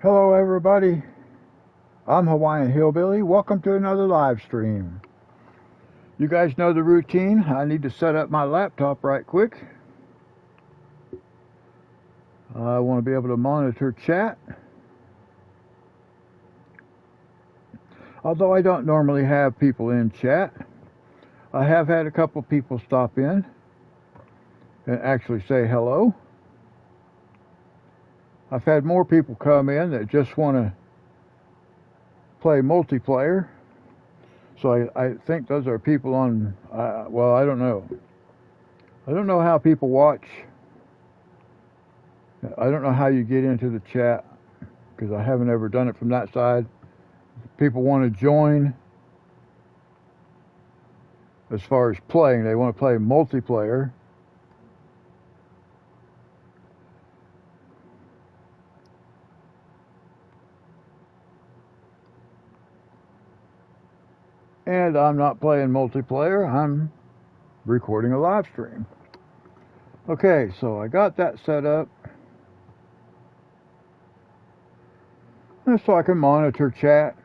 Hello everybody, I'm Hawaiian Hillbilly. Welcome to another live stream. You guys know the routine. I need to set up my laptop right quick. I want to be able to monitor chat. Although I don't normally have people in chat, I have had a couple people stop in and actually say hello. I've had more people come in that just want to play multiplayer. So I think those are people on, well, I don't know. I don't know how people watch. I don't know how you get into the chat because I haven't ever done it from that side. People want to join as far as playing. They want to play multiplayer. And I'm not playing multiplayer. I'm recording a live stream. Okay, so I got that set up. And so I can monitor chat.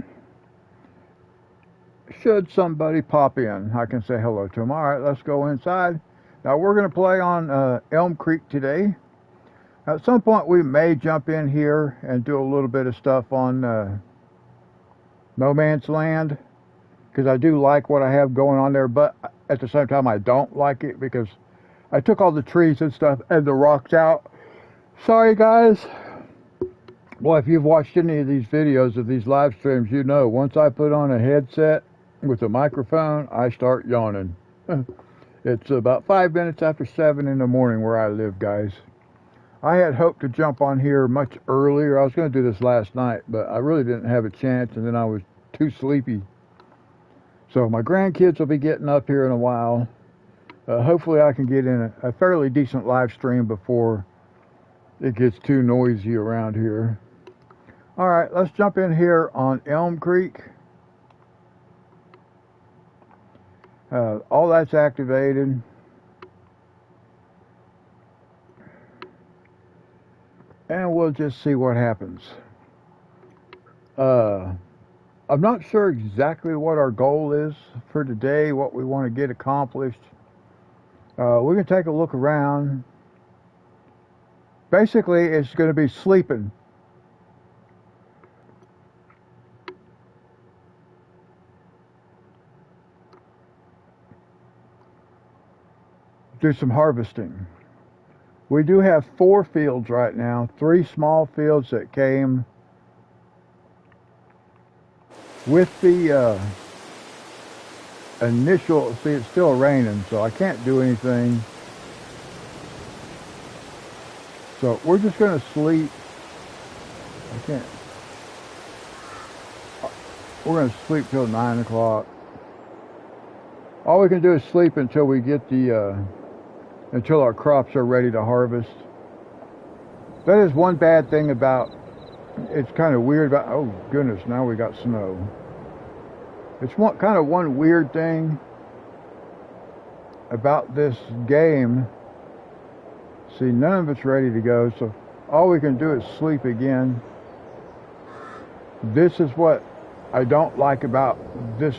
Should somebody pop in, I can say hello to them. All right, let's go inside. Now we're going to play on Elm Creek today. At some point we may jump in here and do a little bit of stuff on No Man's Land, because I do like what I have going on there, but at the same time I don't like it because I took all the trees and stuff and the rocks out. Sorry guys. Well, if you've watched any of these videos of these live streams, you know once I put on a headset with a microphone, I start yawning. It's about 5 minutes after 7 in the morning where I live, guys. I had hoped to jump on here much earlier. I was going to do this last night, but I really didn't have a chance, and then I was too sleepy. So my grandkids will be getting up here in a while. Hopefully I can get in a fairly decent live stream before it gets too noisy around here. All right, let's jump in here on Elm Creek. All that's activated. And we'll just see what happens. I'm not sure exactly what our goal is for today, what we want to get accomplished. We can take a look around. Basically, it's going to be sleeping. Do some harvesting. We do have 4 fields right now, 3 small fields that came with the initial, see it's still raining, so I can't do anything. So we're just going to sleep. I can't. We're going to sleep till 9 o'clock. All we can do is sleep until we get the, until our crops are ready to harvest. That is one bad thing about, it's kind of weird about, oh goodness, now we got snow. It's one weird thing about this game. See, none of it's ready to go, so all we can do is sleep again. This is what I don't like about this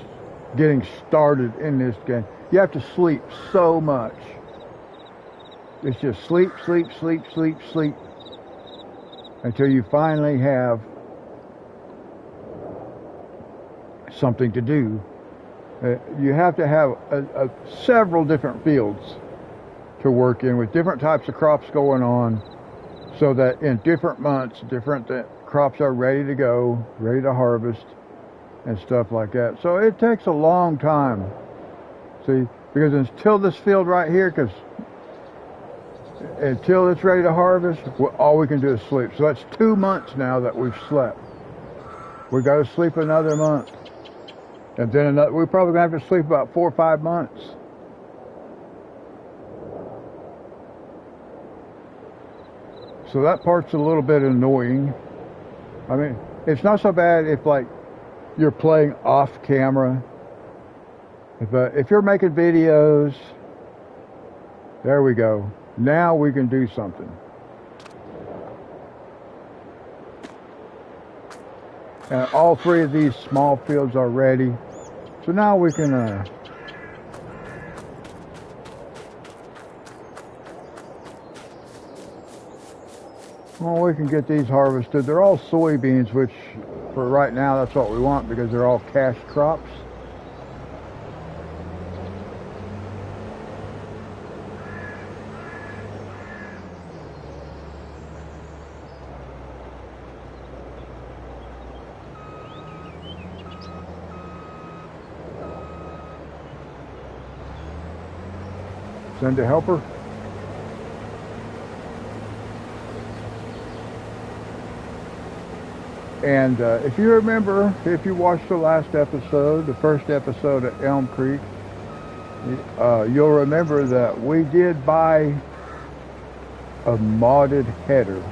getting started in this game. You have to sleep so much. It's just sleep, sleep, sleep, sleep, sleep until you finally have something to do. You have to have several different fields to work in with different types of crops going on, so that in different months, different crops are ready to go, ready to harvest and stuff like that. So it takes a long time. See, because until this field right here, until it's ready to harvest, all we can do is sleep. So that's 2 months now that we've slept. We got to sleep another month. And then we're probably going to have to sleep about 4 or 5 months. So that part's a little bit annoying. I mean, it's not so bad if like you're playing off camera. But if you're making videos, there we go. Now we can do something. And all three of these small fields are ready. So now we can well, we can get these harvested. They're all soybeans, which for right now that's what we want because they're all cash crops. Send a helper. And if you remember, if you watched the last episode, the first episode of Elm Creek, you'll remember that we did buy a modded header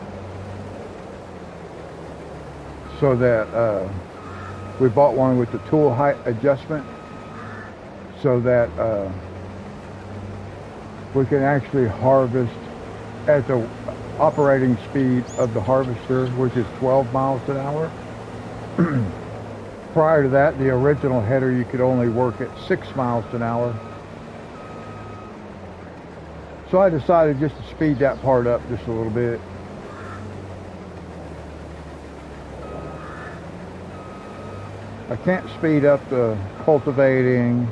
so that we bought one with the tool height adjustment so that we can actually harvest at the operating speed of the harvester, which is 12 miles an hour. Prior to that, the original header, you could only work at 6 miles an hour. So I decided just to speed that part up just a little bit. I can't speed up the cultivating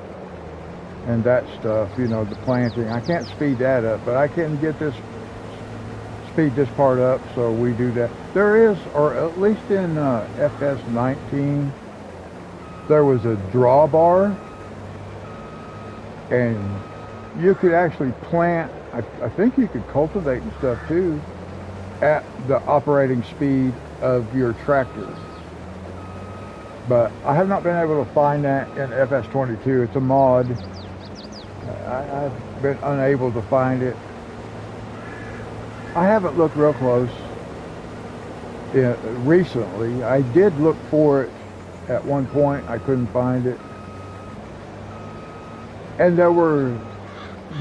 and that stuff, you know, the planting. I can't speed that up, but I can get this, speed this part up, so we do that. There is, or at least in FS19, there was a drawbar, and you could actually plant, I think you could cultivate and stuff too, at the operating speed of your tractor. But I have not been able to find that in FS22. It's a mod. I've been unable to find it. I haven't looked real close recently. I did look for it at one point. I couldn't find it. And there were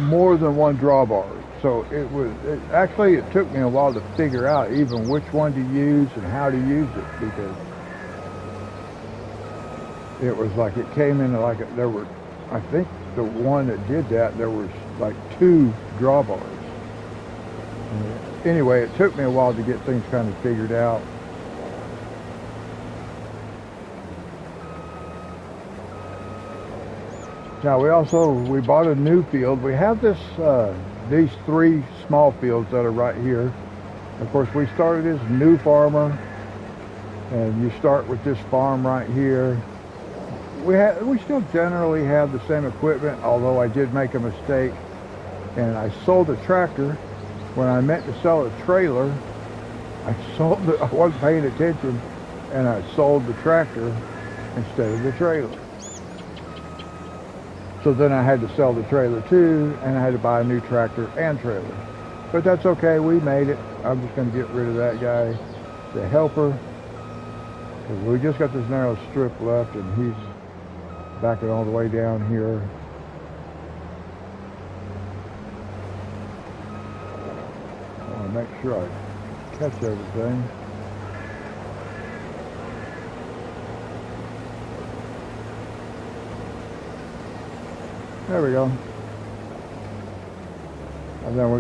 more than one drawbar. So it took me a while to figure out even which one to use and how to use it, because it was like it came in like there were, I think the one that did that, there was like 2 drawbars. Anyway, it took me a while to get things kind of figured out. Now we bought a new field. We have these 3 small fields that are right here. Of course, we started as a new farmer, and you start with this farm right here. We still generally have the same equipment, although I did make a mistake, and I sold a tractor when I meant to sell a trailer. I wasn't paying attention, and I sold the tractor instead of the trailer. So then I had to sell the trailer too, and I had to buy a new tractor and trailer. But that's okay, we made it. I'm just going to get rid of that guy, the helper, because we just got this narrow strip left, and he's backing all the way down here. I want to make sure I catch everything. There we go. And then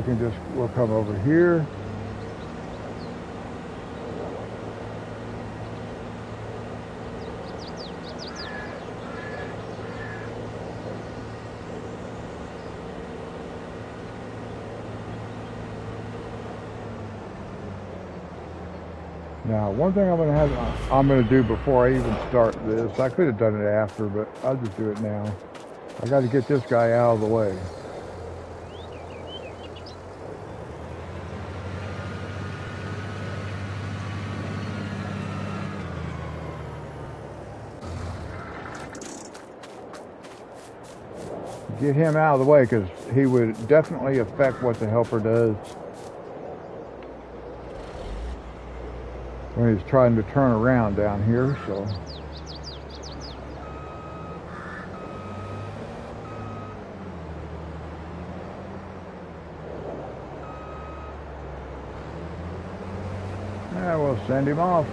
we'll come over here. Now, one thing I'm going to do before I even start this, I could have done it after, but I'll just do it now. I got to get this guy out of the way. Get him out of the way, because he would definitely affect what the helper does when he's trying to turn around down here. So yeah, we'll send him off.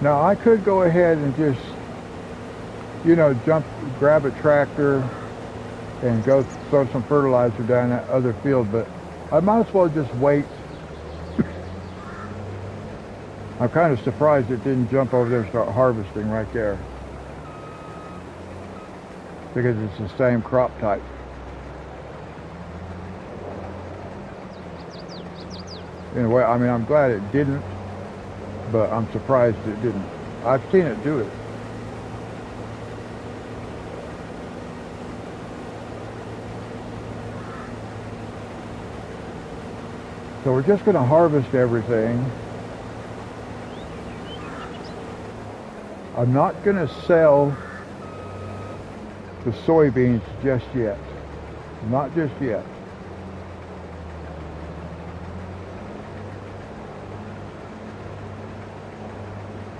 Now I could go ahead and just, you know, grab a tractor and go throw some fertilizer down that other field, but I might as well just wait. I'm kind of surprised it didn't jump over there and start harvesting right there, because it's the same crop type. Anyway, I mean, I'm glad it didn't, but I'm surprised it didn't. I've seen it do it. So we're just going to harvest everything. I'm not going to sell the soybeans just yet. Not just yet.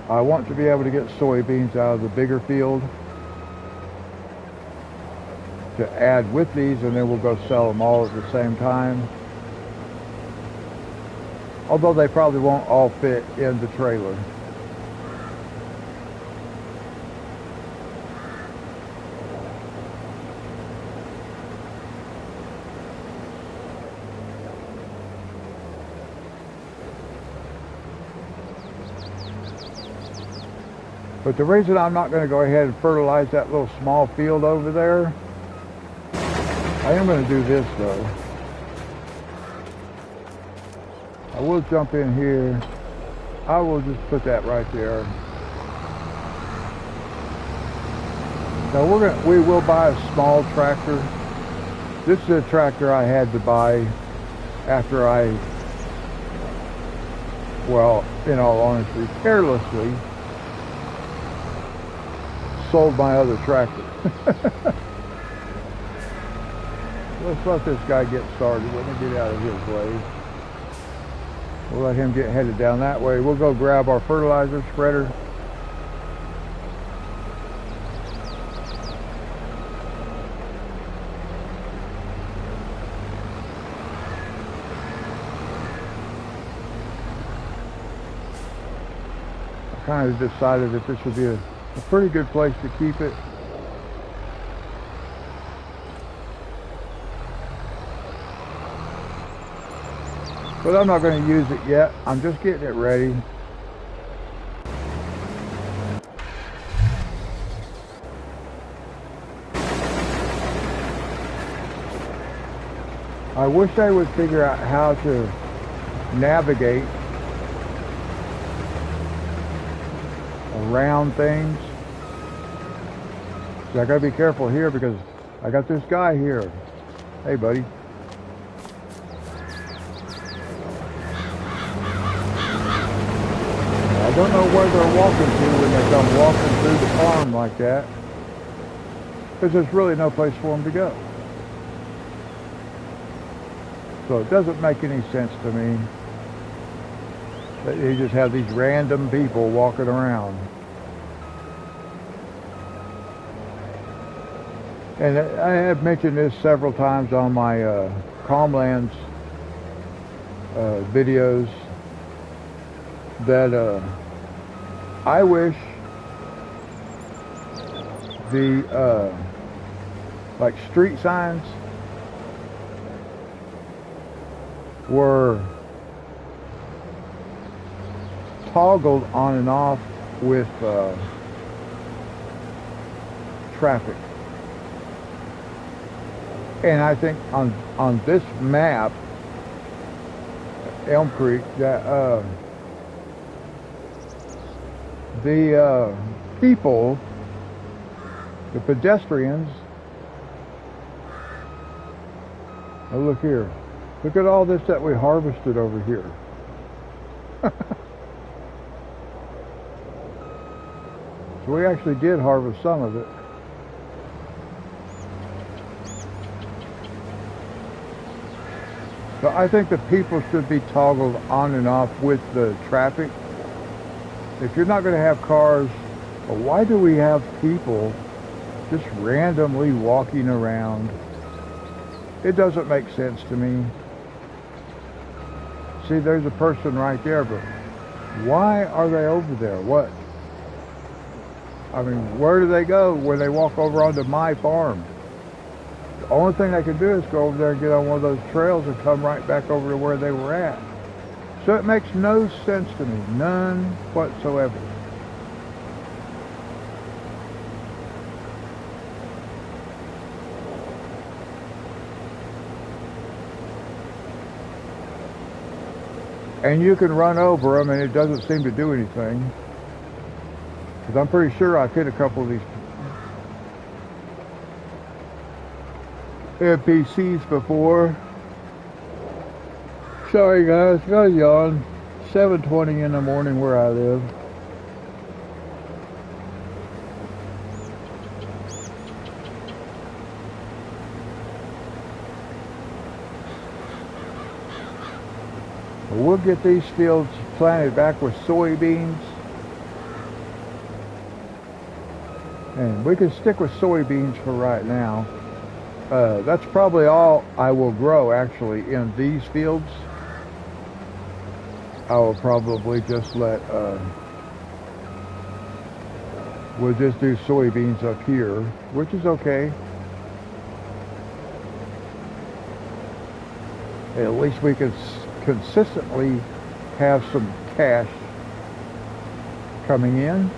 I want to be able to get soybeans out of the bigger field to add with these, and then we'll go sell them all at the same time. Although they probably won't all fit in the trailer. But the reason I'm not going to go ahead and fertilize that little small field over there, I am going to do this though. I will jump in here. I will just put that right there. Now we will buy a small tractor. This is a tractor I had to buy after I, well, in all honesty, carelessly sold my other tractor. Let's let this guy get started. Let me get out of his way. We'll let him get headed down that way. We'll go grab our fertilizer spreader. I kind of decided that this would be a pretty good place to keep it. But I'm not going to use it yet. I'm just getting it ready. I wish I would figure out how to navigate around things. So I gotta be careful here because I got this guy here. Hey, buddy. I don't know where they're walking to when they come walking through the farm like that, because there's really no place for them to go. So it doesn't make any sense to me that you just have these random people walking around. And I have mentioned this several times on my Calmlands videos, that I wish the like street signs were toggled on and off with traffic. And I think on this map, Elm Creek, that the people, the pedestrians, oh, look here. Look at all this that we harvested over here. So we actually did harvest some of it. So I think the people should be toggled on and off with the traffic. If you're not going to have cars, well, why do we have people just randomly walking around? It doesn't make sense to me. See, there's a person right there, but why are they over there? What? I mean, where do they go when they walk over onto my farm? The only thing they can do is go over there and get on one of those trails and come right back over to where they were at. So it makes no sense to me, none whatsoever. And you can run over them and it doesn't seem to do anything. Because I'm pretty sure I've hit a couple of these NPCs before. Sorry guys, got a yawn. 7:20 in the morning where I live. We'll get these fields planted back with soybeans. And we can stick with soybeans for right now. That's probably all I will grow actually in these fields. I will probably just let, we'll just do soybeans up here, which is okay. At least we can consistently have some cash coming in.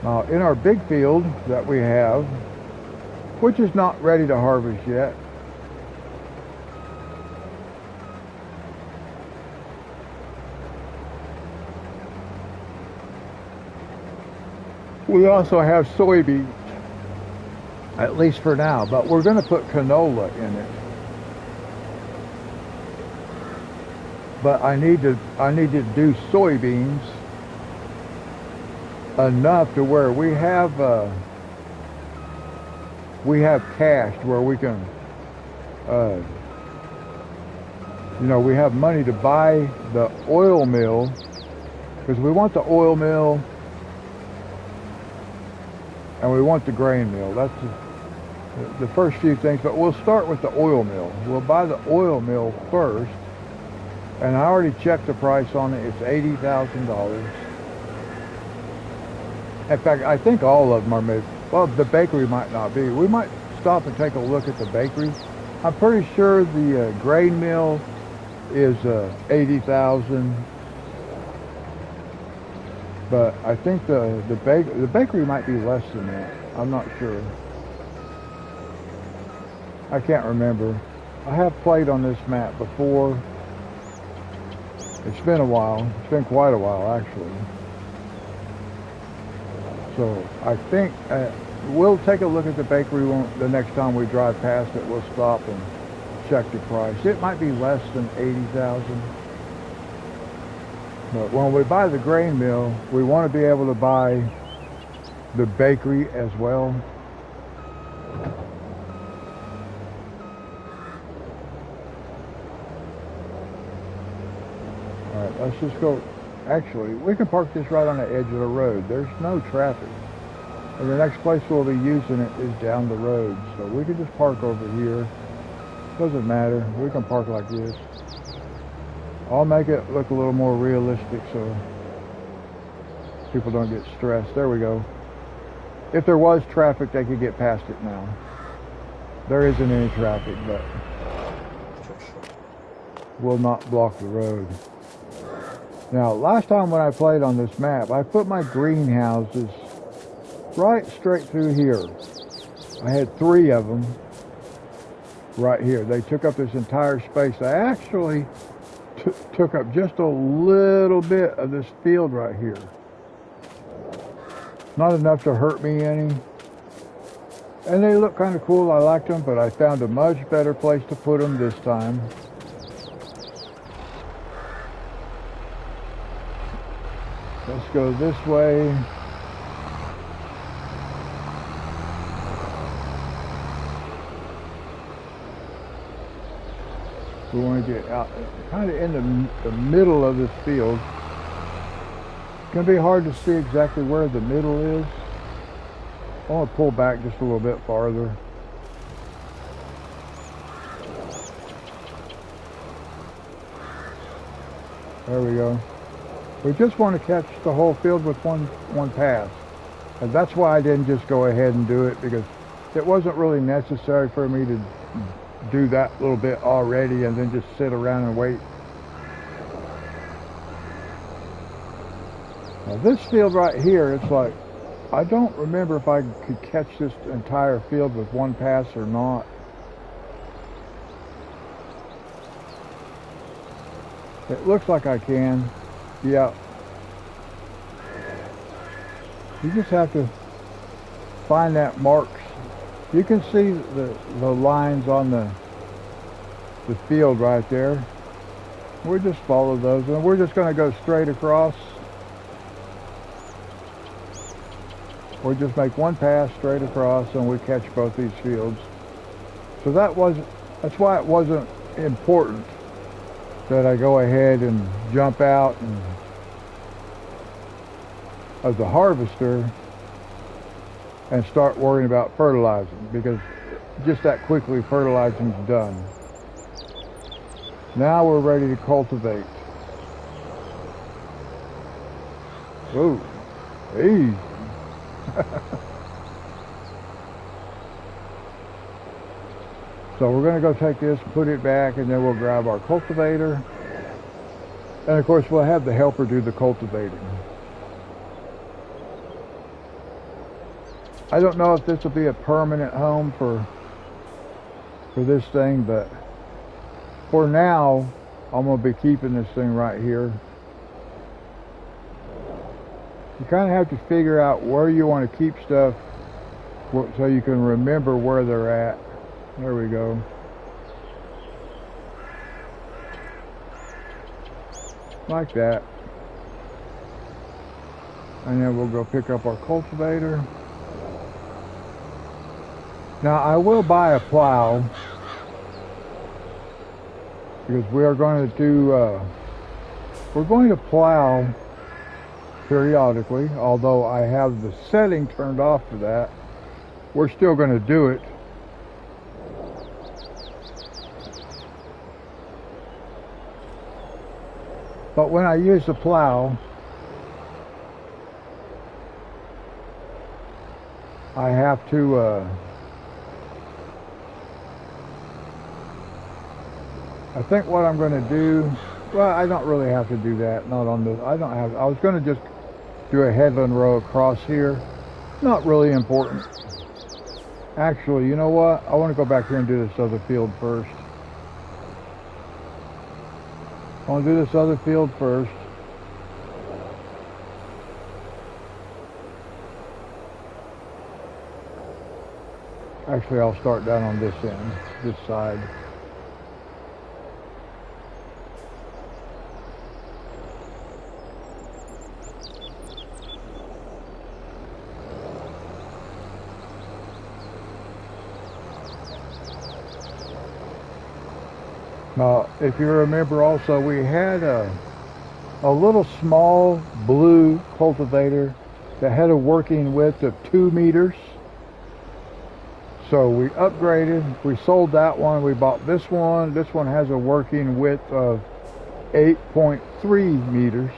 Now, in our big field that we have, which is not ready to harvest yet, we also have soybeans, at least for now, but we're going to put canola in it. But I need to do soybeans enough to where we have cash where we can, you know, we have money to buy the oil mill, because we want the oil mill and we want the grain mill. That's the first few things, but we'll start with the oil mill. We'll buy the oil mill first, and I already checked the price on it. It's $80,000. In fact, I think all of them are made. Well, the bakery might not be. We might stop and take a look at the bakery. I'm pretty sure the grain mill is $80,000, but I think the bakery might be less than that. I'm not sure. I can't remember. I have played on this map before. It's been a while. It's been quite a while, actually. So I think we'll take a look at the bakery the next time we drive past it. We'll stop and check the price. It might be less than $80,000. But when we buy the grain mill, we want to be able to buy the bakery as well. All right, let's just go. Actually, we can park this right on the edge of the road. There's no traffic. And the next place we'll be using it is down the road. So we can just park over here. Doesn't matter. We can park like this. I'll make it look a little more realistic so people don't get stressed. There we go. If there was traffic, they could get past it now. There isn't any traffic, but will not block the road. Now, last time when I played on this map, I put my greenhouses right straight through here. I had 3 of them right here. They took up this entire space. I actually took up just a little bit of this field right here. Not enough to hurt me any. And they look kind of cool. I liked them, but I found a much better place to put them this time. Let's go this way. We want to get out kind of in the middle of this field. It's going to be hard to see exactly where the middle is. I want to pull back just a little bit farther. There we go. We just want to catch the whole field with one pass. And that's why I didn't just go ahead and do it, because it wasn't really necessary for me to do that little bit already and then just sit around and wait. Now this field right here, it's like, I don't remember if I could catch this entire field with one pass or not. It looks like I can. Yeah. You just have to find that marks. You can see the lines on the field right there. We'll just follow those, and we're just going to go straight across. We'll just make one pass straight across, and we catch both these fields. So that's why it wasn't important that I go ahead and jump out and of the harvester and start worrying about fertilizing, because just that quickly fertilizing is done. Now we're ready to cultivate. Whoa, easy. So we're going to go take this, put it back, and then we'll grab our cultivator. And of course we'll have the helper do the cultivating. I don't know if this will be a permanent home for this thing, but for now I'm going to be keeping this thing right here. You kind of have to figure out where you want to keep stuff so you can remember where they're at. There we go. Like that. And then we'll go pick up our cultivator. Now I will buy a plow, because we are going to do, we're going to plow periodically, although I have the setting turned off for that. We're still going to do it. But when I use the plow, I have to, I think what I'm going to do, well, I don't really have to do that. Not on the, I was going to just do a headland row across here. Not really important. Actually, you know what? I want to go back here and do this other field first. I want to do this other field first. Actually, I'll start down on this end, this side. Now, if you remember also, we had a little small blue cultivator that had a working width of 2 meters. So we upgraded, we sold that one, we bought this one. This one has a working width of 8.3 meters.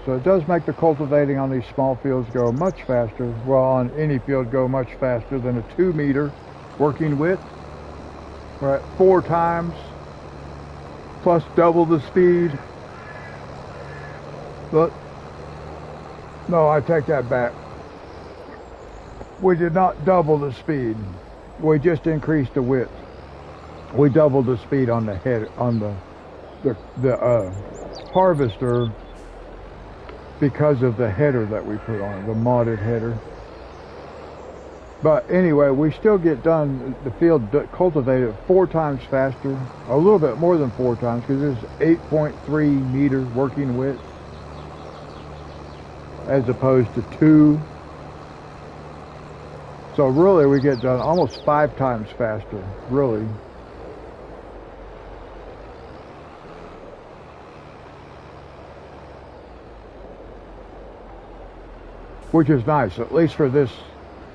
So it does make the cultivating on these small fields go much faster. Well, on any field go much faster than a 2 meter working width. We're at 4 times, plus double the speed. But, no, I take that back. We did not double the speed. We just increased the width. We doubled the speed on the head, on the harvester, because of the header that we put on, the modded header. But anyway, we still get done the field cultivated 4 times faster, a little bit more than 4 times, because it's 8.3 meter working width as opposed to 2. So really we get done almost 5 times faster, really. Which is nice, at least for this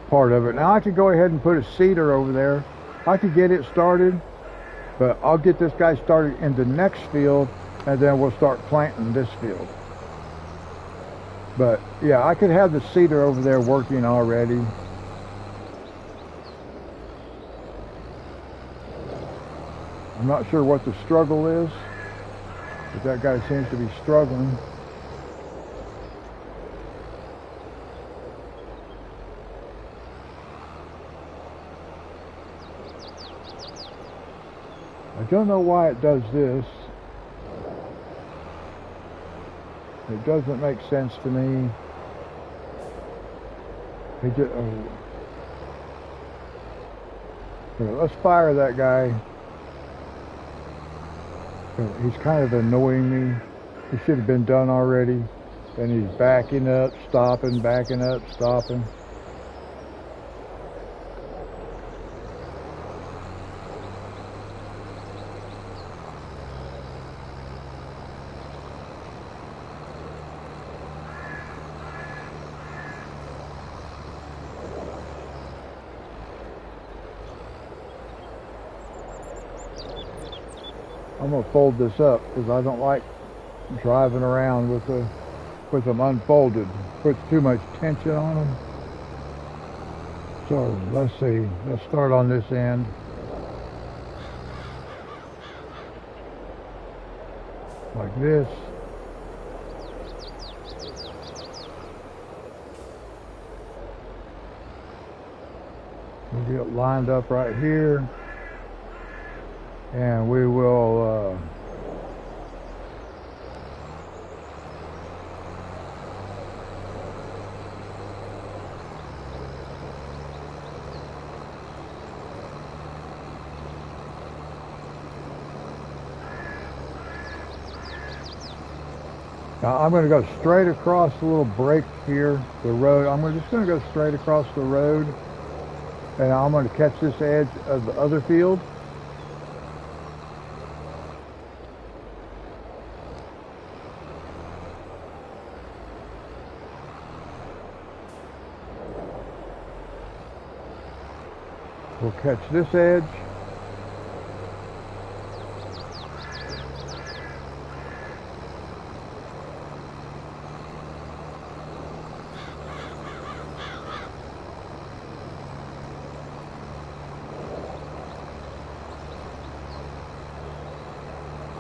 part of it. Now I could go ahead and put a seeder over there. I could get it started, but I'll get this guy started in the next field, and then we'll start planting this field. But yeah, I could have the seeder over there working already. I'm not sure what the struggle is, but that guy seems to be struggling. I don't know why it does this. It doesn't make sense to me. It just, okay, let's fire that guy. He's kind of annoying me. He should have been done already. And he's backing up, stopping, backing up, stopping. I'm gonna fold this up because I don't like driving around with them unfolded. Puts too much tension on them. So let's see. Let's start on this end. Like this. We'll get lined up right here. And we will now I'm going to go straight across the little break here, the road. Just going to go straight across the road, and I'm going to catch this edge of the other field. We'll catch this edge.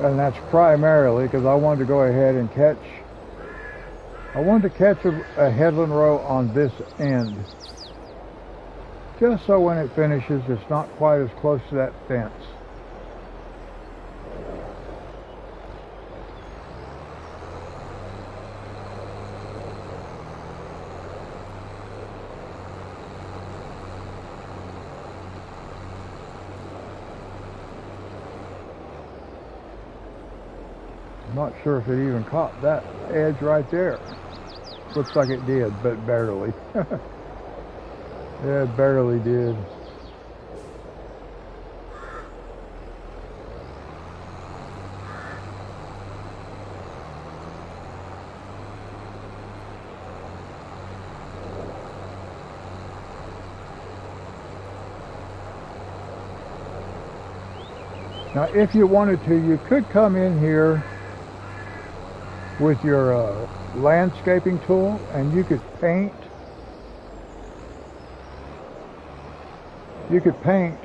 And that's primarily because I wanted to go ahead and catch, a headland row on this end. Just so when it finishes, it's not quite as close to that fence. I'm not sure if it even caught that edge right there. Looks like it did, but barely. Yeah, it barely did. Now, if you wanted to, you could come in here with your landscaping tool and you could paint. You could paint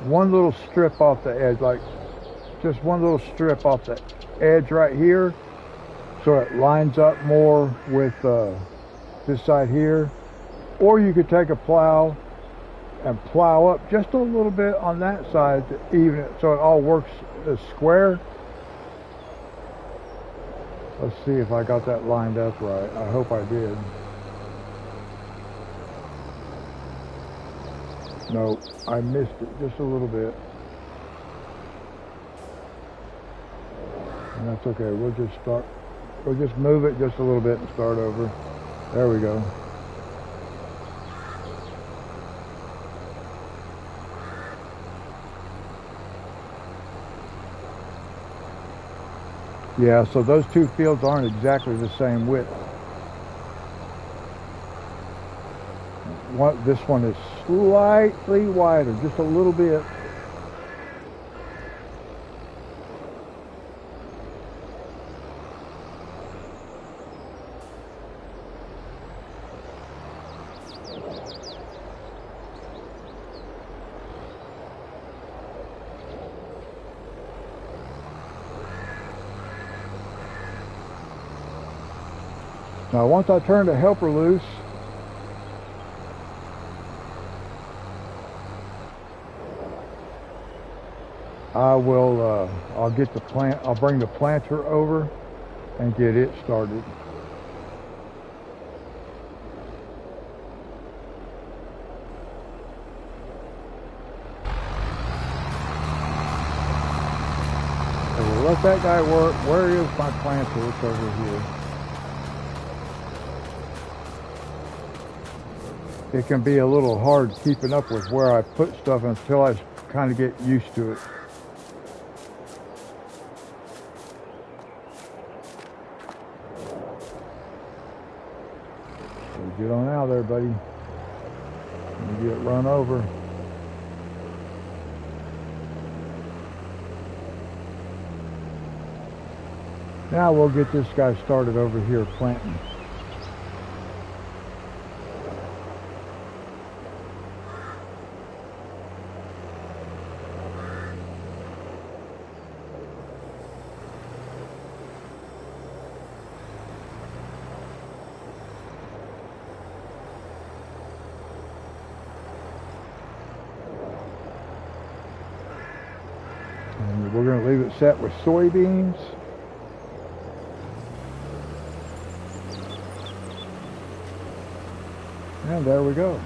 one little strip off the edge, like just one little strip off the edge right here, so it lines up more with this side here. Or you could take a plow and plow up just a little bit on that side to even it so it all works as square. Let's see if I got that lined up right. I hope I did. No, I missed it just a little bit. And that's okay. We'll just move it just a little bit and start over. There we go. Yeah, so those two fields aren't exactly the same width. This one is slightly wider, just a little bit. Now once I turn the helper loose, I'll get the plant, I'll bring the planter over and get it started. So we'll let that guy work. Where is my planter? It's over here. It can be a little hard keeping up with where I put stuff until I kind of get used to it. So get on out there, buddy. You get run over. Now we'll get this guy started over here planting. And we're going to leave it set with soybeans. And there we go.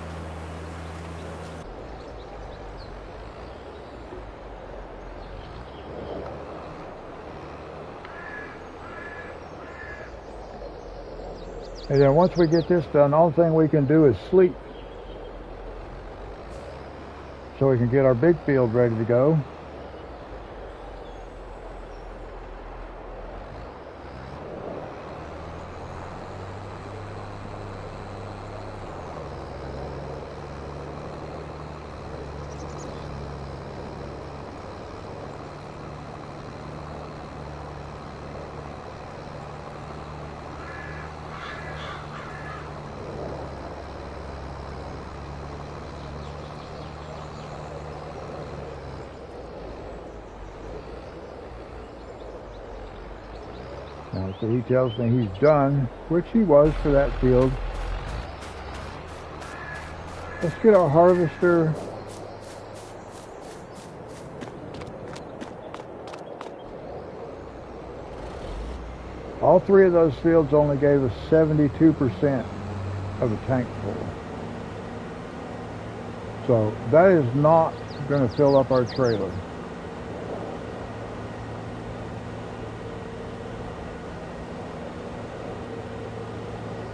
And then once we get this done, the only thing we can do is sleep. So we can get our big field ready to go. Now, so he tells me he's done, which he was for that field. Let's get our harvester. All three of those fields only gave us 72% of the tank full. So that is not going to fill up our trailer.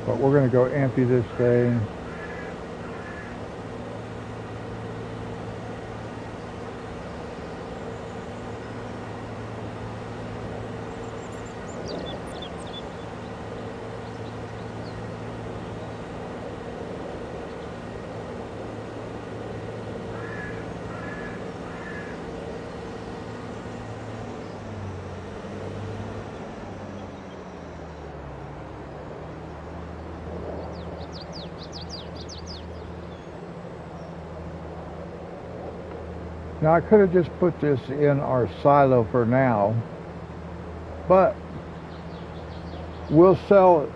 But we're going to go empty this thing. Now I could have just put this in our silo for now, but we'll sell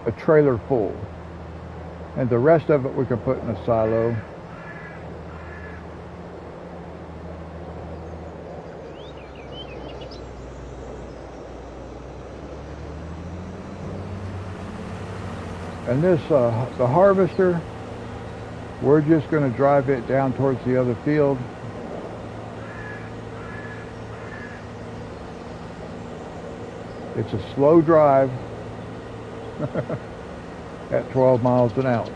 a trailer full, and the rest of it we can put in a silo. And this, the harvester, we're just going to drive it down towards the other field. It's a slow drive at 12 miles an hour.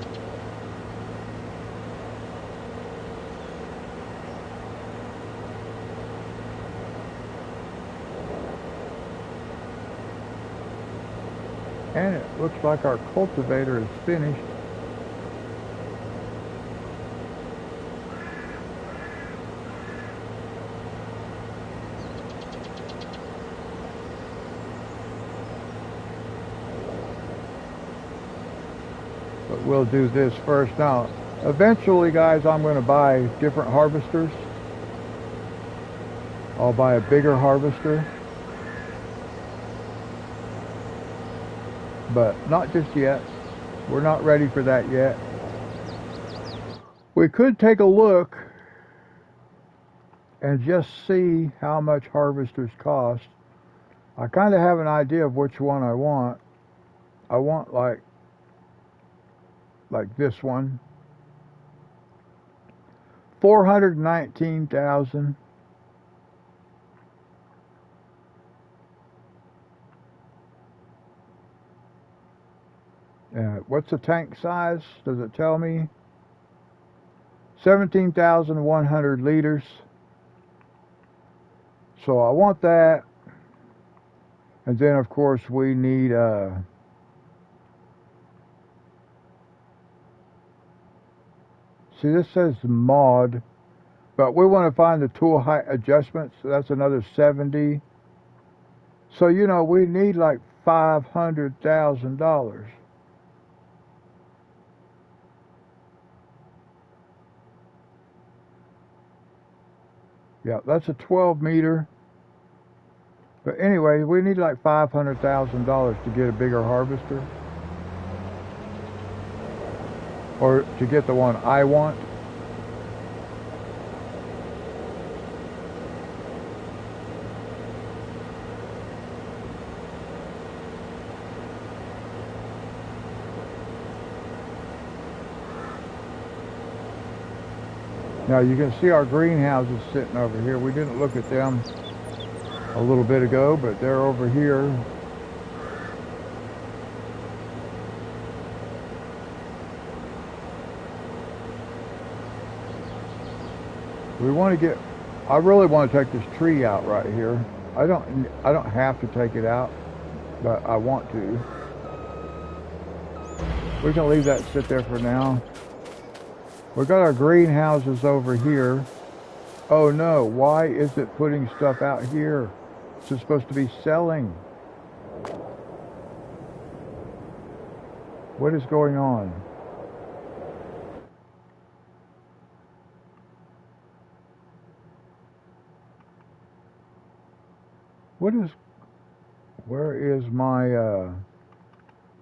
And it looks like our cultivator is finished. But we'll do this first. Now, eventually, guys, I'm going to buy different harvesters. I'll buy a bigger harvester. but not just yet. We're not ready for that yet. We could take a look and just see how much harvesters cost. I kind of have an idea of which one I want. I want like this one. 419,000. What's the tank size? Does it tell me? 17,100 liters. So I want that. And then of course we need see, this says mod, but we want to find the tool height adjustments. So that's another 70. So you know we need like $500,000. Yeah, that's a 12 meter. But anyway, we need like $500,000 to get a bigger harvester. Or to get the one I want. Now you can see our greenhouses sitting over here. We didn't look at them a little bit ago, but they're over here. We want to get, I really want to take this tree out right here. I don't have to take it out, but I want to. We can leave that sit there for now. We got our greenhouses over here. Oh no, why is it putting stuff out here? It's supposed to be selling. What is going on? Where is my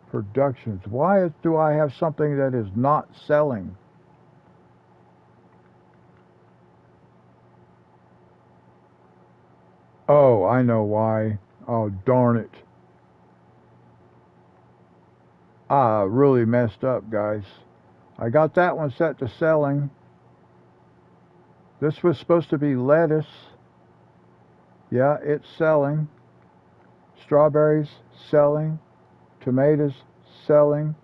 productions? Why do I have something that is not selling? Oh, I know why. Oh, darn it. I really messed up, guys. I got that one set to selling. This was supposed to be lettuce. Yeah, it's selling. Strawberries, selling. Tomatoes, selling.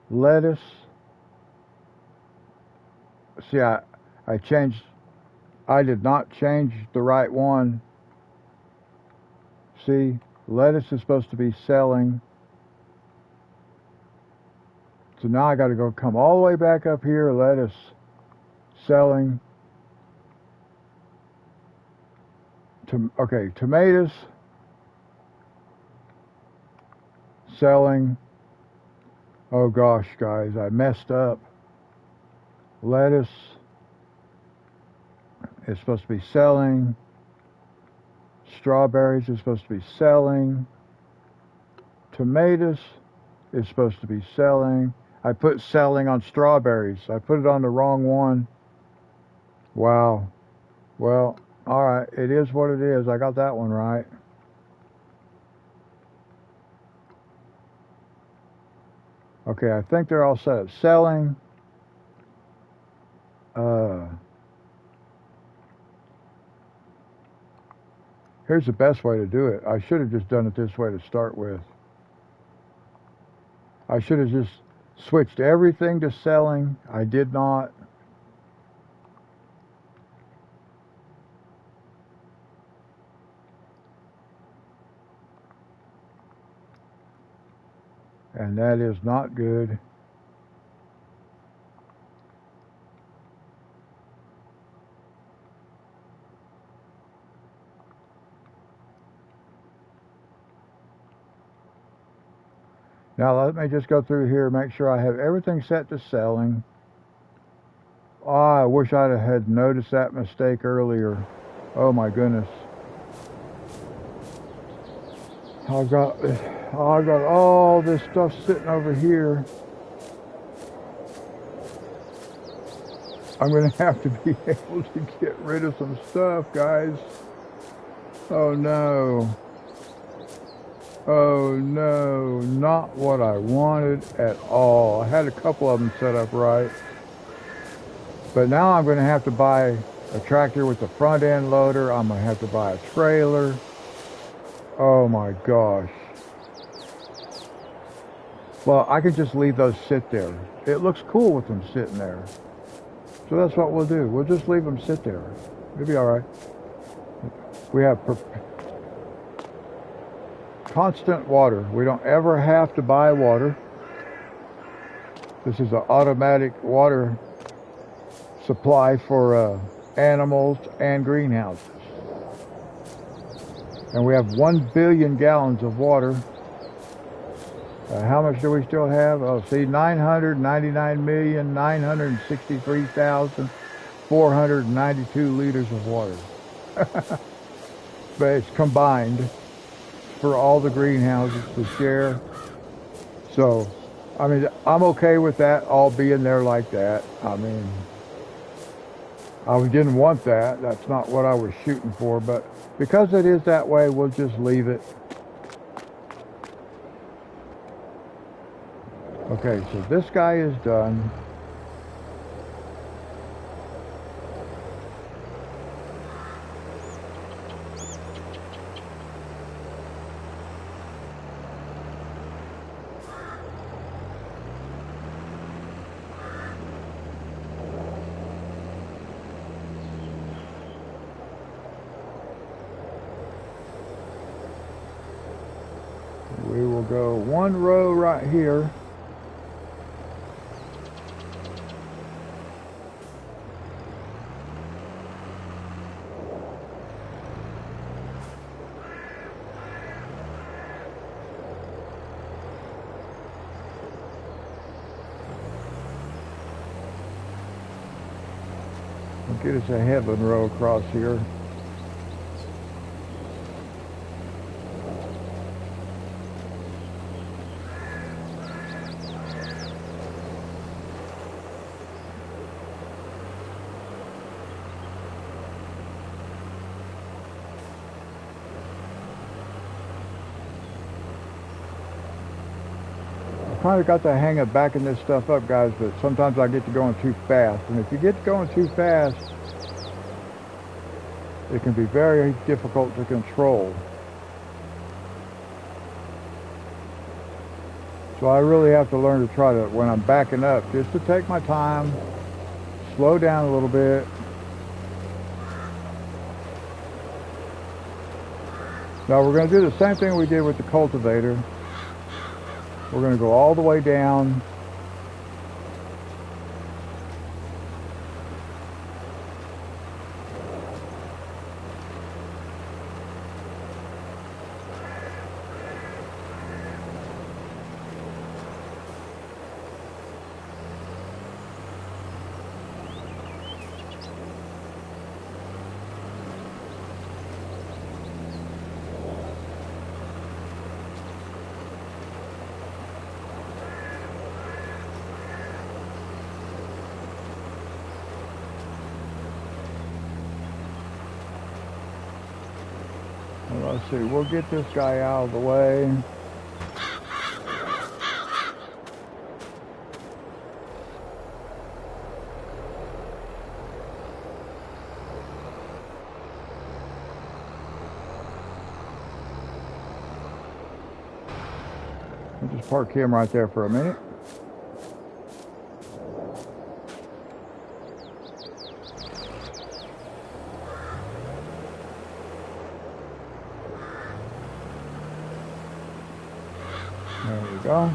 Lettuce. See, I changed. I did not change the right one. See, lettuce is supposed to be selling. So now I got to go come all the way back up here. Lettuce, selling. Okay, tomatoes, selling. Oh gosh, guys, I messed up. Lettuce is supposed to be selling. Strawberries is supposed to be selling. Tomatoes is supposed to be selling. I put selling on strawberries. I put it on the wrong one. Wow. Well, all right. It is what it is. I got that one right. Okay, I think they're all set up. Selling. Here's the best way to do it. I should have just done it this way to start with. I should have just switched everything to selling. I did not. And that is not good. Now let me just go through here, make sure I have everything set to selling. Oh, I wish I had noticed that mistake earlier. Oh my goodness. I've got all this stuff sitting over here. I'm going to have to be able to get rid of some stuff, guys. Oh no. Oh no, not what I wanted at all. I had a couple of them set up right. But now I'm going to have to buy a tractor with the front end loader. I'm going to have to buy a trailer. Oh my gosh. Well, I could just leave those sit there. It looks cool with them sitting there. So that's what we'll do. We'll just leave them sit there. It'll be all right. We have constant water. We don't ever have to buy water. This is an automatic water supply for animals and greenhouses. And we have 1 billion gallons of water. How much do we still have? Oh, see, 999,963,492 liters of water. But it's combined for all the greenhouses to share. So, I mean, I'm okay with that all being there like that. I mean, I didn't want that. That's not what I was shooting for. But because it is that way, we'll just leave it. Okay, so this guy is done. We will go one row right here. Get us a heaven row across here. I kind of got the hang of backing this stuff up, guys, but sometimes I get to going too fast. And if you get to going too fast, it can be very difficult to control. So I really have to learn to try to, when I'm backing up, just to take my time, slow down a little bit. Now we're going to do the same thing we did with the cultivator. We're going to go all the way down. Let's see, we'll get this guy out of the way. We'll just park him right there for a minute. There we go.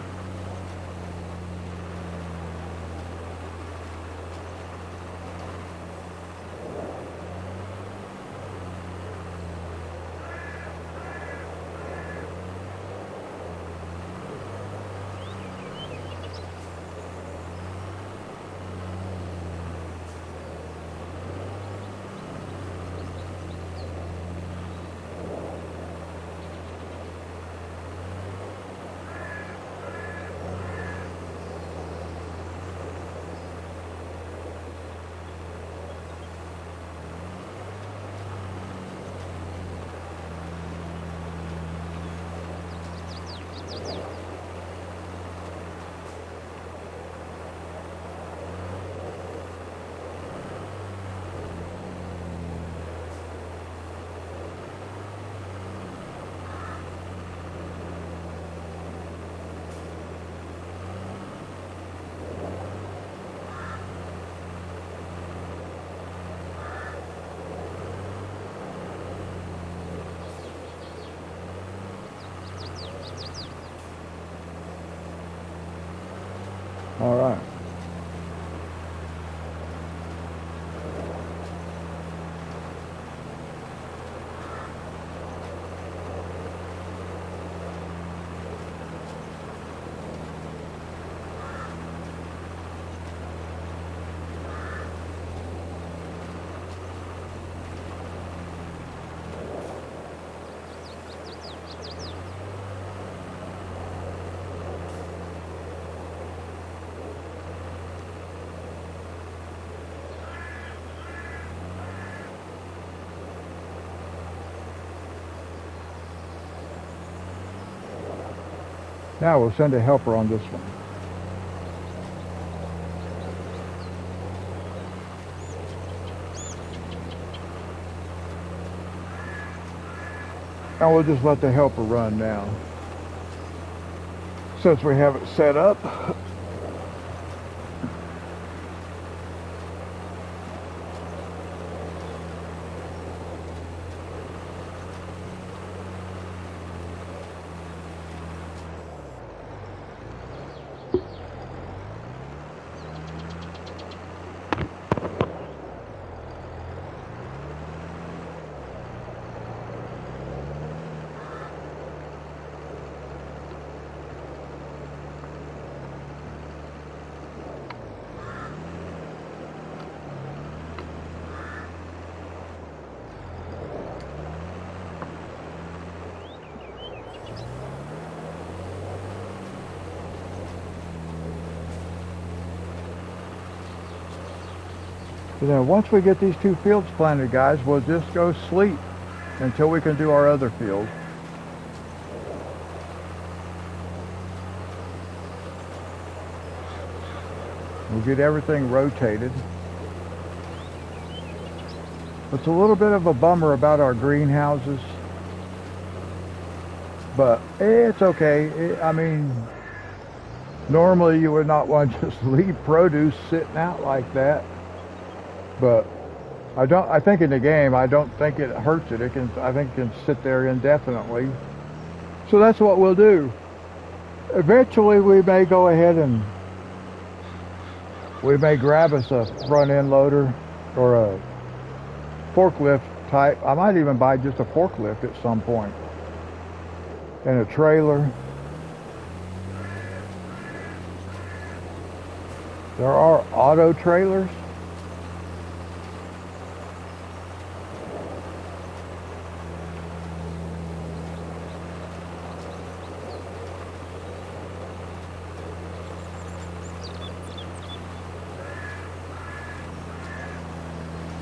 All right. Now we'll send a helper on this one. And we'll just let the helper run now. Since we have it set up. So then once we get these 2 fields planted, guys, we'll just go sleep until we can do our other field. We'll get everything rotated. It's a little bit of a bummer about our greenhouses, but it's okay. I mean, normally you would not want to just leave produce sitting out like that. But I think in the game, I don't think it hurts it. I think it can sit there indefinitely. So that's what we'll do. Eventually we may go ahead and we may grab us a front end loader or a forklift type. I might even buy just a forklift at some point. And a trailer. There are auto trailers.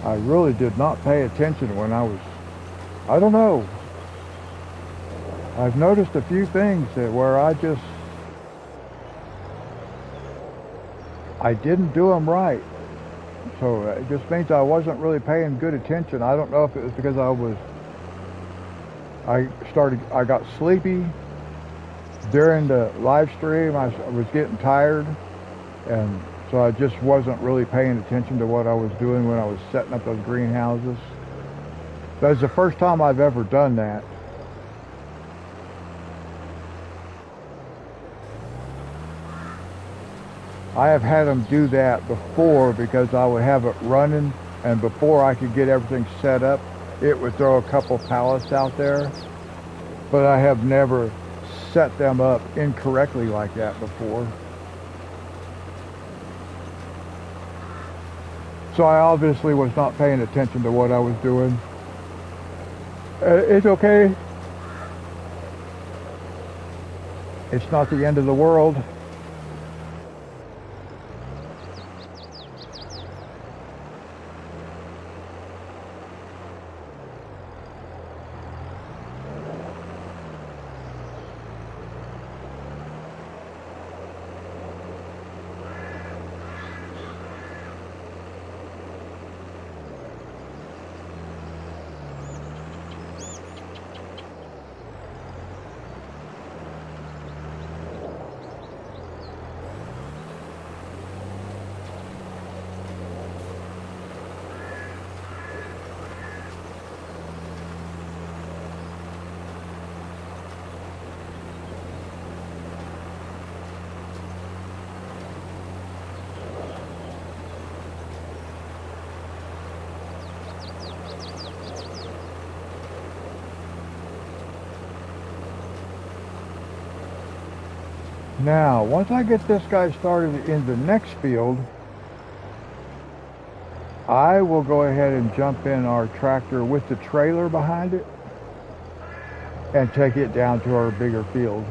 I really did not pay attention when I don't know. I've noticed a few things where I didn't do them right. So it just means I wasn't really paying good attention. I don't know if it was because I got sleepy during the live stream. I was getting tired, and so I just wasn't really paying attention to what I was doing when I was setting up those greenhouses. That was the first time I've ever done that. I have had them do that before because I would have it running, and before I could get everything set up, it would throw a couple pallets out there. But I have never set them up incorrectly like that before. So I obviously was not paying attention to what I was doing. It's okay. It's not the end of the world. Now, once I get this guy started in the next field, I will go ahead and jump in our tractor with the trailer behind it and take it down to our bigger field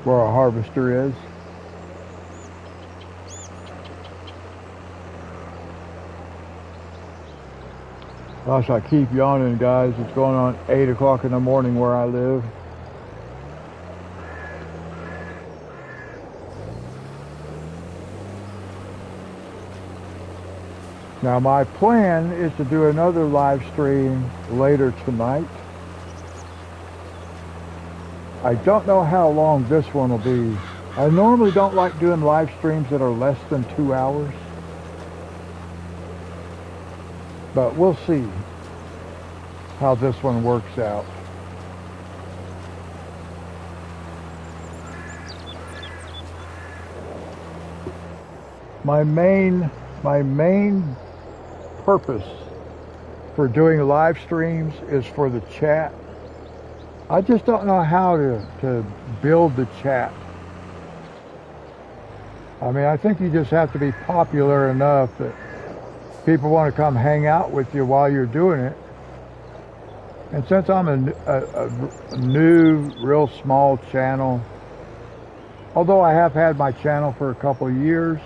where our harvester is. Gosh, I keep yawning, guys. It's going on 8 o'clock in the morning where I live. Now my plan is to do another live stream later tonight. I don't know how long this one will be. I normally don't like doing live streams that are less than 2 hours. But we'll see how this one works out. My main purpose for doing live streams is for the chat. I just don't know how to build the chat. I mean, I think you just have to be popular enough that people want to come hang out with you while you're doing it. And since I'm a new, real small channel, although I have had my channel for a couple of years,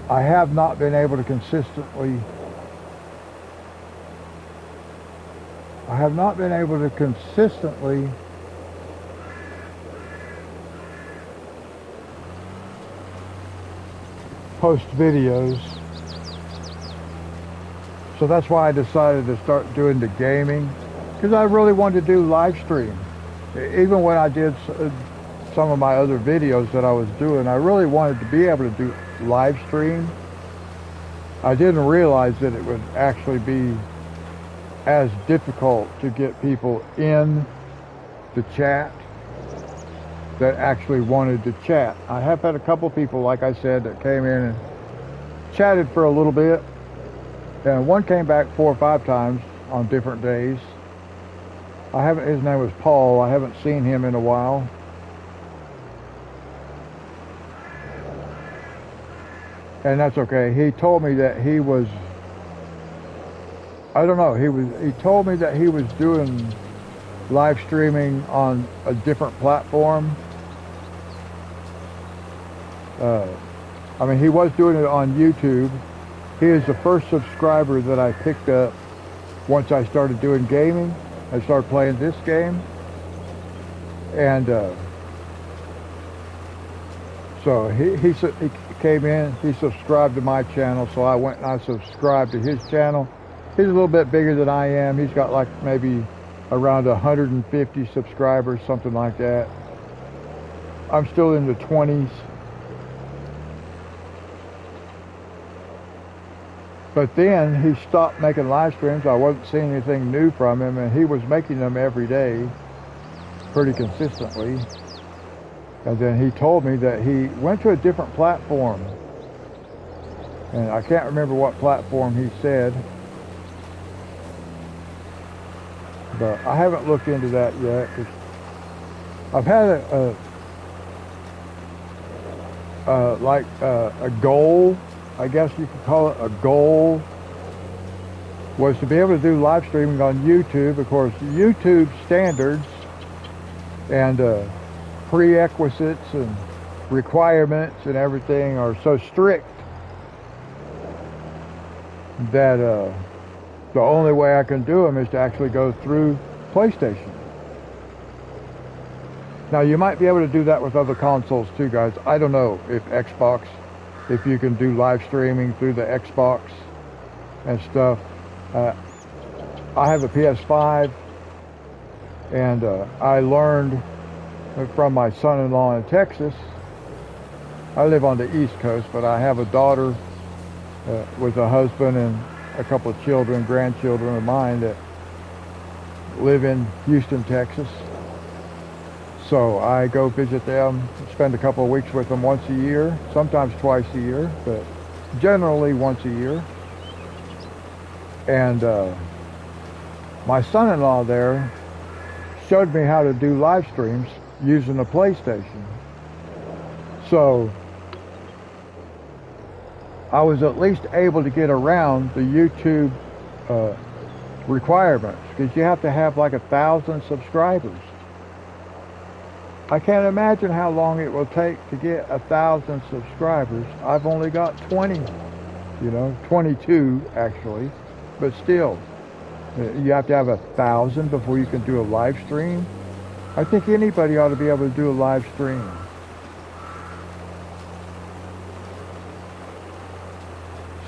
I have not been able to consistently post videos. So that's why I decided to start doing the gaming, because I really wanted to do live stream. Even when I did some of my other videos that I was doing, I really wanted to be able to do live stream. I didn't realize that it would actually be as difficult to get people in the chat that actually wanted to chat. I have had a couple people, like I said, that came in and chatted for a little bit, and one came back 4 or 5 times on different days. His name was Paul. I haven't seen him in a while. And that's okay. He told me that he was, I don't know, he told me that he was doing live streaming on a different platform. I mean, he was doing it on YouTube. He is the first subscriber that I picked up once I started doing gaming. I started playing this game. And so he came in, he subscribed to my channel, so I went and I subscribed to his channel. He's a little bit bigger than I am. He's got like maybe around 150 subscribers, something like that. I'm still in the 20s. But then he stopped making live streams. I wasn't seeing anything new from him, and he was making them every day pretty consistently. And then he told me that he went to a different platform. And I can't remember what platform he said. But I haven't looked into that yet. 'Cause I've had a goal, I guess you could call it a goal, was to be able to do live streaming on YouTube. Of course, YouTube standards and prerequisites and requirements and everything are so strict that the only way I can do them is to actually go through PlayStation. Now, you might be able to do that with other consoles too, guys. I don't know if if you can do live streaming through the Xbox and stuff. I have a PS5, and I learned from my son-in-law in Texas. I live on the East Coast, but I have a daughter with a husband and a couple of children, grandchildren of mine that live in Houston, Texas. So I go visit them, spend a couple of weeks with them once a year, sometimes twice a year, but generally once a year. And my son-in-law there showed me how to do live streams using a PlayStation. So I was at least able to get around the YouTube requirements, because you have to have like 1,000 subscribers. I can't imagine how long it will take to get 1,000 subscribers. I've only got 20, 22 actually, but still, you have to have 1,000 before you can do a live stream. I think anybody ought to be able to do a live stream.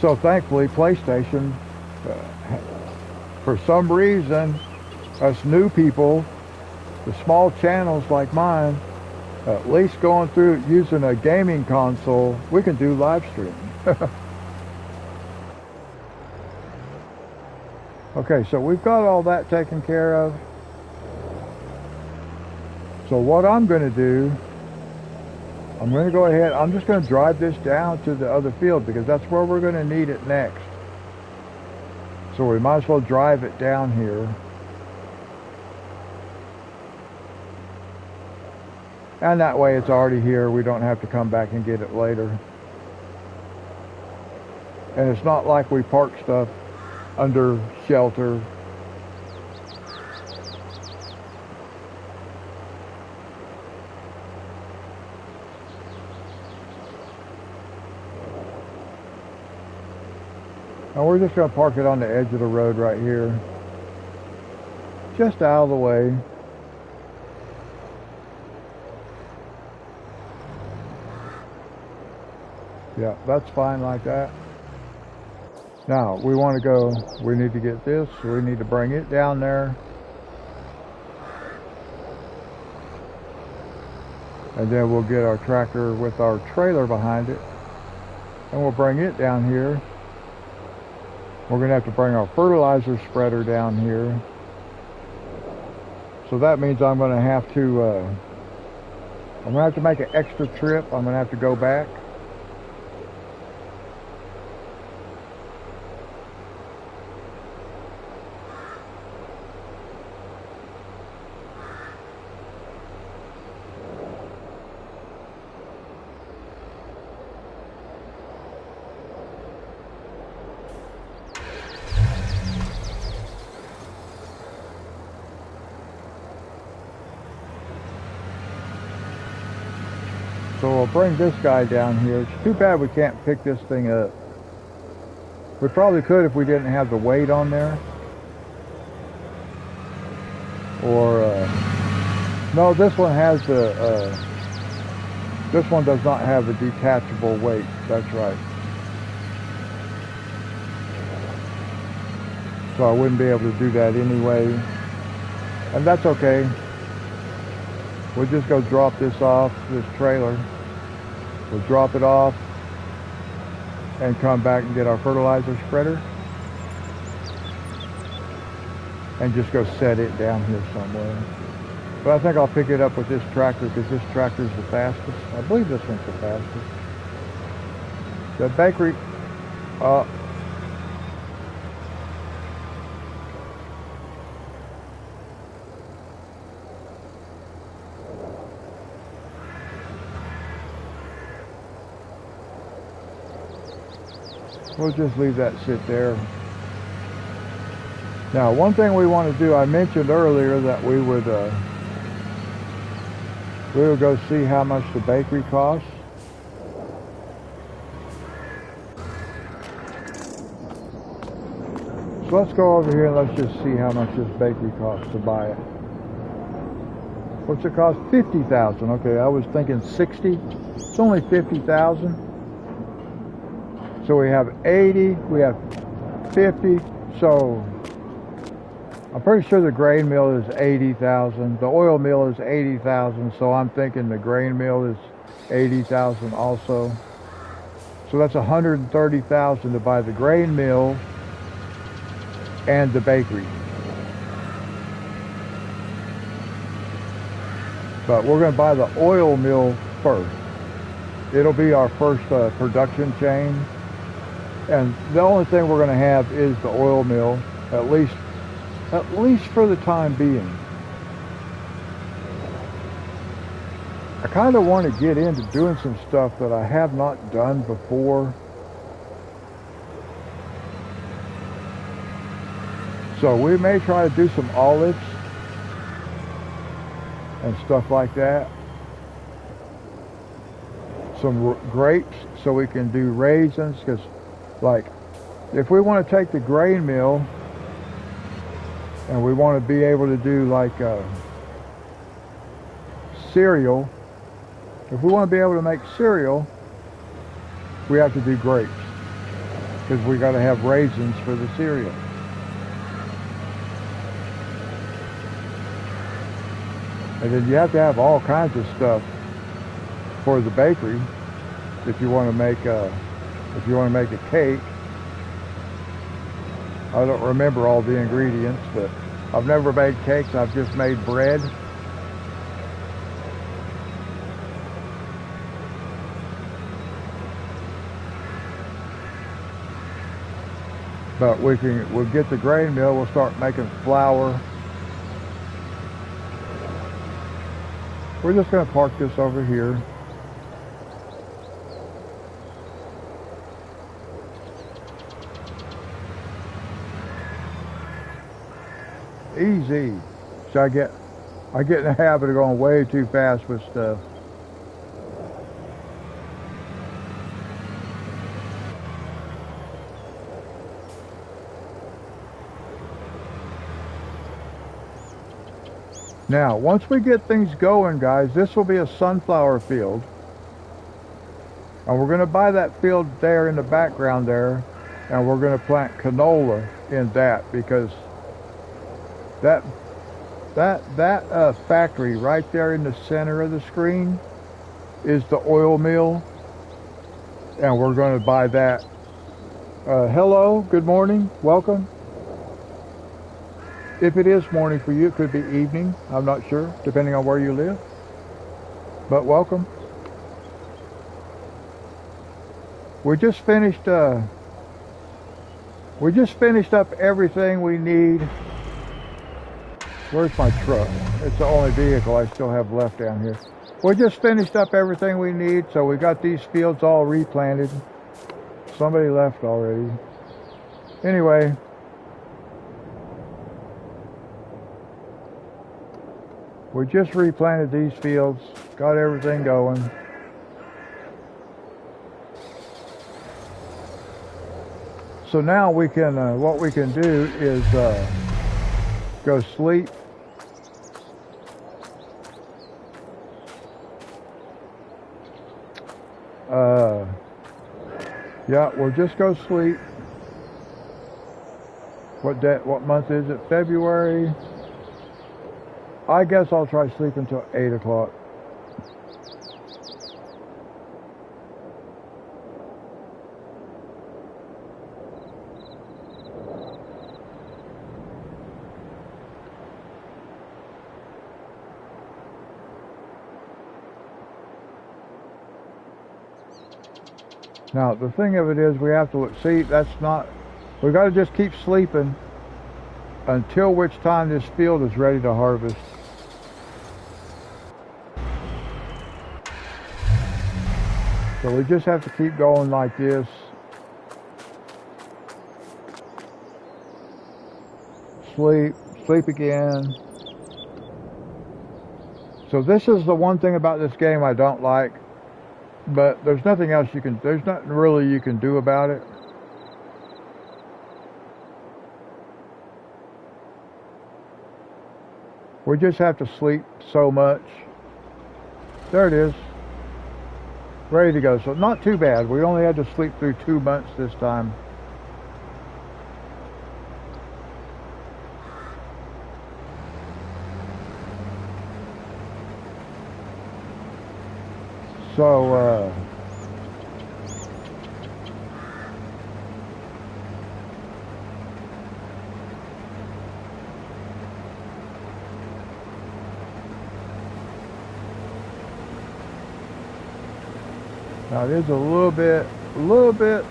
So thankfully, PlayStation, for some reason, us new people, the small channels like mine, at least going through using a gaming console, we can do live streaming. Okay, so we've got all that taken care of. So what I'm going to do, I'm going to go ahead, I'm just going to drive this down to the other field, because that's where we're going to need it next. So we might as well drive it down here. And that way it's already here. We don't have to come back and get it later. And it's not like we park stuff under shelter. And we're just going to park it on the edge of the road right here. Just out of the way. Yeah, that's fine like that. Now, we want to go, we need to get this, so we need to bring it down there. And then we'll get our tractor with our trailer behind it. And we'll bring it down here. We're going to have to bring our fertilizer spreader down here. So that means I'm going to have to make an extra trip. I'm going to have to go back. So we'll bring this guy down here. It's too bad we can't pick this thing up. We probably could if we didn't have the weight on there. Or, no, this one has the, this one does not have a detachable weight. That's right. So I wouldn't be able to do that anyway. And that's okay. We'll just go drop this off, this trailer. We'll drop it off and come back and get our fertilizer spreader. And just go set it down here somewhere. But I think I'll pick it up with this tractor, because this tractor is the fastest. I believe this one's the fastest. The bakery, we'll just leave that sit there. Now, one thing we want to do, I mentioned earlier that we would go see how much the bakery costs. So let's go over here and let's just see how much this bakery costs to buy it. What's it cost? $50,000. Okay, I was thinking 60. It's only $50,000. So we have 80, we have 50, so I'm pretty sure the grain mill is 80,000. The oil mill is 80,000, so I'm thinking the grain mill is 80,000 also. So that's 130,000 to buy the grain mill and the bakery. But we're going to buy the oil mill first. It'll be our first production chain. And the only thing we're going to have is the oil mill, at least for the time being. kind of want to get into doing some stuff that I have not done before. So we may try to do some olives and stuff like that. Some grapes, so we can do raisins, because like if we want to take the grain mill and we want to be able to do like cereal, if we want to be able to make cereal, we have to do grapes, because we got to have raisins for the cereal. And then you have to have all kinds of stuff for the bakery if you want to make a cake. I don't remember all the ingredients, but I've never made cakes. I've just made bread. But we'll get the grain mill. We'll start making flour. We're just going to park this over here. Easy. So I get in the habit of going way too fast with stuff. Now, once we get things going, guys, this will be a sunflower field. And we're going to buy that field there in the background there. And we're going to plant canola in that, because that factory right there in the center of the screen is the oil mill. And we're going to buy that. Hello, good morning, welcome. If it is morning for you, it could be evening. I'm not sure, depending on where you live. But welcome. We just finished up everything we need. Where's my truck? It's the only vehicle I still have left down here. We just finished up everything we need, so we got these fields all replanted. Somebody left already. Anyway. We just replanted these fields, got everything going. So now we can, what we can do is go sleep. Yeah, we'll just go sleep. What month is it? February. I guess I'll try sleep until 8 o'clock. Now, the thing of it is, we have to look, see, we got to just keep sleeping until which time this field is ready to harvest. So we just have to keep going like this. Sleep again. So this is the one thing about this game I don't like, but there's nothing else there's nothing really you can do about it. We just have to sleep so much. There it is. Ready to go. So not too bad. We only had to sleep through 2 months this time. So now it is a little bit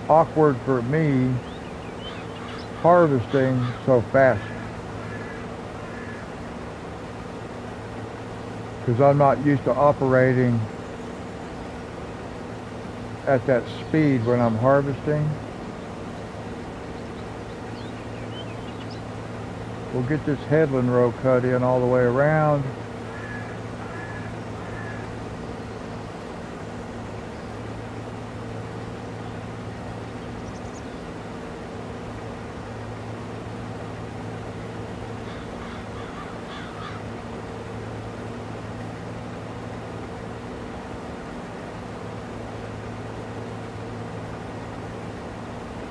awkward for me harvesting so fast. because I'm not used to operating at that speed when I'm harvesting. We'll get this headland row cut in all the way around.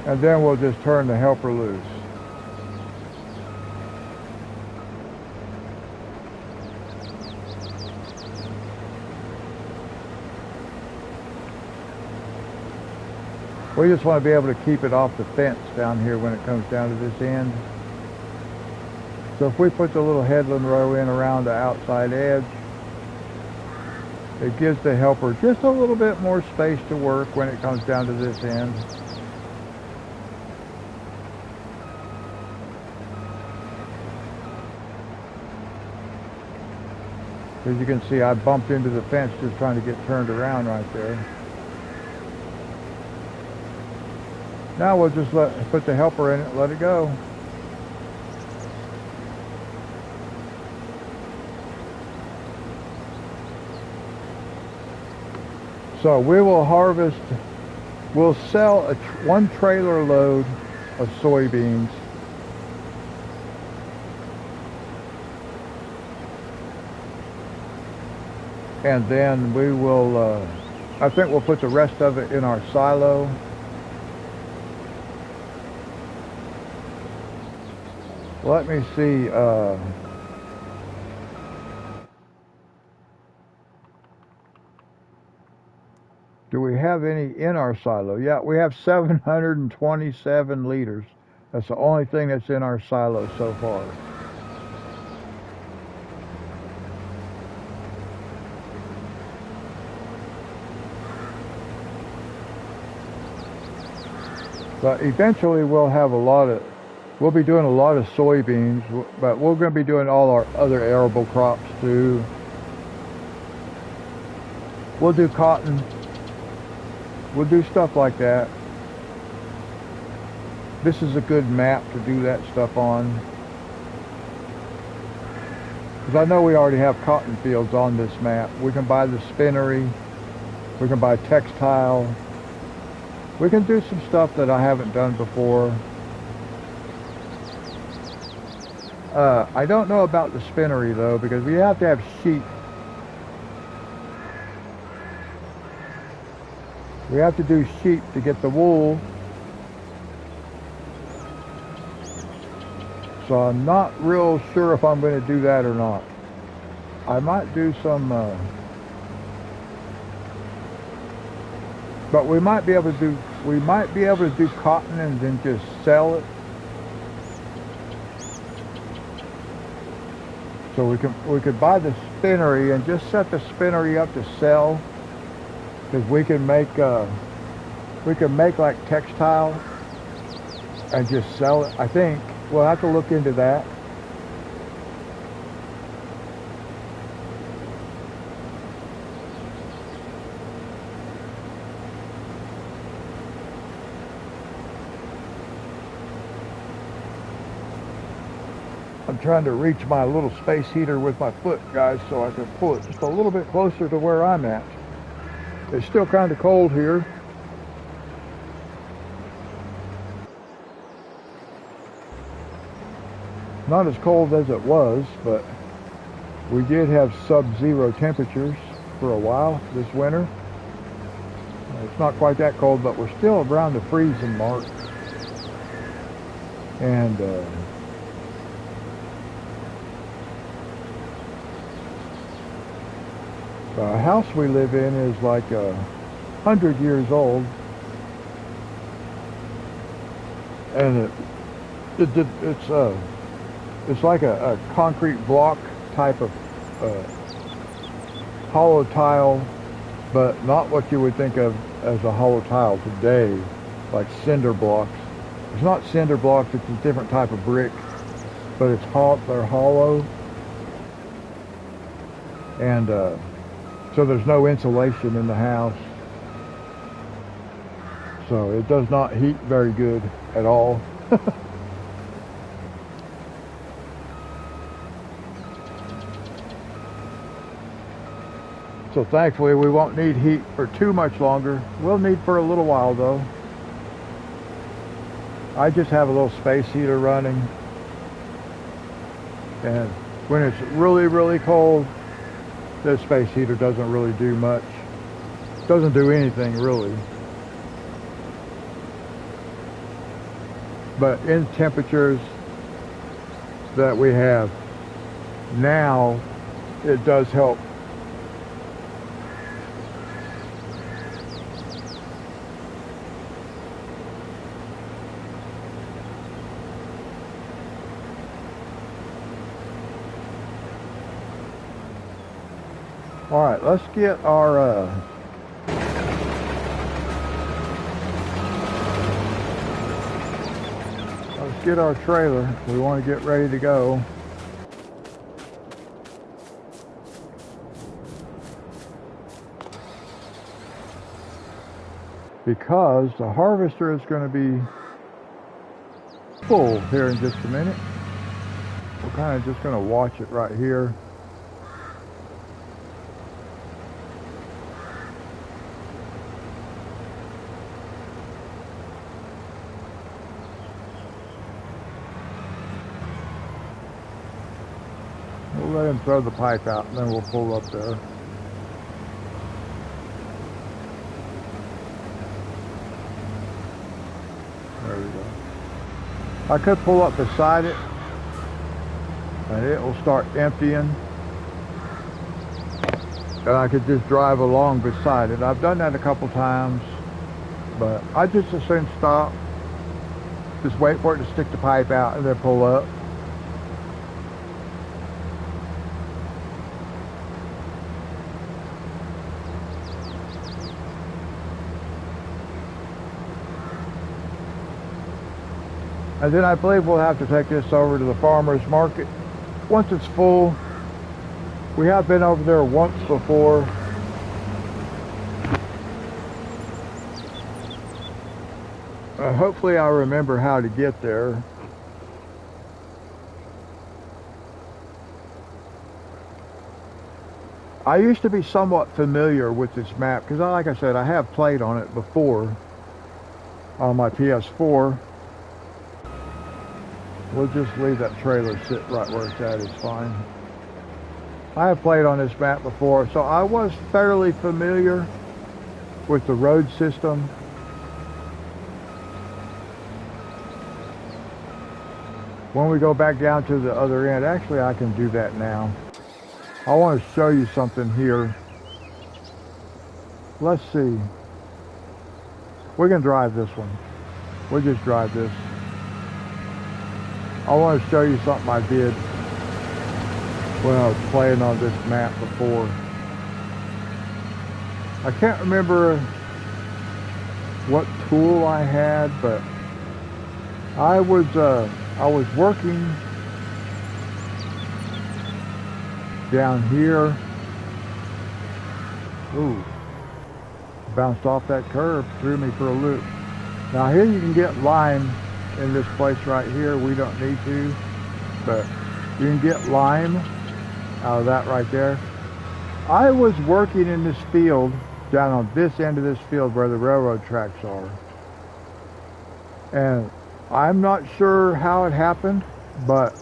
And then we'll just turn the helper loose. We just want to be able to keep it off the fence down here when it comes down to this end. So if we put the little headland row in around the outside edge, it gives the helper just a little bit more space to work when it comes down to this end. As you can see, I bumped into the fence just trying to get turned around right there. Now we'll just put the helper in it, let it go. So we will harvest, we'll sell one trailer load of soybeans. And then we will, I think we'll put the rest of it in our silo. Let me see, do we have any in our silo? Yeah, we have 727 liters. That's the only thing that's in our silo so far. But eventually we'll have we'll be doing a lot of soybeans, but we're going to be doing all our other arable crops too. We'll do cotton. We'll do stuff like that. This is a good map to do that stuff on. Because I know we already have cotton fields on this map. We can buy the spinnery. We can buy textile. We can do some stuff that I haven't done before. I don't know about the spinnery though, because we have to have sheep. We have to do sheep to get the wool. So I'm not real sure if I'm going to do that or not. I might do some, but we might be able to do cotton and then just sell it. So we could buy the spinnery and just set the spinnery up to sell, because we can make like textile and just sell it. I think we'll have to look into that. I'm trying to reach my little space heater with my foot, guys, so I can pull it just a little bit closer to where I'm at. It's still kind of cold here. Not as cold as it was, but we did have sub-zero temperatures for a while this winter. It's not quite that cold, but we're still around the freezing mark. And the house we live in is like 100 years old, and it's like a concrete block type of hollow tile, but not what you would think of as a hollow tile today, like cinder blocks. It's not cinder blocks, it's a different type of brick, but they're hollow. and so there's no insulation in the house, so it does not heat very good at all. So thankfully we won't need heat for too much longer. We'll need for a little while though. I just have a little space heater running, and when it's really, really cold, this space heater doesn't really do much. Doesn't do anything really. But in temperatures that we have now, it does help. All right, let's get our trailer. We want to get ready to go. Because the harvester is going to be full here in just a minute. We're kind of just going to watch it right here. We'll let him throw the pipe out and then we'll pull up there. There we go. I could pull up beside it and it will start emptying. And I could just drive along beside it. I've done that a couple times, but I just as soon stop, just wait for it to stick the pipe out and then pull up. And then I believe we'll have to take this over to the farmer's market once it's full. We have been over there once before. Hopefully I remember how to get there. I used to be somewhat familiar with this map because, like I said, I have played on it before on my PS4. We'll just leave that trailer sit right where it's at, it's fine. I have played on this map before, so I was fairly familiar with the road system. When we go back down to the other end, actually I can do that now. I want to show you something here. Let's see. We can drive this one. We'll just drive this. I want to show you something I did when I was playing on this map before. I can't remember what tool I had, but I was working down here. Ooh, bounced off that curb, threw me for a loop. Now here you can get lime in this place right here. We don't need to, but you can get lime out of that right there. I was working in this field, down on this end of this field where the railroad tracks are, and I'm not sure how it happened, but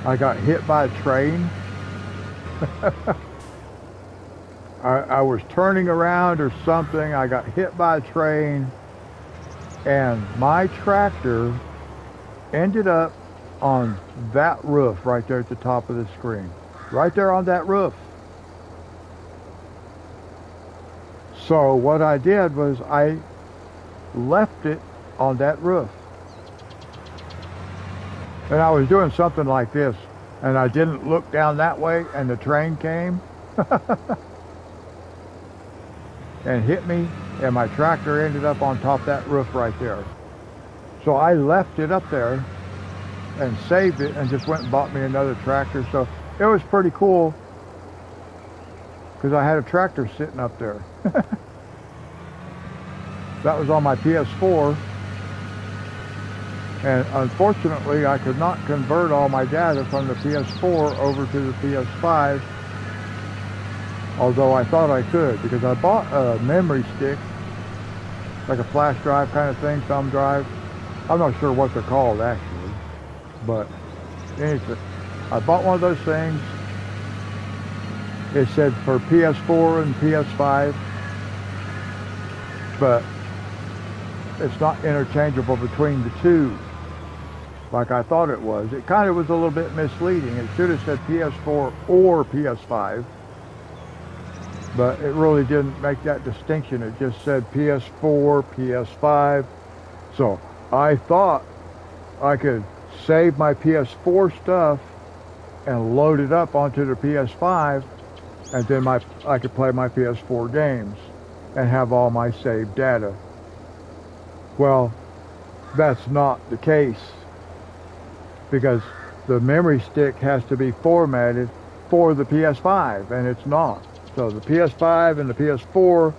I got hit by a train. I was turning around or something. I got hit by a train, and my tractor ended up on that roof right there at the top of the screen. Right there on that roof. So what I did was I left it on that roof. And I was doing something like this, and I didn't look down that way, and the train came and hit me, and my tractor ended up on top of that roof right there. So I left it up there and saved it and just went and bought me another tractor. So it was pretty cool because I had a tractor sitting up there. That was on my PS4, and unfortunately I could not convert all my data from the PS4 over to the PS5, although I thought I could, because I bought a memory stick, like a flash drive kind of thing, thumb drive. I'm not sure what they're called actually, but anyway, I bought one of those things. It said for PS4 and PS5, but it's not interchangeable between the two like I thought it was. It kind of was a little bit misleading. It should have said PS4 or PS5, but it really didn't make that distinction. It just said PS4, PS5. So I thought I could save my PS4 stuff and load it up onto the PS5, and then I could play my PS4 games and have all my saved data. Well, that's not the case, because the memory stick has to be formatted for the PS5, and it's not. So the PS5 and the PS4,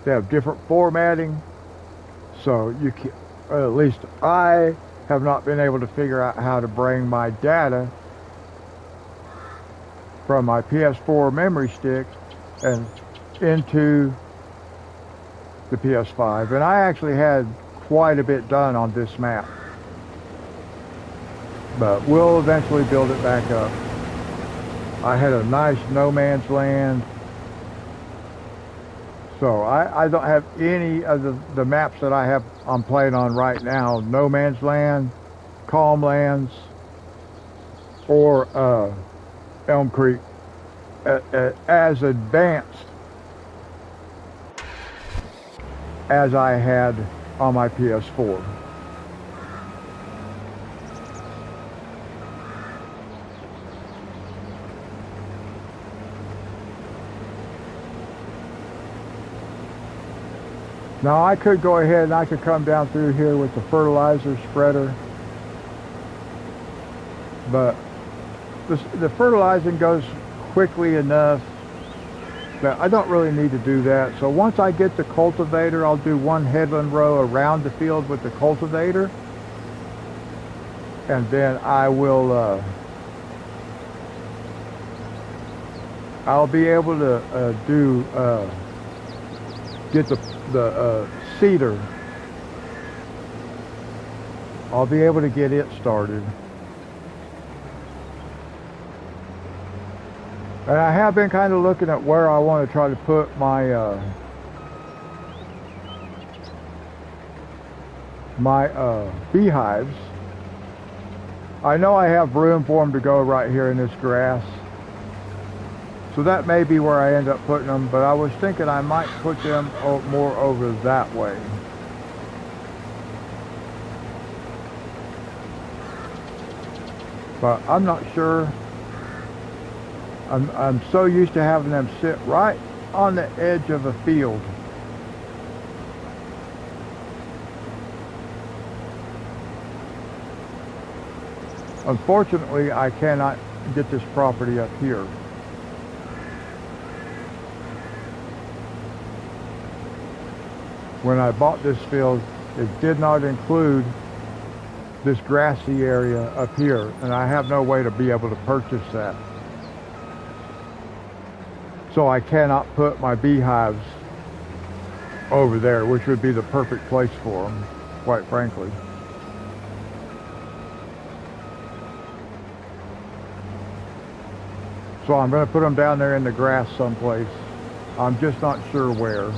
they have different formatting. So you can, at least I have not been able to figure out how to bring my data from my PS4 memory stick and into the PS5. And I actually had quite a bit done on this map, but we'll eventually build it back up. I had a nice no man's land, so I don't have any of the maps that I'm playing on right now. No man's land, Calm Lands, or Elm Creek as advanced as I had on my PS4. Now I could go ahead and I could come down through here with the fertilizer spreader, but the fertilizing goes quickly enough that I don't really need to do that. So once I get the cultivator, I'll do one headland row around the field with the cultivator, and then I will I'll be able to get the seeder. I'll be able to get it started. And I have been kind of looking at where I want to try to put my beehives. I know I have room for them to go right here in this grass, so that may be where I end up putting them, but I was thinking I might put them more over that way. But I'm not sure. I'm so used to having them sit right on the edge of a field. Unfortunately, I cannot get this property up here. When I bought this field, it did not include this grassy area up here, and I have no way to be able to purchase that. So I cannot put my beehives over there, which would be the perfect place for them, quite frankly. So I'm going to put them down there in the grass someplace. I'm just not sure where.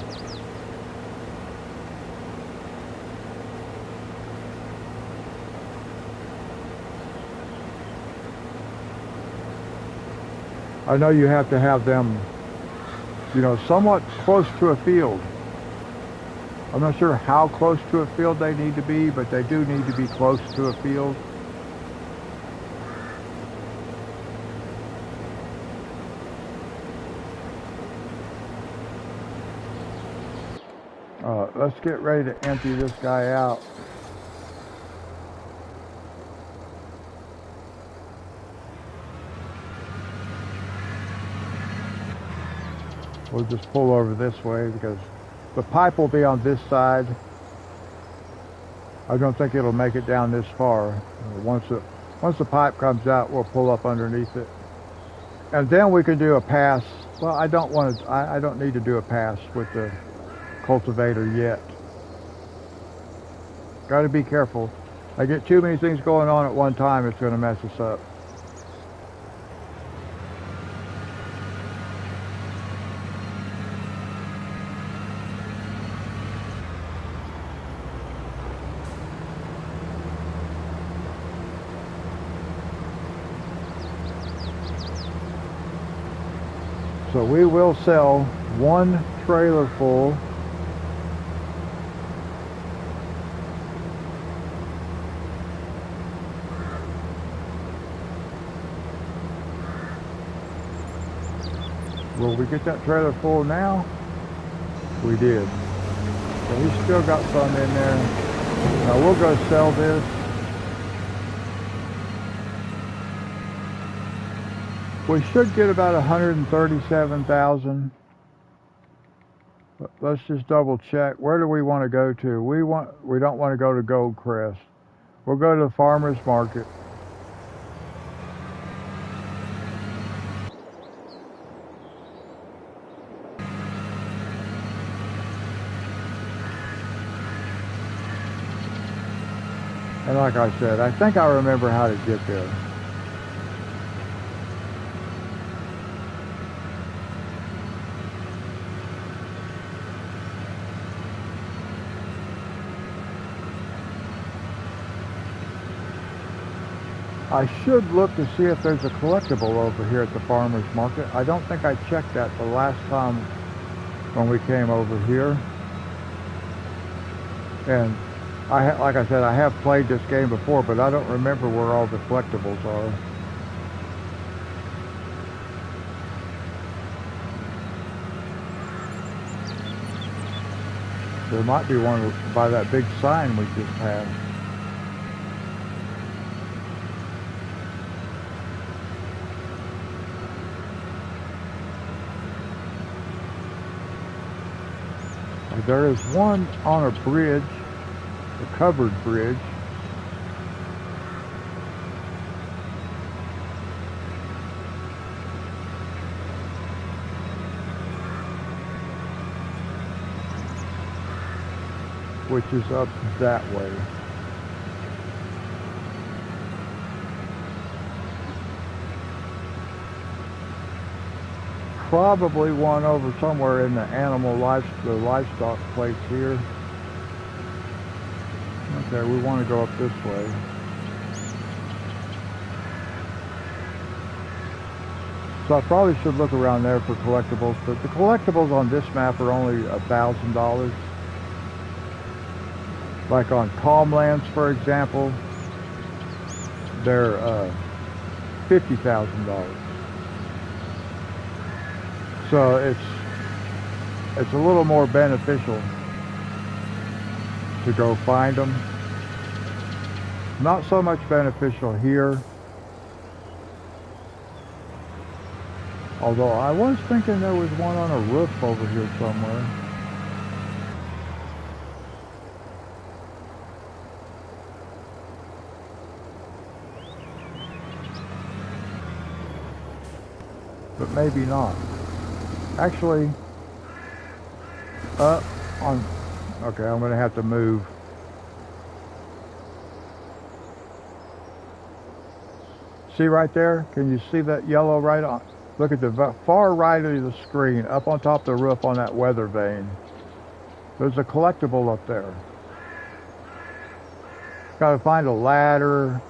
I know you have to have them, you know, somewhat close to a field. I'm not sure how close to a field they need to be, but they do need to be close to a field. Let's get ready to empty this guy out. We'll just pull over this way because the pipe will be on this side. I don't think it'll make it down this far. Once the pipe comes out, we'll pull up underneath it. And then we can do a pass. Well, I don't need to do a pass with the cultivator yet. Got to be careful. I get too many things going on at one time, it's going to mess us up. So we will sell one trailer full. Will we get that trailer full now? We did. So we still got some in there. Now we'll go sell this. We should get about 137,000. But let's just double check. Where do we want to go to? We don't want to go to Goldcrest. We'll go to the farmer's market. And like I said, I think I remember how to get there. I should look to see if there's a collectible over here at the farmer's market. I don't think I checked that the last time when we came over here. And like I said, I have played this game before, but I don't remember where all the collectibles are. There might be one by that big sign we just passed. There is one on a bridge, a covered bridge. Which is up that way. Probably one over somewhere in the livestock place here. Okay, we want to go up this way. So I probably should look around there for collectibles, but the collectibles on this map are only $1,000. Like on Calmlands, for example, they're $50,000. So it's a little more beneficial to go find them. Not so much beneficial here. Although I was thinking there was one on a roof over here somewhere. But maybe not. Actually, okay, I'm going to have to move. See right there? Can you see that yellow right on? Look at the far right of the screen, up on top of the roof on that weather vane. There's a collectible up there. Got to find a ladder,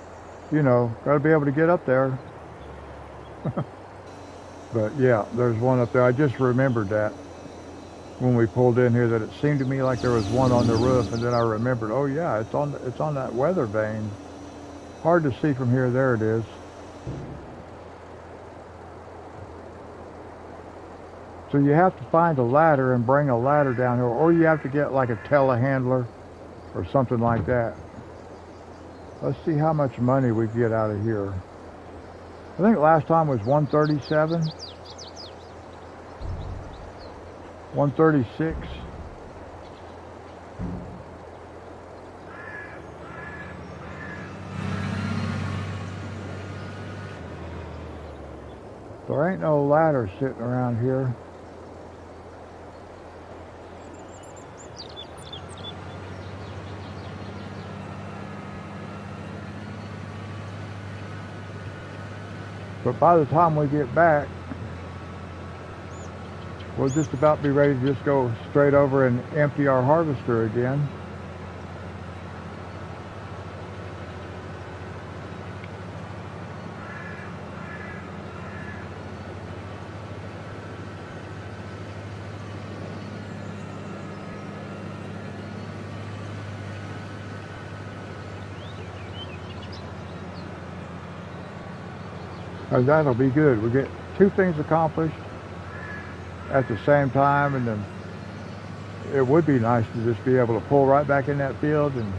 you know, got to be able to get up there. But yeah, there's one up there. I just remembered that when we pulled in here, that it seemed to me like there was one on the roof, and then I remembered, oh yeah, it's on that weather vane. Hard to see from here. There it is. So you have to find a ladder and bring a ladder down here, or you have to get like a telehandler or something like that. Let's see how much money we get out of here. I think last time was 137. 136. There ain't no ladder sitting around here. But by the time we get back, we'll just about be ready to just go straight over and empty our harvester again. And that'll be good. We get two things accomplished at the same time, and then it would be nice to just be able to pull right back in that field and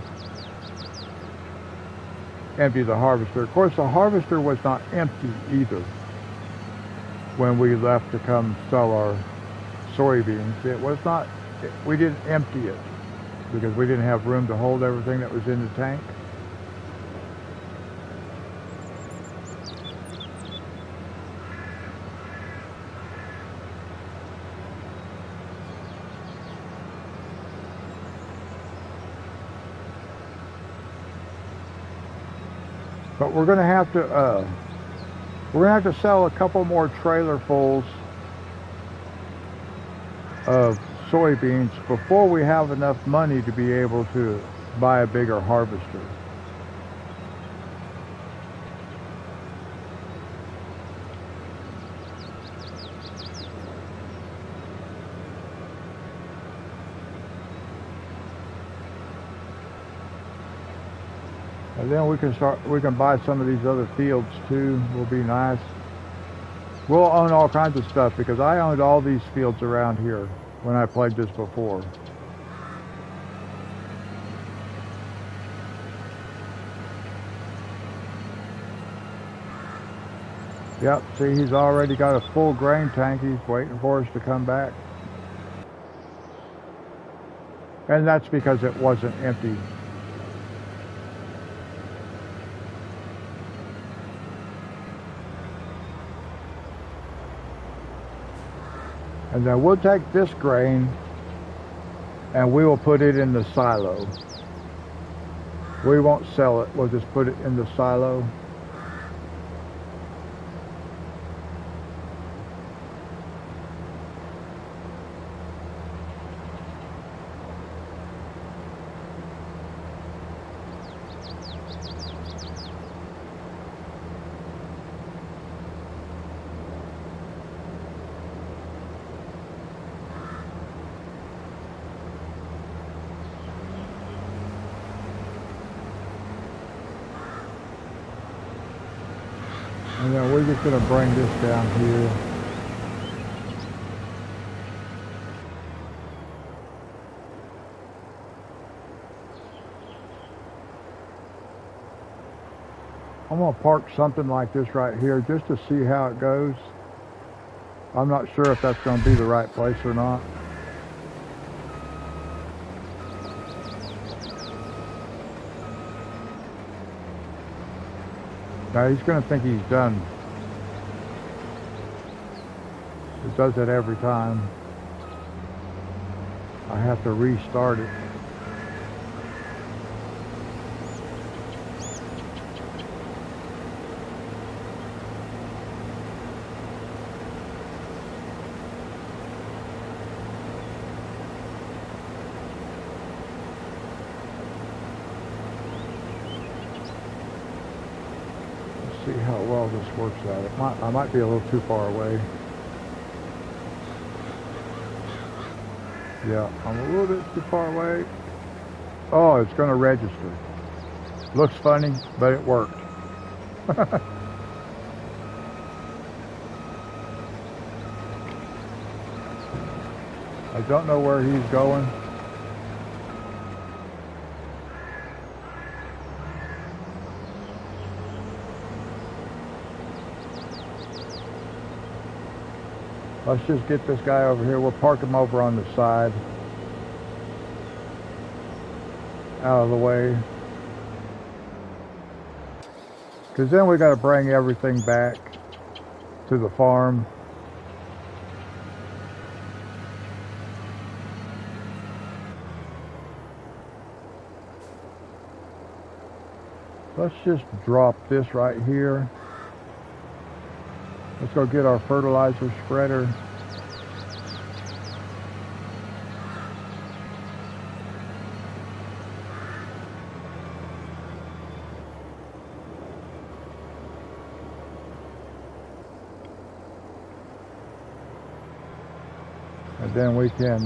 empty the harvester. Of course, the harvester was not empty either when we left to come sell our soybeans. It was not, we didn't empty it because we didn't have room to hold everything that was in the tank. But we're going to have to sell a couple more trailerfuls of soybeans before we have enough money to be able to buy a bigger harvester. And then we can buy some of these other fields too. Will be nice. We'll own all kinds of stuff because I owned all these fields around here when I played this before. Yep, see, he's already got a full grain tank. He's waiting for us to come back. And that's because it wasn't empty. And then we'll take this grain and we will put it in the silo. We won't sell it, we'll just put it in the silo. And then we're just going to bring this down here. I'm going to park something like this right here just to see how it goes. I'm not sure if that's going to be the right place or not. Now he's going to think he's done. It does that every time. I have to restart it. See how well this works out. I might be a little too far away. Yeah, I'm a little bit too far away. Oh, it's going to register. Looks funny, but it worked. I don't know where he's going. Let's just get this guy over here. We'll park him over on the side, out of the way. Because then we got to bring everything back to the farm. Let's just drop this right here. Let's go get our fertilizer spreader. And then we can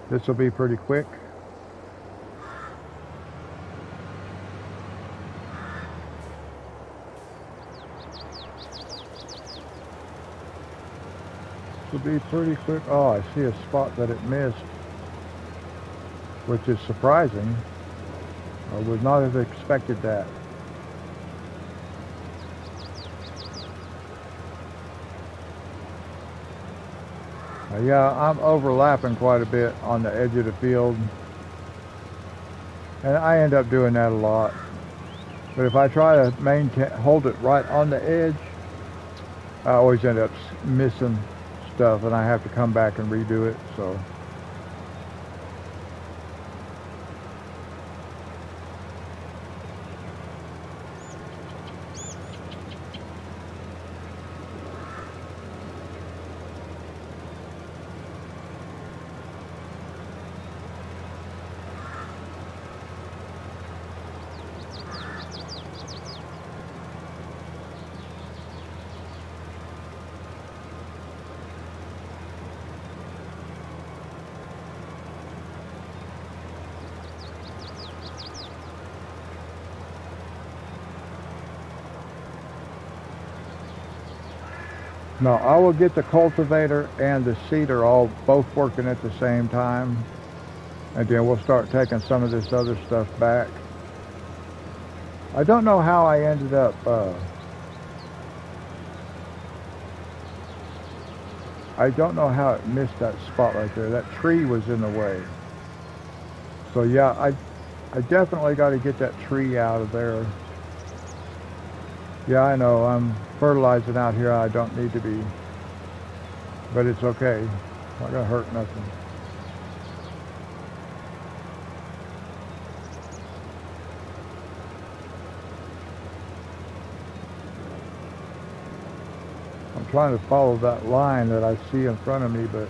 this will be pretty quick. This will be pretty quick. Oh, I see a spot that it missed, which is surprising. I would not have expected that. Yeah, I'm overlapping quite a bit on the edge of the field, and I end up doing that a lot. But if I try to hold it right on the edge, I always end up missing stuff, and I have to come back and redo it. So. No, I will get the cultivator and the seeder all both working at the same time, and then we'll start taking some of this other stuff back. I don't know how I ended up I don't know how it missed that spot right there. That tree was in the way. So yeah, I definitely got to get that tree out of there. Yeah, I know, I'm fertilizing out here. I don't need to be, but it's okay. Not gonna hurt nothing. I'm trying to follow that line that I see in front of me, but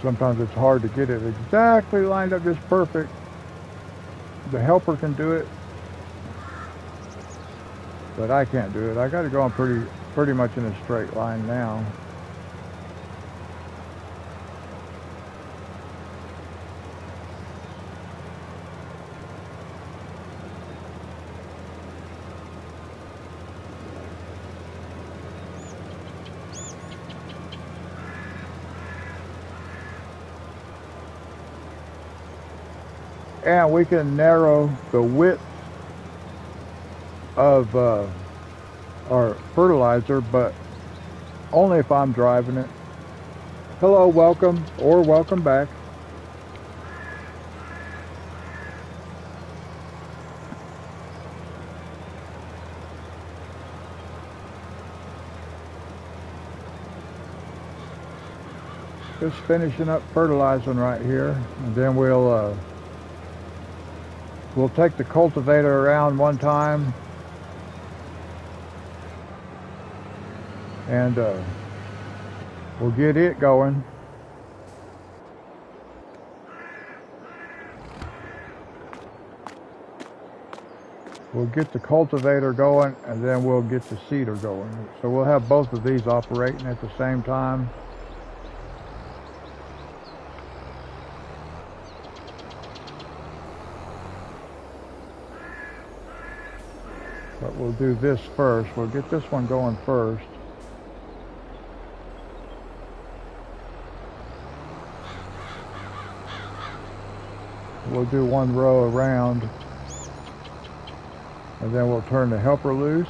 sometimes it's hard to get it exactly lined up just perfect. The helper can do it, but I can't do it. I got to go on pretty much in a straight line now. And we can narrow the width of our fertilizer, but only if I'm driving it. Hello, welcome, or welcome back. Just finishing up fertilizing right here, and then we'll take the cultivator around one time, and we'll get it going. We'll get the cultivator going, and then we'll get the seeder going. So we'll have both of these operating at the same time. But we'll do this first. We'll get this one going first. we'll do one row around, and then we'll turn the helper loose.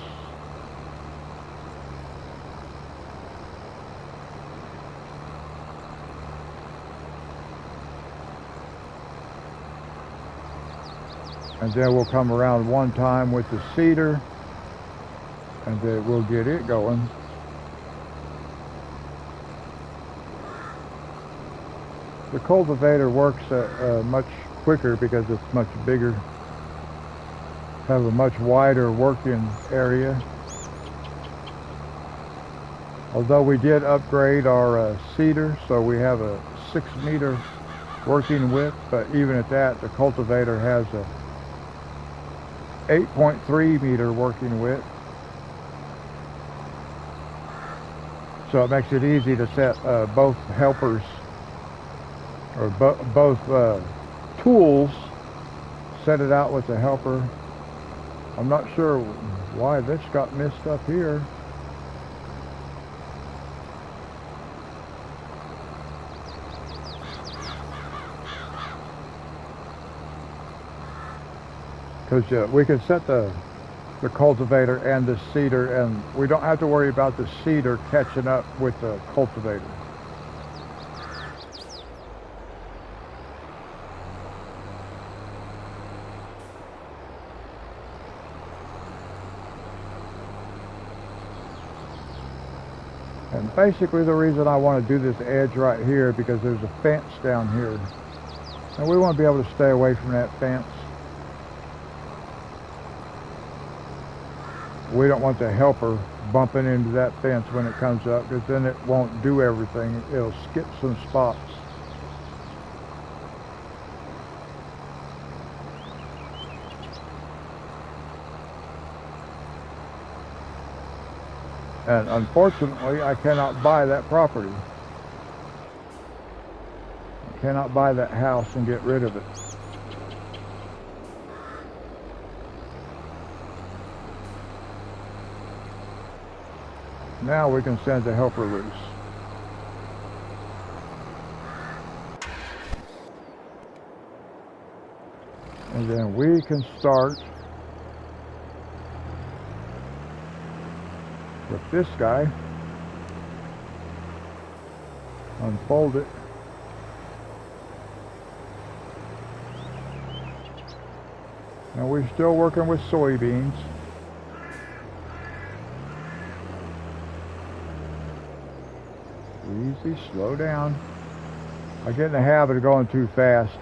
And then we'll come around one time with the seeder, and then we'll get it going. The cultivator works much quicker because it's much bigger, have a much wider working area. Although we did upgrade our seeder, so we have a 6-meter working width, but even at that, the cultivator has a 8.3-meter working width. So it makes it easy to set both helpers, or both tools, set it out with the helper. I'm not sure why this got messed up here. Because we can set the cultivator and the seeder, and we don't have to worry about the seeder catching up with the cultivator. And basically the reason I want to do this edge right here, because there's a fence down here, and we want to be able to stay away from that fence. We don't want the helper bumping into that fence when it comes up, because then it won't do everything. It'll skip some spots. And unfortunately, I cannot buy that property. I cannot buy that house and get rid of it. Now we can send the helper loose. And then we can start with this guy. Unfold it. And we're still working with soybeans. Easy, slow down. I get in the habit of going too fast.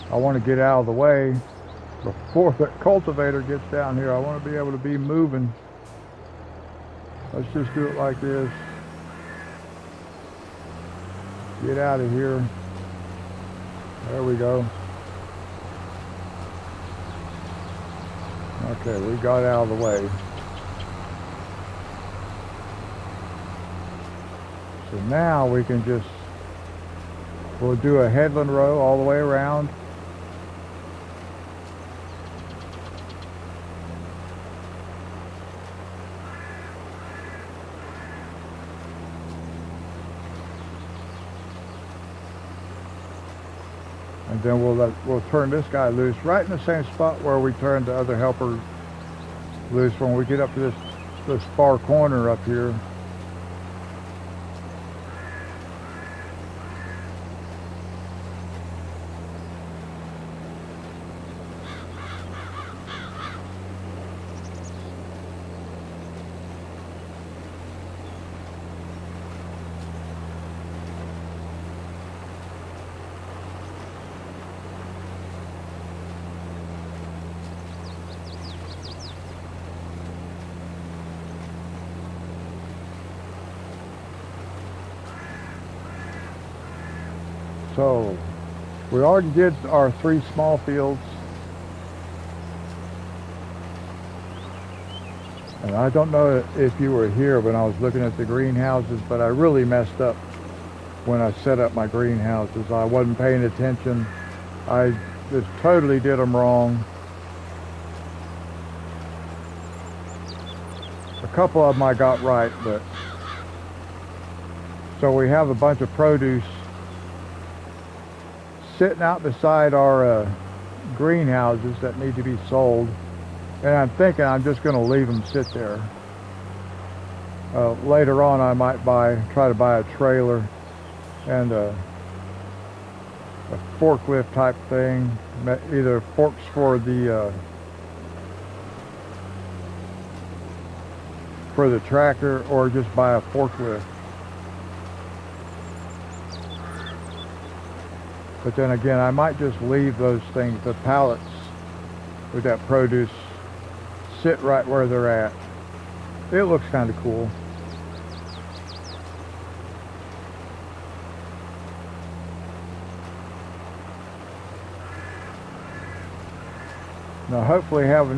I want to get out of the way before the cultivator gets down here. I want to be able to be moving. Let's just do it like this. Get out of here. There we go. Okay, we got out of the way. So now we can just, we'll do a headland row all the way around. And then we'll turn this guy loose right in the same spot where we turned the other helper loose when we get up to this far corner up here. So we already did our 3 small fields, and I don't know if you were here when I was looking at the greenhouses, but I really messed up when I set up my greenhouses. I wasn't paying attention. I just totally did them wrong. A couple of them I got right, but so we have a bunch of produce sitting out beside our greenhouses that need to be sold, and I'm thinking I'm just going to leave them sit there. Later on I might try to buy a trailer and a forklift type thing, either forks for the tractor, or just buy a forklift. But then again, I might just leave those things, the pallets with that produce, sit right where they're at. It looks kind of cool. Now hopefully having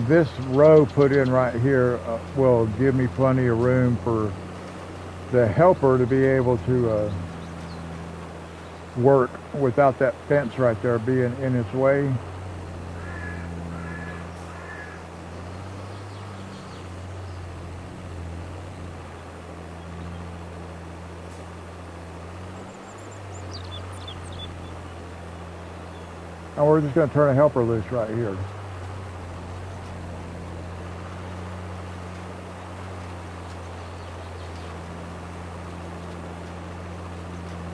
this row put in right here will give me plenty of room for the helper to be able to work without that fence right there being in its way. And we're just going to turn a helper loose right here.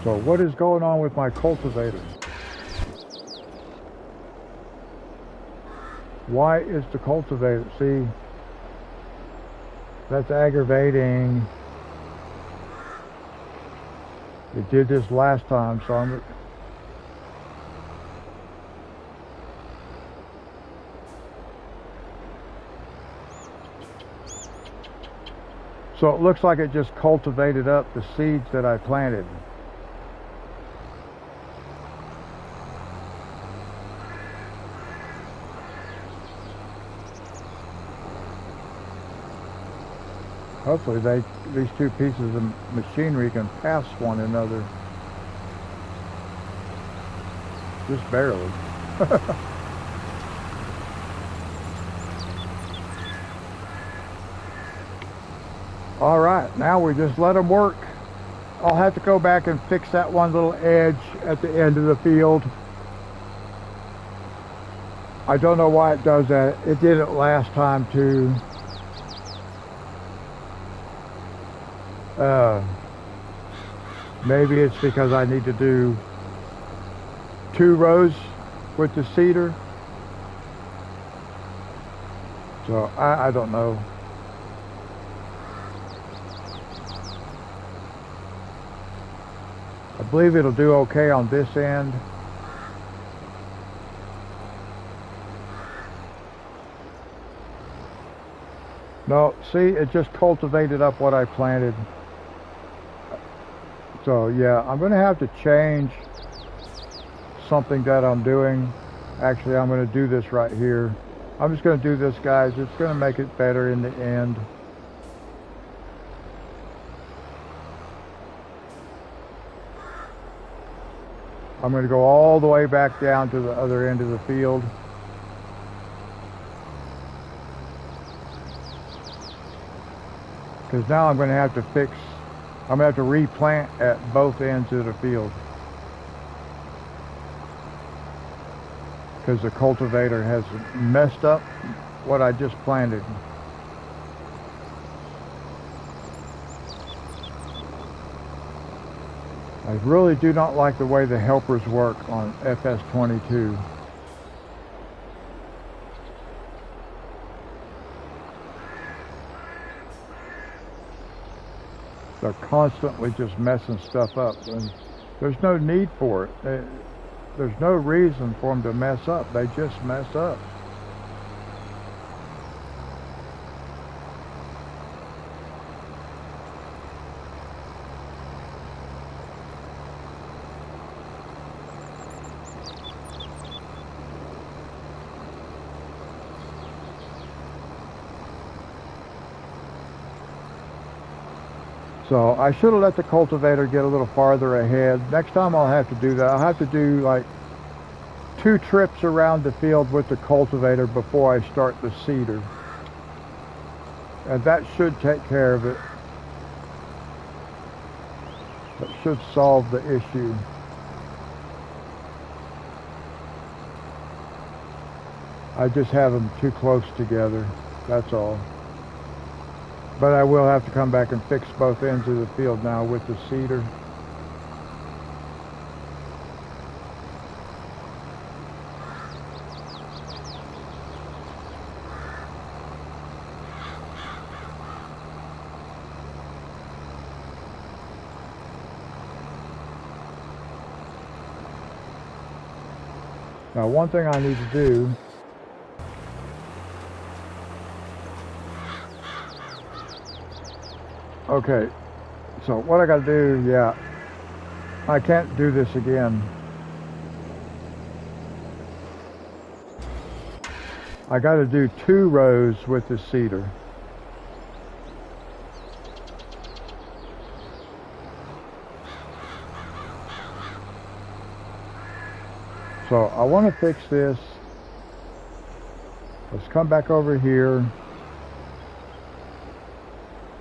So what is going on with my cultivator? Why is the cultivator? See, that's aggravating. It did this last time, so I'm... So it looks like it just cultivated up the seeds that I planted. Hopefully these two pieces of machinery can pass one another. Just barely. All right, now we just let them work. I'll have to go back and fix that one little edge at the end of the field. I don't know why it does that. It did it last time too. Maybe it's because I need to do 2 rows with the cedar. So I don't know. I believe it'll do okay on this end. No, see, it just cultivated up what I planted. So yeah, I'm going to have to change something that I'm doing. Actually, I'm going to do this right here. I'm just going to do this, guys. It's going to make it better in the end. I'm going to go all the way back down to the other end of the field. Because now I'm going to have to I'm going to have to replant at both ends of the field. Because the cultivator has messed up what I just planted. I really do not like the way the helpers work on FS22. They're constantly just messing stuff up, and there's no need for it. There's no reason for them to mess up. They just mess up. So I should have let the cultivator get a little farther ahead. Next time I'll have to do that. I'll have to do like 2 trips around the field with the cultivator before I start the cedar. And that should take care of it. That should solve the issue. I just have them too close together, that's all. But I will have to come back and fix both ends of the field now with the seeder. Now, one thing I need to do okay, so what I gotta do, yeah, I can't do this again. I gotta do 2 rows with the seeder. So I want to fix this. Let's come back over here.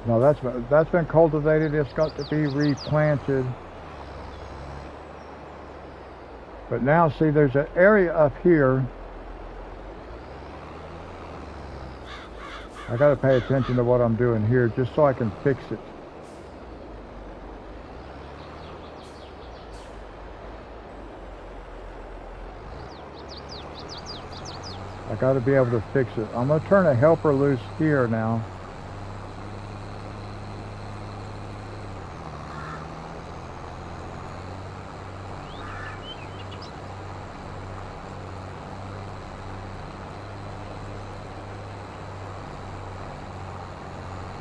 Now that's been cultivated. It's got to be replanted. But now see, there's an area up here. I got to pay attention to what I'm doing here just so I can fix it. I got to be able to fix it. I'm going to turn a helper loose here now.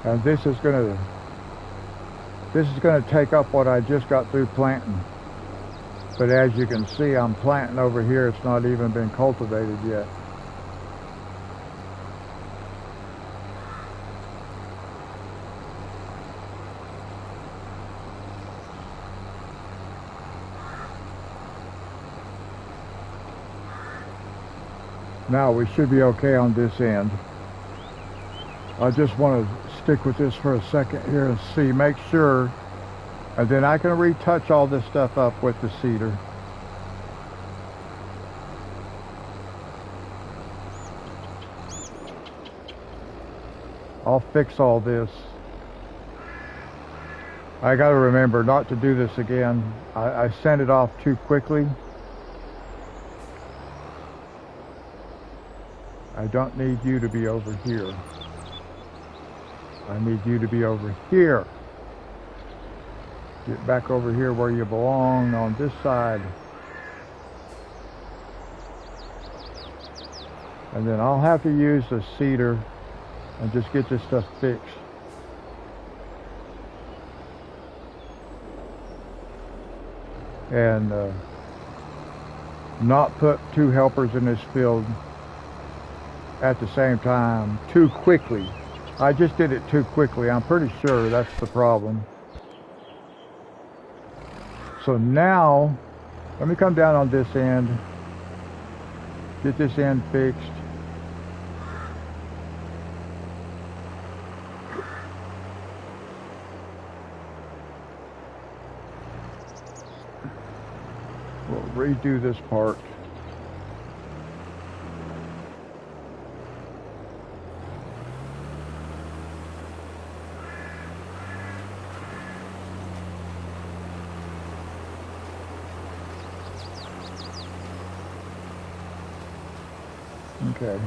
And this is going to take up what I just got through planting. But as you can see, I'm planting over here. It's not even been cultivated yet. Now we should be okay on this end. I just want to stick with this for a second here and see, make sure, and then I can retouch all this stuff up with the seeder. I'll fix all this. I got to remember not to do this again. I sent it off too quickly. I don't need you to be over here. I need you to be over here. Get back over here where you belong on this side. And then I'll have to use the seeder and just get this stuff fixed. And not put 2 helpers in this field at the same time too quickly. I just did it too quickly. I'm pretty sure that's the problem. So now, let me come down on this end, get this end fixed. We'll redo this part. Okay.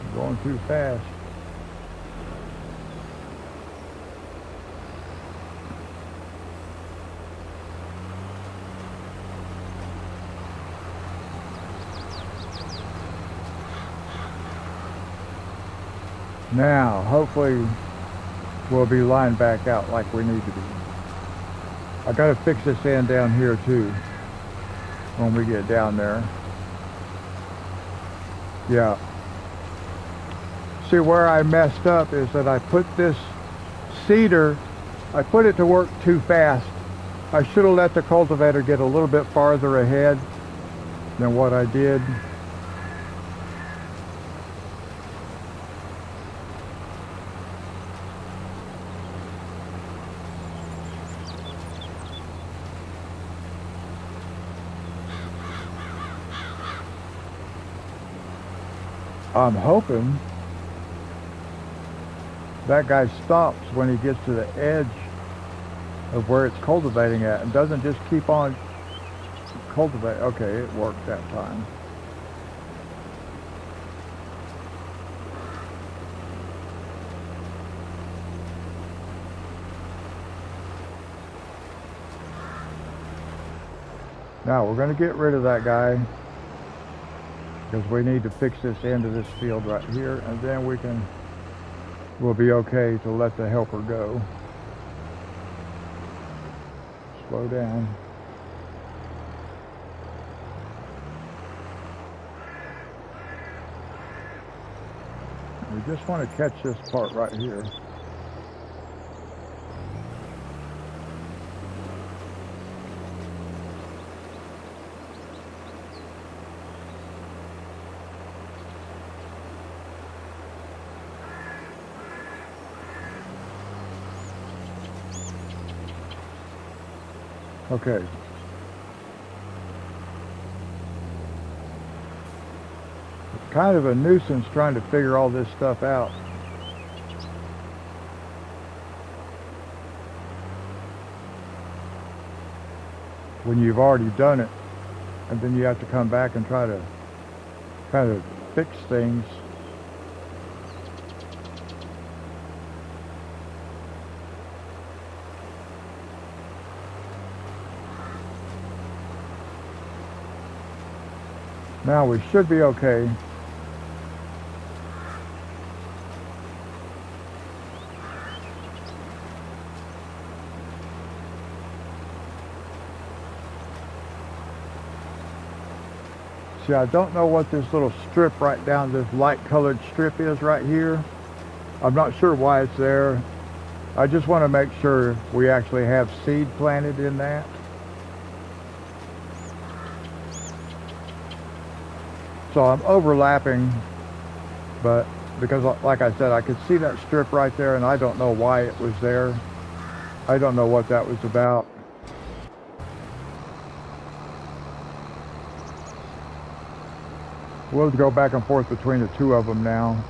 I'm going too fast. Now, hopefully, we'll be lined back out like we need to be. I gotta fix this end down here too, when we get down there. Yeah. See, where I messed up is that I put this seeder, I put it to work too fast. I should have let the cultivator get a little bit farther ahead than what I did. I'm hoping that guy stops when he gets to the edge of where it's cultivating at and doesn't just keep on cultivating. Okay, it worked that time. Now we're going to get rid of that guy because we need to fix this end of this field right here, and then we'll be okay to let the helper go. Slow down. We just want to catch this part right here. Okay. It's kind of a nuisance trying to figure all this stuff out. When you've already done it, and then you have to come back and try to kind of fix things. Now we should be okay. See, I don't know what this little strip right down, this light colored strip is right here. I'm not sure why it's there. I just want to make sure we actually have seed planted in that. So I'm overlapping, but because like I said, I could see that strip right there and I don't know why it was there. I don't know what that was about. We'll go back and forth between the two of them now.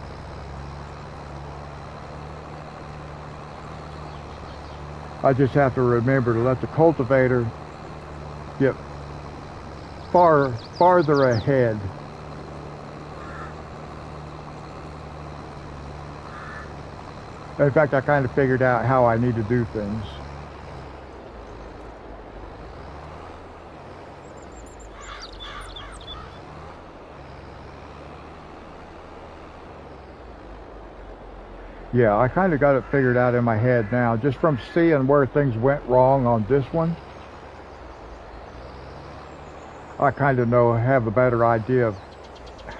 I just have to remember to let the cultivator get farther ahead. In fact, I kind of figured out how I need to do things. Yeah, I kind of got it figured out in my head now, just from seeing where things went wrong on this one. I kind of have a better idea of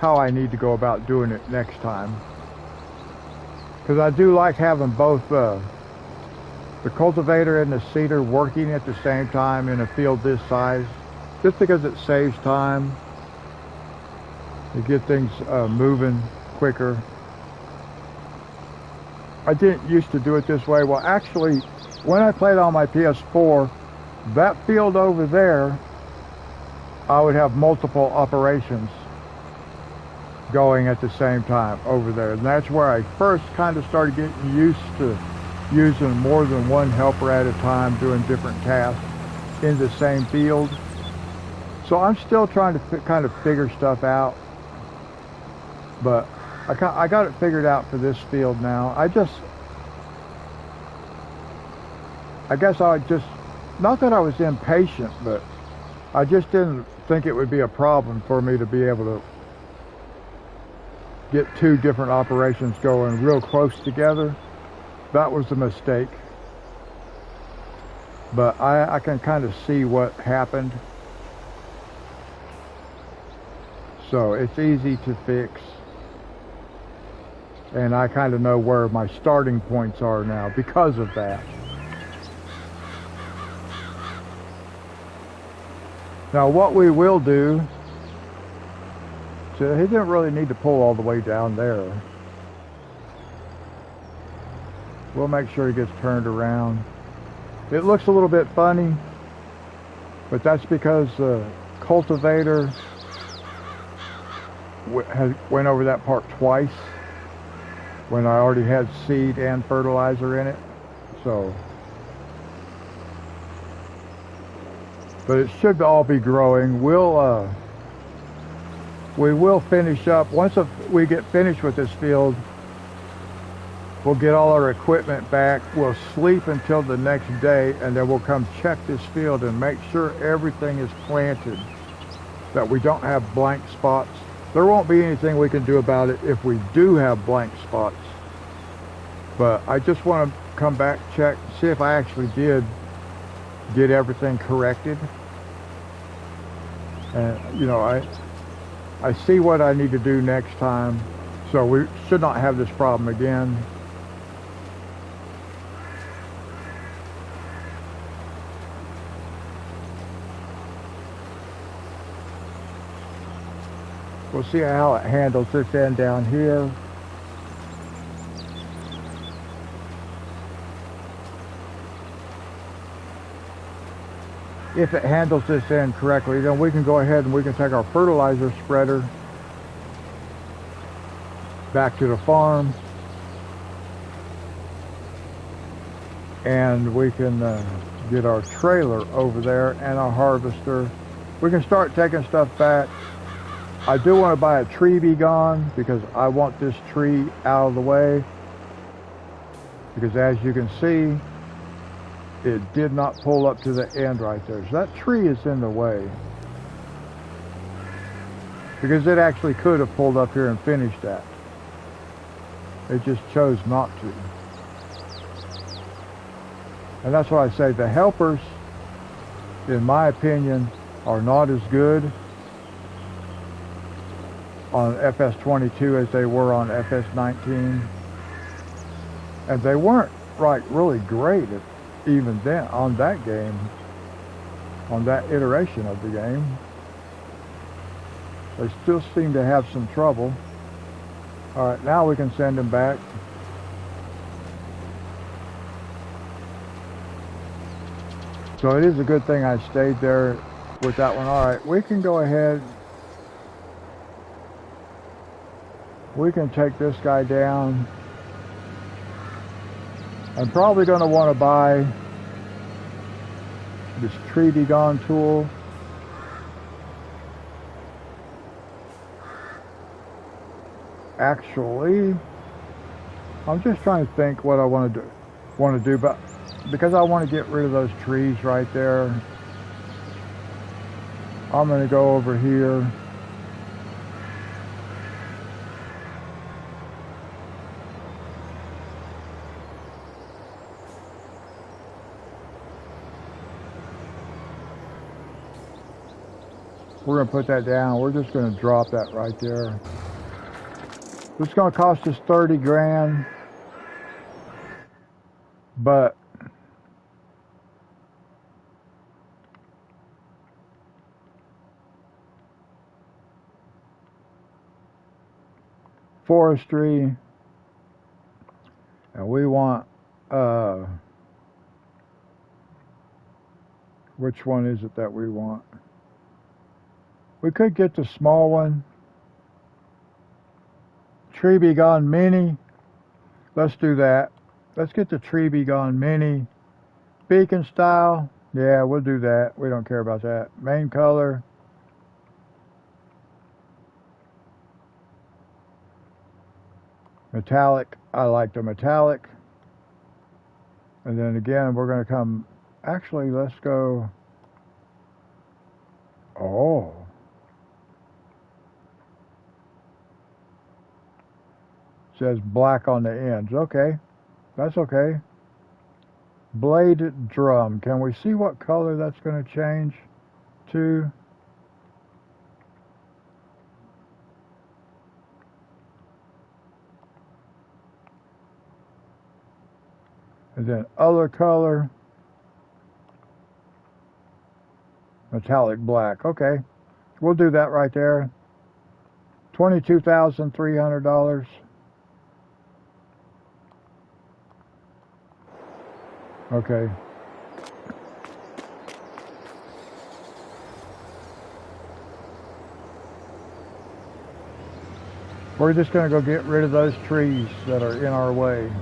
how I need to go about doing it next time. Because I do like having both the cultivator and the seeder working at the same time in a field this size, just because it saves time to get things moving quicker. I didn't used to do it this way. Well, actually, when I played on my PS4, that field over there, I would have multiple operations going at the same time over there. And that's where I first kind of started getting used to using more than one helper at a time, doing different tasks in the same field. So I'm still trying to kind of figure stuff out, but I got it figured out for this field now. I guess I just, not that I was impatient, but I just didn't think it would be a problem for me to be able to get two different operations going real close together. That was a mistake. But I can kind of see what happened. So it's easy to fix. And I kind of know where my starting points are now because of that. Now what we will do, so he didn't really need to pull all the way down there. We'll make sure he gets turned around. It looks a little bit funny, but that's because the cultivator went over that part twice when I already had seed and fertilizer in it. So, but it should all be growing. We will finish up once we get finished with this field. We'll get all our equipment back. We'll sleep until the next day, and then we'll come check this field and make sure everything is planted, that we don't have blank spots. There won't be anything we can do about it if we do have blank spots. But I just want to come back, check, see if I actually did get everything corrected. And, you know, I see what I need to do next time, so we should not have this problem again. We'll see how it handles this end down here. If it handles this end correctly, then we can go ahead and we can take our fertilizer spreader back to the farm, and we can get our trailer over there and our harvester. We can start taking stuff back. I do want to buy a tree be gone because I want this tree out of the way, because as you can see, it did not pull up to the end right there. So that tree is in the way, because it actually could have pulled up here and finished that. It just chose not to. And that's why I say the helpers, in my opinion, are not as good on FS22 as they were on FS19. And they weren't really great even then on that game, on that iteration of the game. They still seem to have some trouble. All right, now we can send them back. So it is a good thing I stayed there with that one. All right, we can go ahead. We can take this guy down. I'm probably going to want to buy this tree be gone tool. Actually, I'm just trying to think what I want to do, but because I want to get rid of those trees right there, I'm going to go over here. We're going to put that down. We're just going to drop that right there. It's going to cost us 30 grand. But forestry, and we want which one is it that we want? We could get the small one, Tree Be Gone Mini. Let's do that. Let's get the Tree Be Gone Mini. Beacon style. Yeah, we'll do that. We don't care about that. Main color. Metallic. I like the metallic. And then again, we're going to come... Actually, let's go... Oh. Says black on the ends. Okay. That's okay. Blade drum. Can we see what color that's going to change to? And then other color, metallic black. Okay, we'll do that right there. $22,300. Okay. We're just going to go get rid of those trees that are in our way.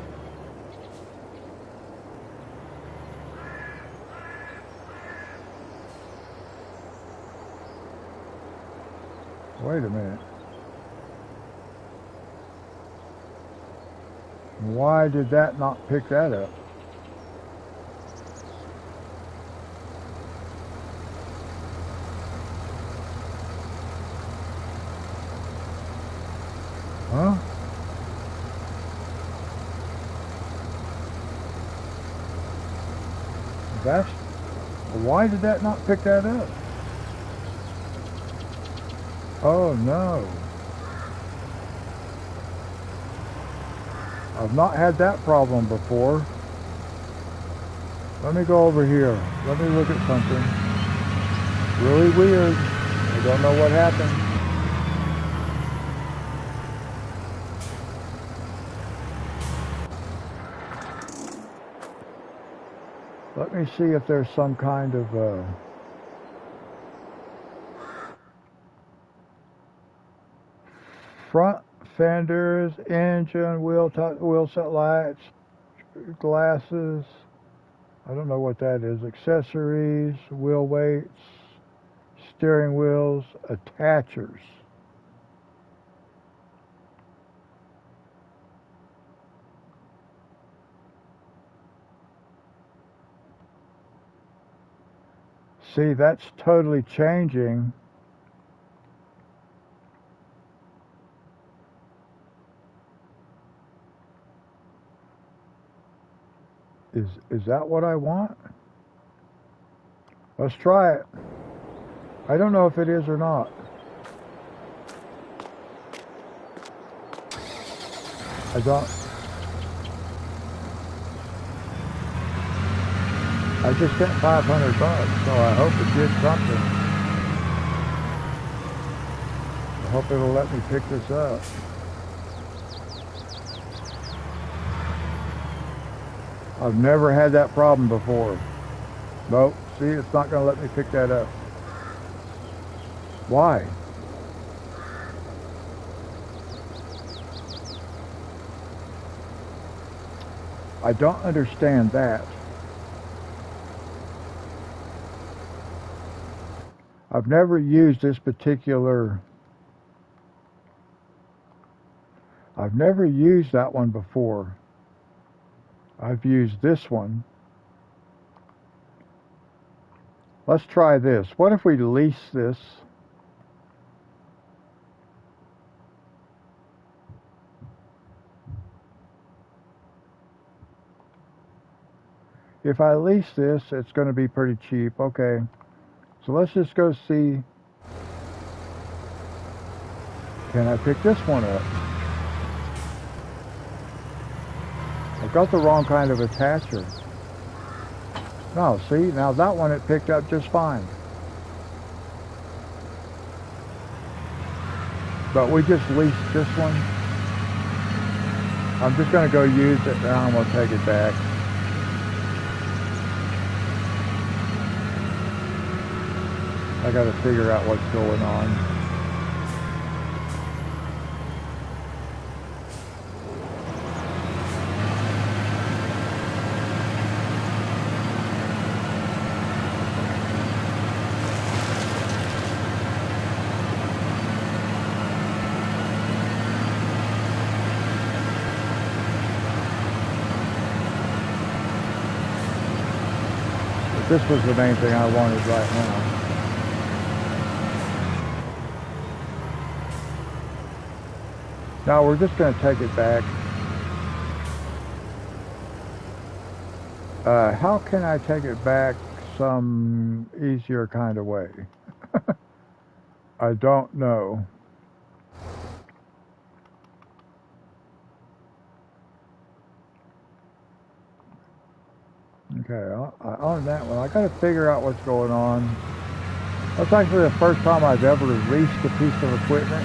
Wait a minute. Why did that not pick that up? Huh? That's... Why did that not pick that up? Oh no. I've not had that problem before. Let me go over here. Let me look at something. Really weird. I don't know what happened. Let me see if there's some kind of front fenders, engine, wheel set lights, glasses. I don't know what that is. Accessories, wheel weights, steering wheels, attachers. See, that's totally changing. Is that what I want? Let's try it. I don't know if it is or not. I just spent $500, so I hope it did something. I hope it'll let me pick this up. I've never had that problem before. Nope, see, it's not going to let me pick that up. Why? I don't understand that. I've never used this particular... I've never used that one before. I've used this one. Let's try this. What if we lease this? If I lease this, it's going to be pretty cheap. Okay. So let's just go see. Can I pick this one up? I've got the wrong kind of attacher. No, see, now that one it picked up just fine. But we just leased this one. I'm just going to go use it and I'm going to take it back. I got to figure out what's going on. This was the main thing I wanted right now. Now we're just going to take it back. How can I take it back some easier kind of way? I don't know. Okay, on that one, I got to figure out what's going on. That's actually the first time I've ever leased a piece of equipment.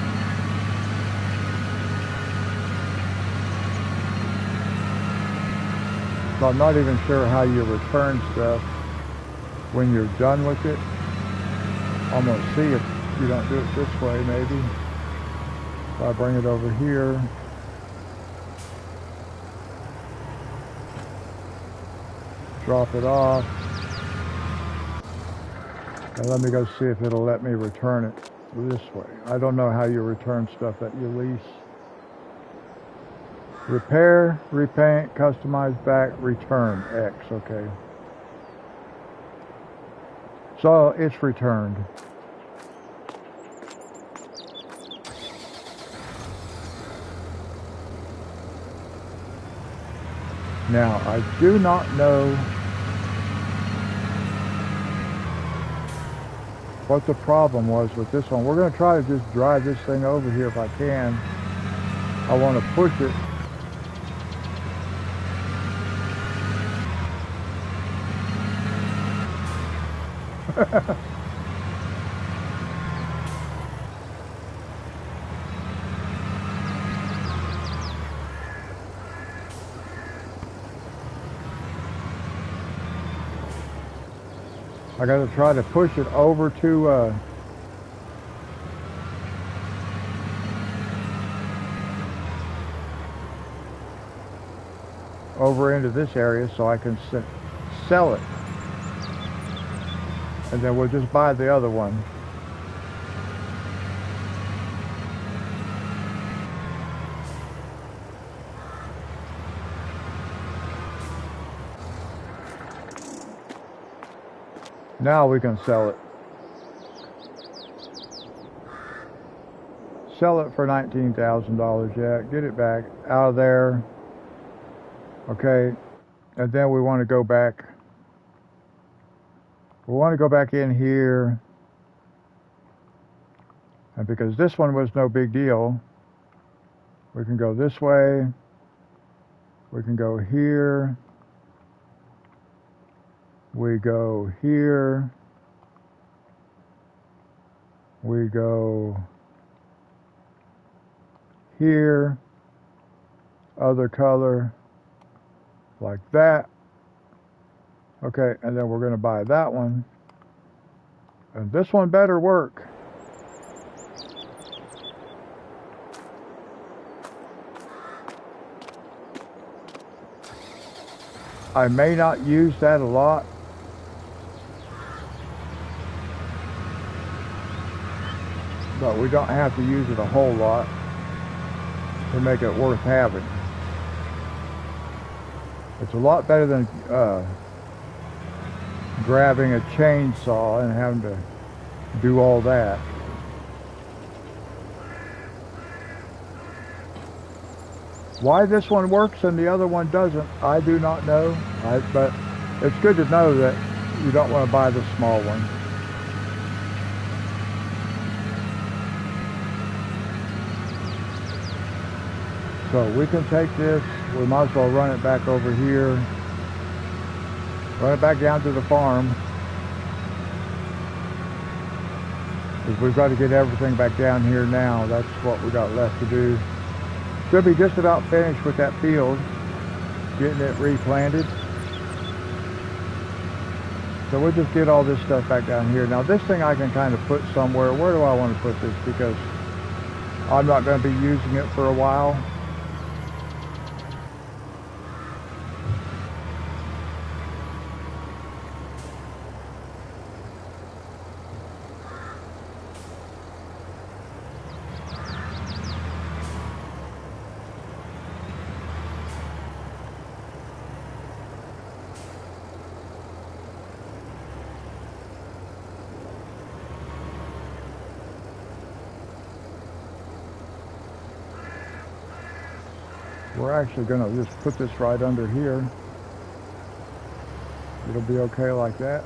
So I'm not even sure how you return stuff when you're done with it. I'm going to see if you don't do it this way, maybe. So I bring it over here. Drop it off. And let me go see if it'll let me return it this way. I don't know how you return stuff that you lease. Repair, repaint, customize back, return, X, okay. So it's returned. Now, I do not know what the problem was with this one. We're going to try to just drive this thing over here if I can. I want to push it. I got to try to push it over to over into this area so I can sell it, and then we'll just buy the other one. Now we can sell it. Sell it for $19,000, yeah, get it back out of there. Okay, and then we want to go back. We want to go back in here. And because this one was no big deal, we can go this way. We can go here. We go here. We go here. Other color. Like that. Okay, and then we're going to buy that one. And this one better work. I may not use that a lot. But we don't have to use it a whole lot to make it worth having. It's a lot better than grabbing a chainsaw and having to do all that. Why this one works and the other one doesn't, I do not know. But it's good to know that you don't want to buy the small one. So we can take this, we might as well run it back over here. Run it back down to the farm. Because we've got to get everything back down here now. That's what we got left to do. Should be just about finished with that field. Getting it replanted. So we'll just get all this stuff back down here. Now this thing I can kind of put somewhere. Where do I want to put this? Because I'm not going to be using it for a while. We're actually going to just put this right under here. It'll be okay like that.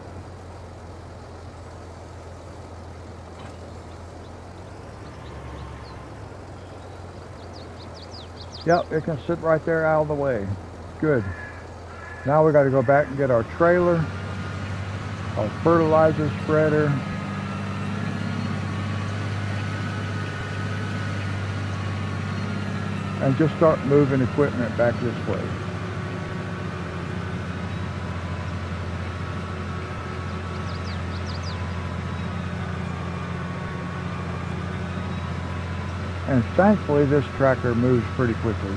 Yep, it can sit right there out of the way. Good. Now we got to go back and get our trailer, our fertilizer spreader, and just start moving equipment back this way. And thankfully this tractor moves pretty quickly.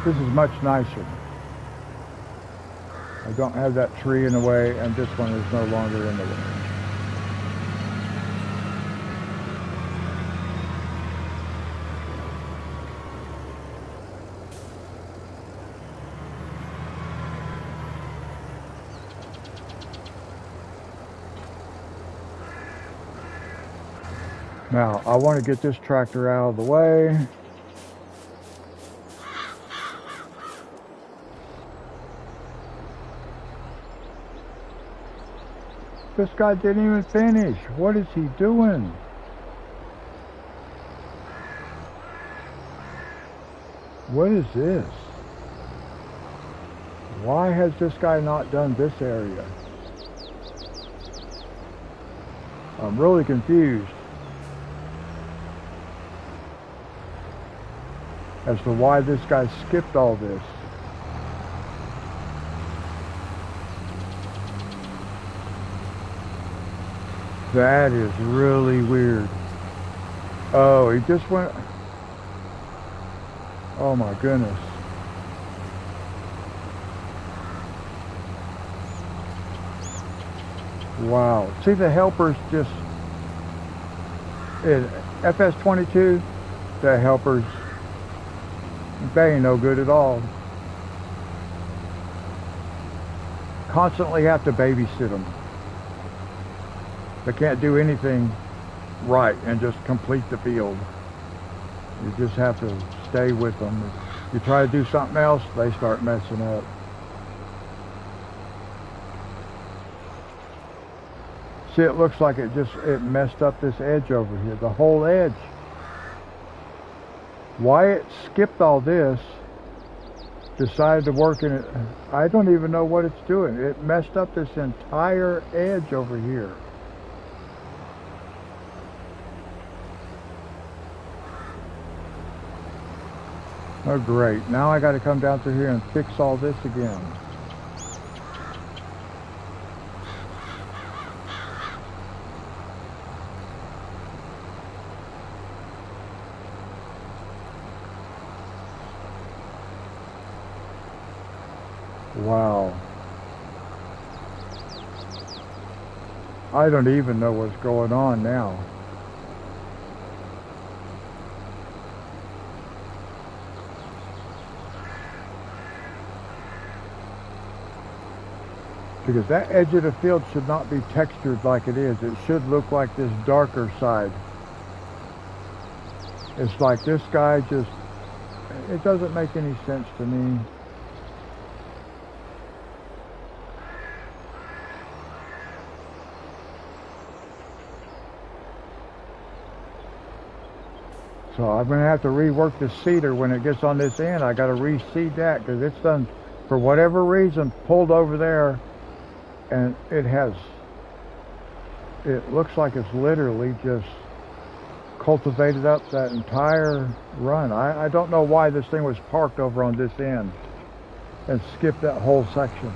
This is much nicer. I don't have that tree in the way, and this one is no longer in the way. Now, I want to get this tractor out of the way. This guy didn't even finish. What is he doing? What is this? Why has this guy not done this area? I'm really confused as to why this guy skipped all this. That is really weird. Oh, he just went... Oh my goodness. Wow. See, the helpers just... In FS22, the helpers, they ain't no good at all. Constantly have to babysit them. They can't do anything right and just complete the field. You just have to stay with them. If you try to do something else, they start messing up. See, it looks like it messed up this edge over here, the whole edge. Why it skipped all this, decided to work in it, I don't even know what it's doing. It messed up this entire edge over here. Oh great, now I got to come down through here and fix all this again. Wow. I don't even know what's going on now. Because that edge of the field should not be textured like it is. It should look like this darker side. It's like this guy just, it doesn't make any sense to me. So I'm going to have to rework the seeder when it gets on this end. I got to reseed that because it's done, for whatever reason, pulled over there. And it looks like it's literally just cultivated up that entire run. I don't know why this thing was parked over on this end and skipped that whole section.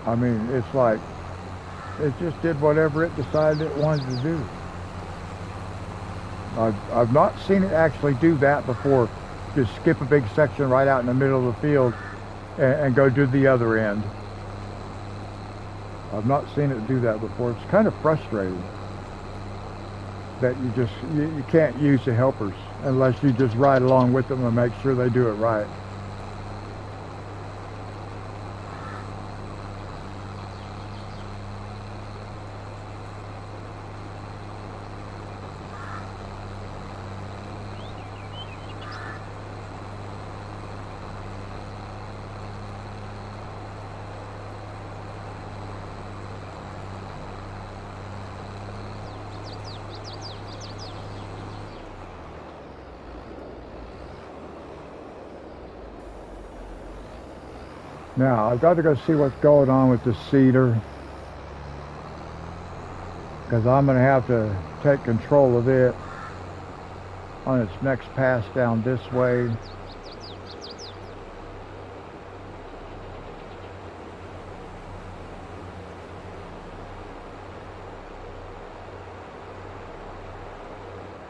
I mean, it's like, it just did whatever it decided it wanted to do. I've not seen it actually do that before. Just skip a big section right out in the middle of the field and go do the other end. I've not seen it do that before. It's kind of frustrating that you can't use the helpers unless you just ride along with them and make sure they do it right. Now, I've got to go see what's going on with the cedar, because I'm going to have to take control of it on its next pass down this way.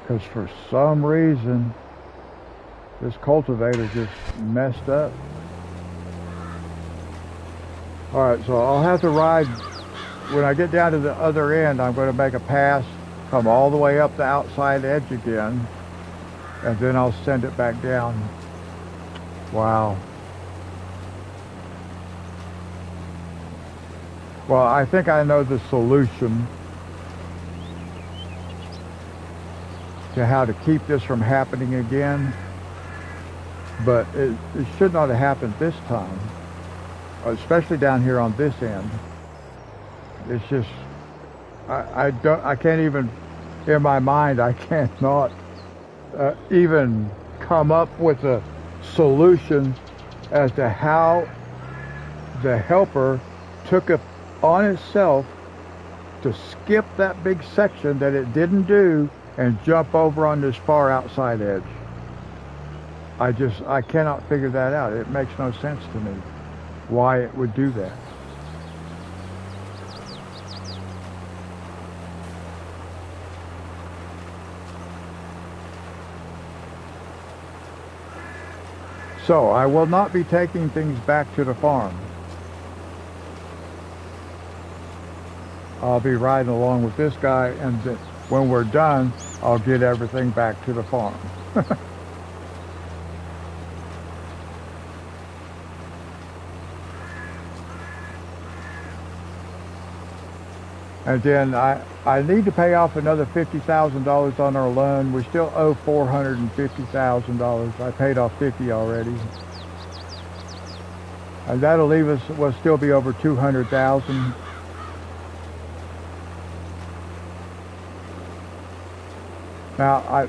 Because for some reason, this cultivator just messed up. Alright, so I'll have to ride, when I get down to the other end, I'm going to make a pass, come all the way up the outside edge again, and then I'll send it back down. Wow. Well, I think I know the solution to how to keep this from happening again, but it should not have happened this time, especially down here on this end. It's just, I can't even, in my mind, I cannot even come up with a solution as to how the helper took it on itself to skip that big section that it didn't do and jump over on this far outside edge. I cannot figure that out. It makes no sense to me why it would do that. So I will not be taking things back to the farm. I'll be riding along with this guy, and when we're done, I'll get everything back to the farm. And then I need to pay off another $50,000 on our loan. We still owe $450,000. I paid off 50 already. And that'll leave us, we'll still be over 200,000. Now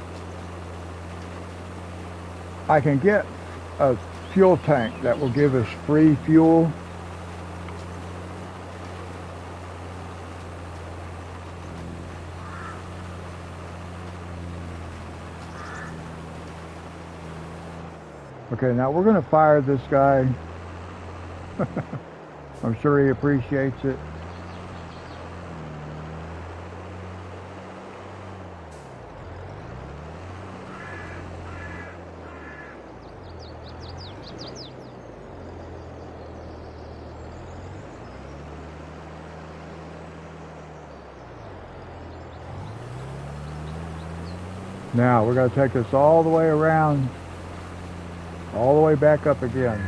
I can get a fuel tank that will give us free fuel. Okay, now we're going to fire this guy. I'm sure he appreciates it. Now we're going to take this all the way around, all the way back up again.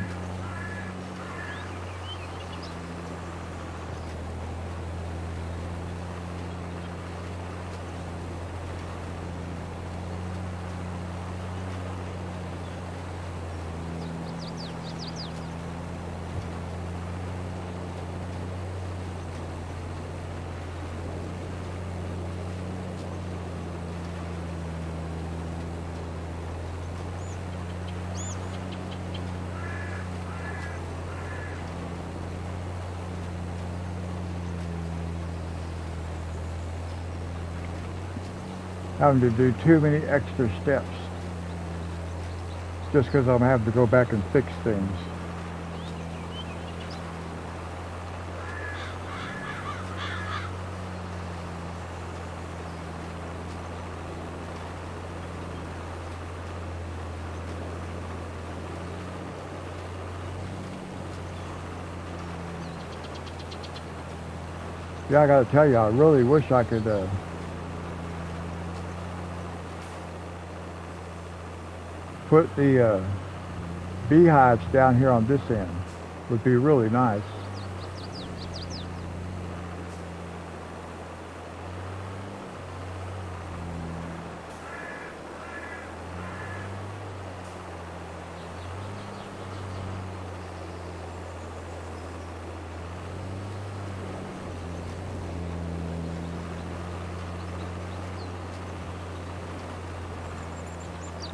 Having to do too many extra steps just because I'm having to go back and fix things. Yeah, I gotta tell you, I really wish I could put the beehives down here on this end. Would be really nice.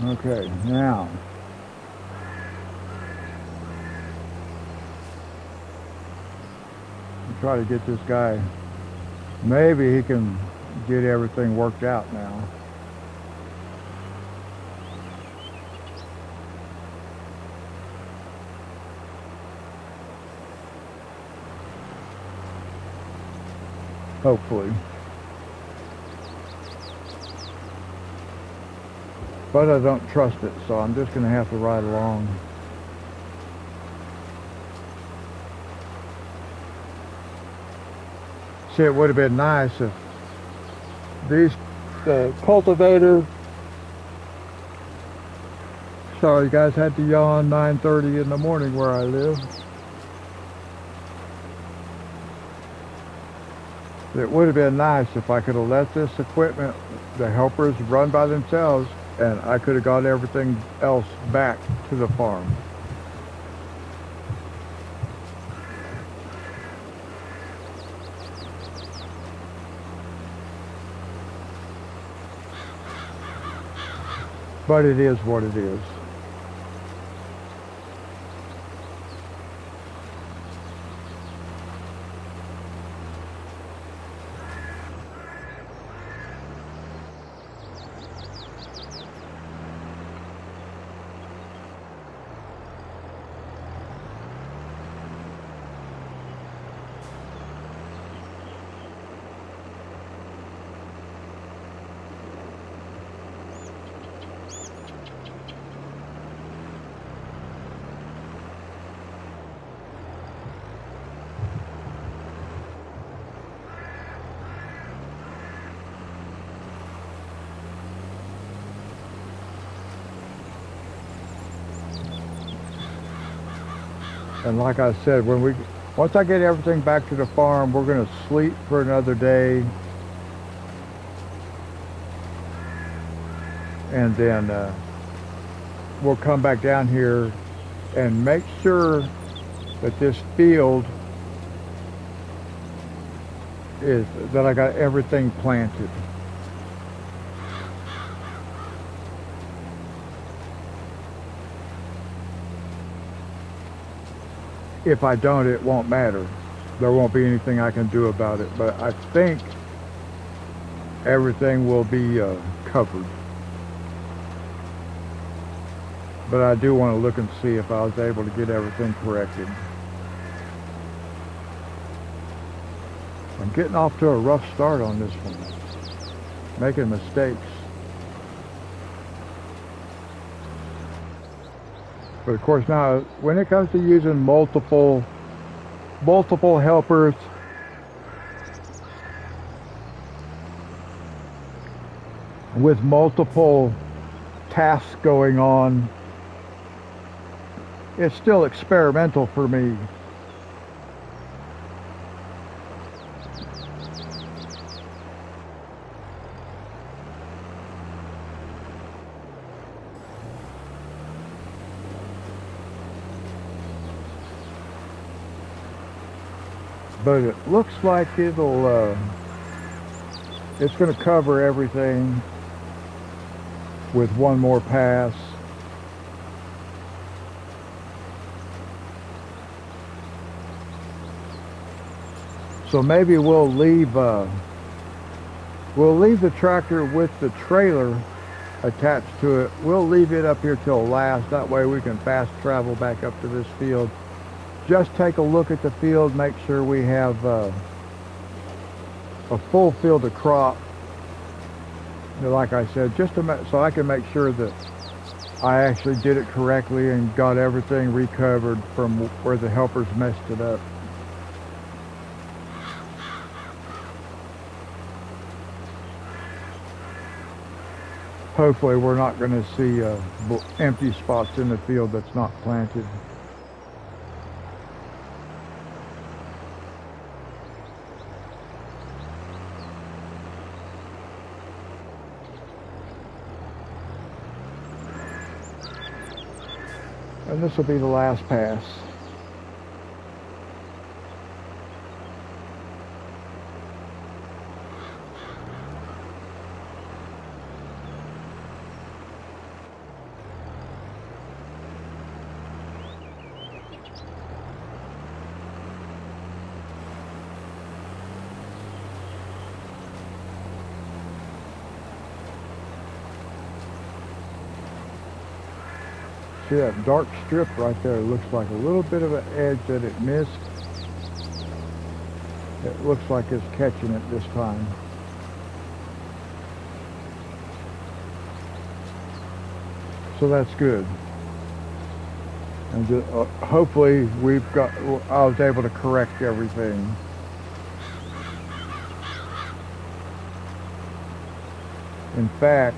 Okay, now try to get this guy. Maybe he can get everything worked out now. Hopefully. But I don't trust it, so I'm just going to have to ride along. See, it would have been nice if the cultivator, sorry guys, had to yawn 9:30 in the morning where I live. It would have been nice if I could have let this equipment, the helpers, run by themselves, and I could have got everything else back to the farm. But it is what it is. And like I said, once I get everything back to the farm, we're going to sleep for another day. And then we'll come back down here and make sure that this field that I got everything planted. If I don't, it won't matter. There won't be anything I can do about it. But I think everything will be covered. But I do want to look and see if I was able to get everything corrected. I'm getting off to a rough start on this one. Making mistakes. But of course now, when it comes to using multiple helpers, with multiple tasks going on, it's still experimental for me. But it looks like it's going to cover everything with one more pass. So maybe we'll leave the tractor with the trailer attached to it. We'll leave it up here till last. That way we can fast travel back up to this field. Just take a look at the field, make sure we have a full field of crop. Like I said, just so I can make sure that I actually did it correctly and got everything recovered from where the helpers messed it up. Hopefully we're not going to see empty spots in the field that's not planted. And this will be the last pass. See that dark strip right there? It looks like a little bit of an edge that it missed. It looks like it's catching it this time. So that's good. And hopefully I was able to correct everything. In fact,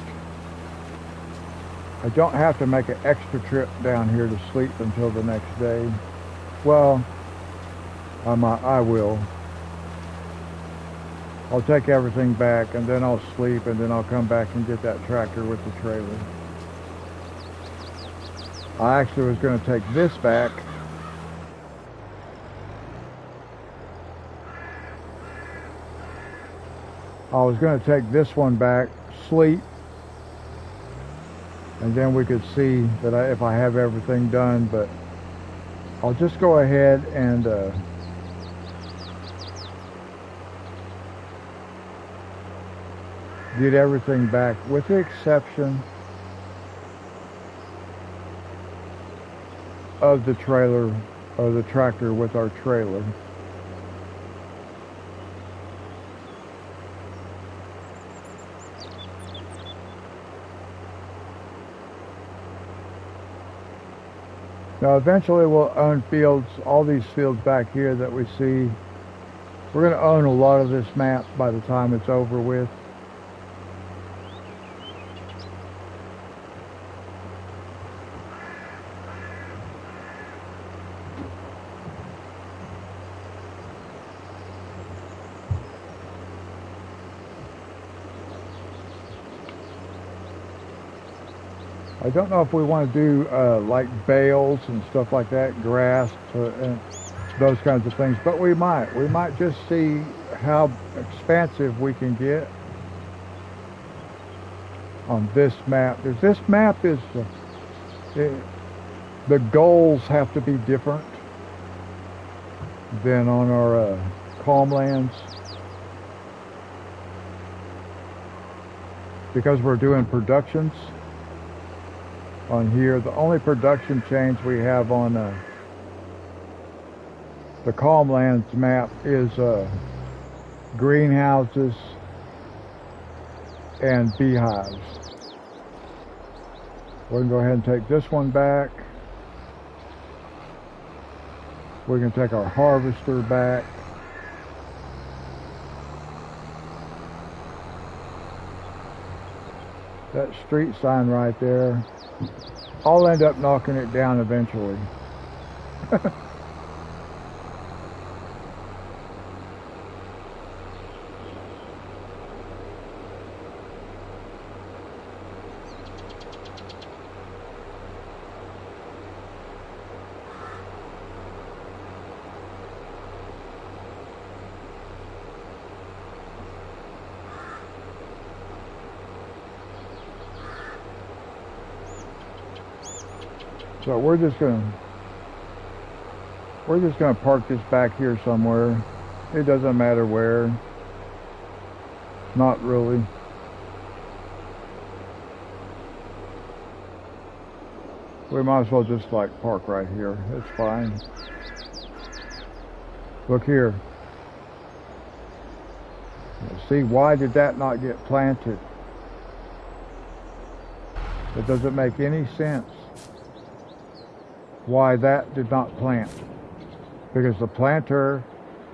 I don't have to make an extra trip down here to sleep until the next day. Well, I will. I'll take everything back and then I'll sleep and then I'll come back and get that tractor with the trailer. I actually was going to take this back. I was going to take this one back, sleep, and then we could see that if I have everything done, but I'll just go ahead and get everything back, with the exception of the trailer, or the tractor with our trailer. Now eventually we'll own fields, all these fields back here that we see. We're going to own a lot of this map by the time it's over with. I don't know if we want to do like bales and stuff like that, grass, and those kinds of things, but we might. We might just see how expansive we can get on this map. Because this map is, the goals have to be different than on our Calmlands. Because we're doing productions on here. The only production change we have on the Calmlands map is greenhouses and beehives. We can go ahead and take this one back. We can take our harvester back. That street sign right there, I'll end up knocking it down eventually. So we're just gonna park this back here somewhere. It doesn't matter where. Not really. We might as well just like park right here. It's fine. Look here. See, why did that not get planted? It doesn't make any sense why that did not plant, because the planter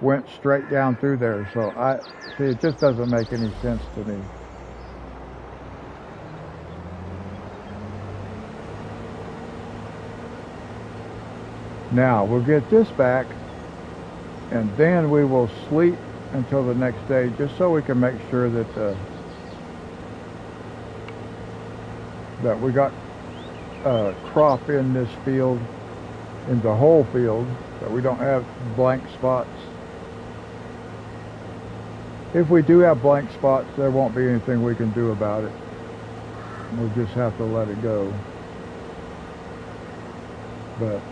went straight down through there. So I see, it just doesn't make any sense to me. Now we'll get this back and then we will sleep until the next day, just so we can make sure that that we got crop in this field, in the whole field, that we don't have blank spots. If we do have blank spots, there won't be anything we can do about it. We'll just have to let it go. But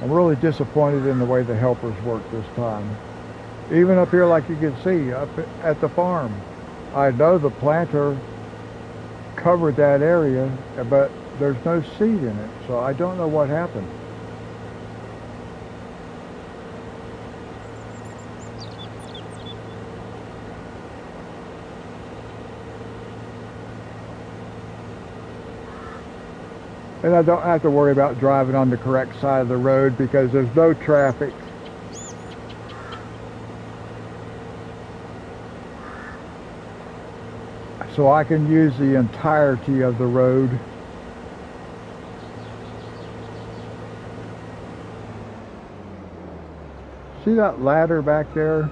I'm really disappointed in the way the helpers work this time. Even up here, like you can see, up at the farm, I know the planter covered that area, but there's no seat in it, so I don't know what happened. And I don't have to worry about driving on the correct side of the road because there's no traffic. So I can use the entirety of the road. See that ladder back there?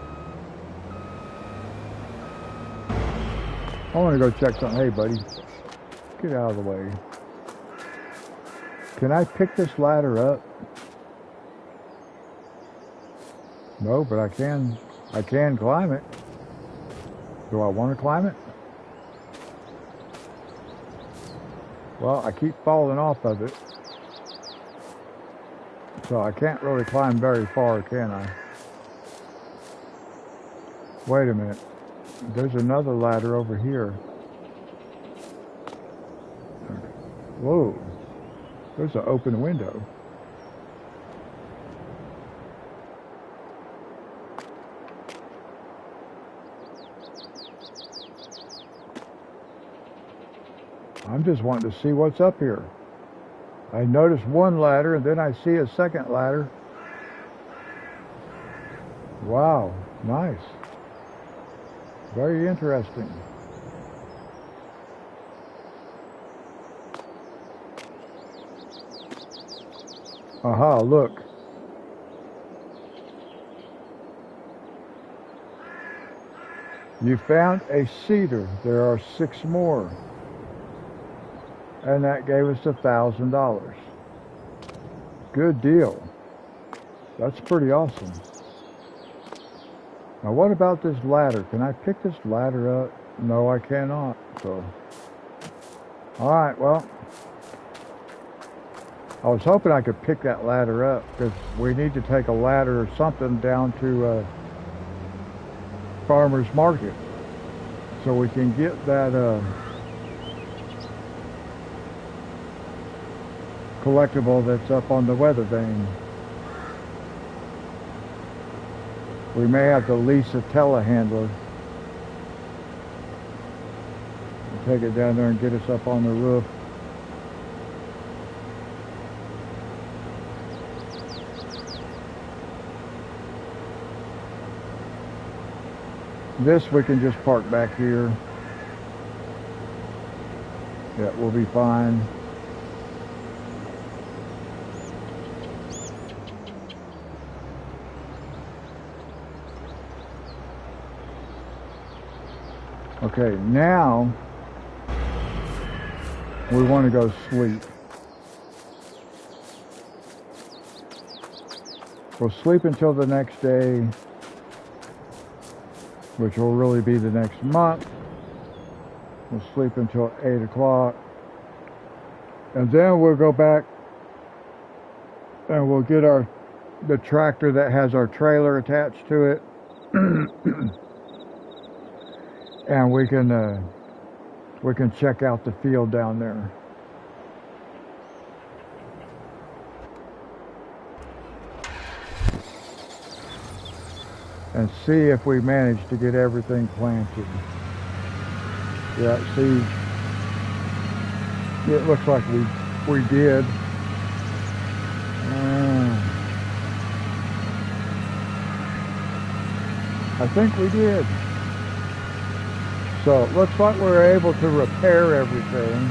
I want to go check something. Hey buddy, get out of the way. Can I pick this ladder up? No, but I can climb it. Do I want to climb it? Well, I keep falling off of it. So I can't really climb very far, can I? Wait a minute. There's another ladder over here. Whoa. There's an open window. I'm just wanting to see what's up here. I noticed one ladder and then I see a second ladder. Wow, nice. Very interesting. Aha, look. You found a cedar. There are 6 more. And that gave us $1,000. Good deal. That's pretty awesome. Now what about this ladder? Can I pick this ladder up? No, I cannot. So, alright, well, I was hoping I could pick that ladder up because we need to take a ladder or something down to farmer's market so we can get that collectible that's up on the weather vane. We may have to lease a telehandler and take it down there and get us up on the roof. This we can just park back here. Yeah, we'll be fine. Okay, now we want to go sleep. We'll sleep until the next day, which will really be the next month. We'll sleep until 8 o'clock. And then we'll go back and we'll get the tractor that has our trailer attached to it. And we can check out the field down there. And see if we manage to get everything planted. Yeah, see, it looks like we did. I think we did. So it looks like we're able to repair everything.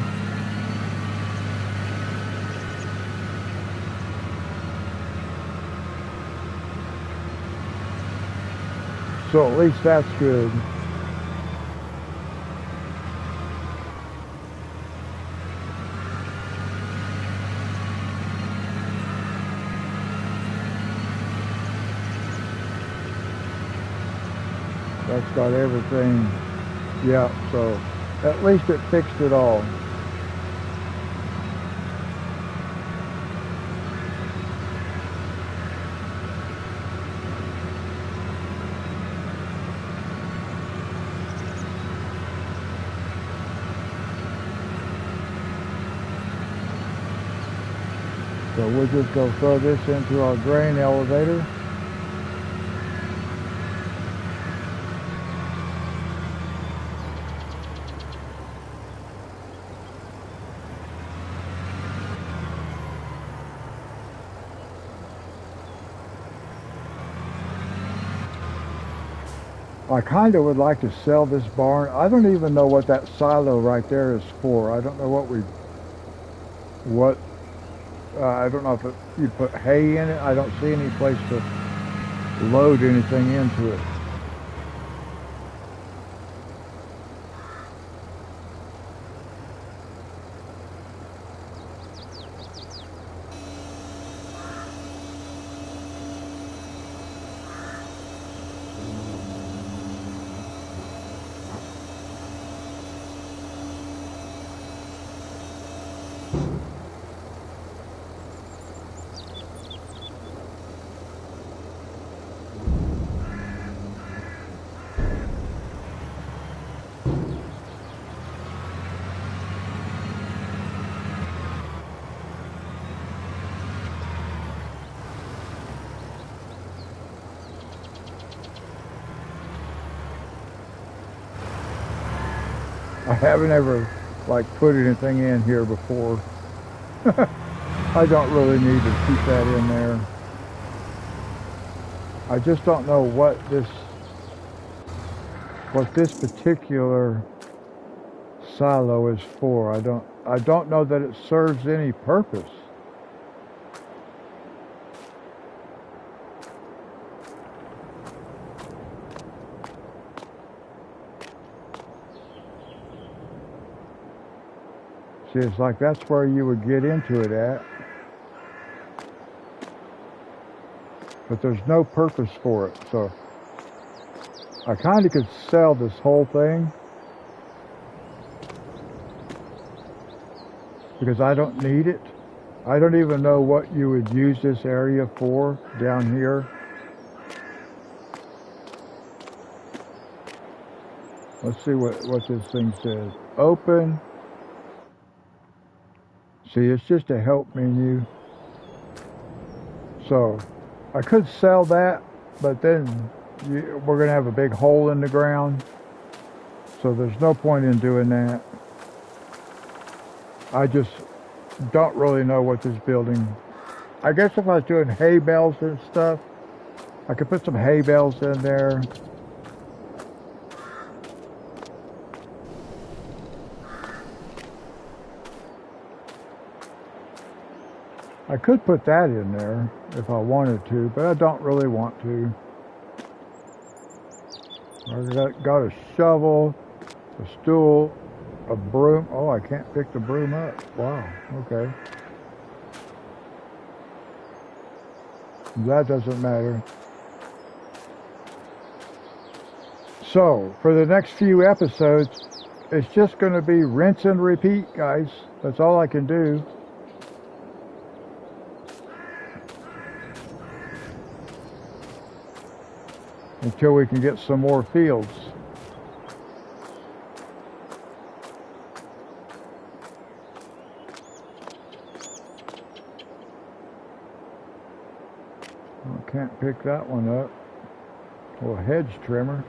So at least that's good. That's got everything. Yeah, so at least it fixed it all. So we'll just go throw this into our grain elevator. I kind of would like to sell this barn. I don't even know what that silo right there is for. I don't know I don't know if you put hay in it. I don't see any place to load anything into it. I haven't ever like put anything in here before. I don't really need to keep that in there. I just don't know what this particular silo is for. I don't know that it serves any purpose. See, it's like that's where you would get into it at. But there's no purpose for it. So I kind of could sell this whole thing because I don't need it. I don't even know what you would use this area for down here. Let's see what this thing says. Open. See, it's just a help menu. So I could sell that, but then we're going to have a big hole in the ground. So there's no point in doing that. I just don't really know what this building... I guess if I was doing hay bales and stuff, I could put some hay bales in there. I could put that in there if I wanted to, but I don't really want to. I got a shovel, a stool, a broom. Oh, I can't pick the broom up. Wow, okay. That doesn't matter. So, for the next few episodes, it's just going to be rinse and repeat, guys. That's all I can do. Until we can get some more fields. I can't pick that one up. Oh, a hedge trimmer.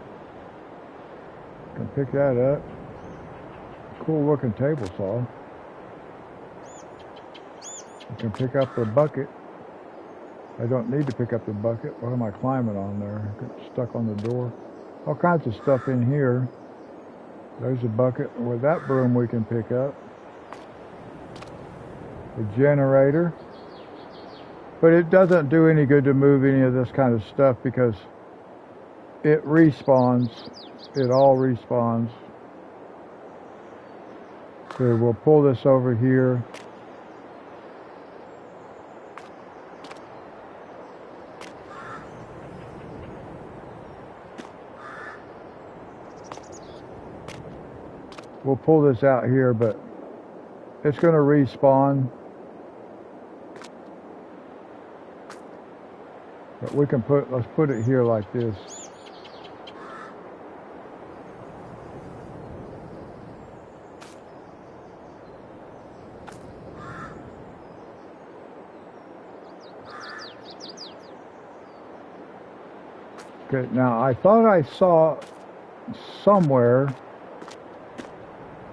Can pick that up. Cool looking table saw. I can pick up the bucket. I don't need to pick up the bucket. What am I climbing on there? Get stuck on the door. All kinds of stuff in here. There's a bucket. With that broom we can pick up. The generator. But it doesn't do any good to move any of this kind of stuff because it respawns. It all respawns. So we'll pull this over here. We'll pull this out here, but it's going to respawn. But we can let's put it here like this. Okay, now I thought I saw somewhere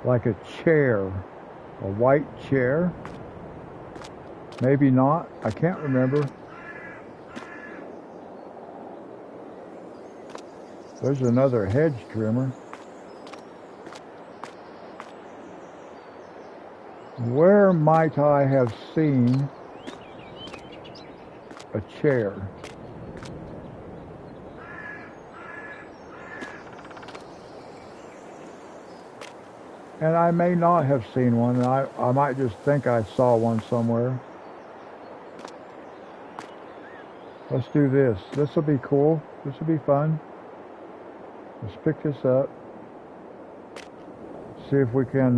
like a chair, a white chair. Maybe not, I can't remember. There's another hedge trimmer. Where might I have seen a chair? And I may not have seen one, and I might just think I saw one somewhere. Let's do this. This will be cool. This will be fun. Let's pick this up. See if we can,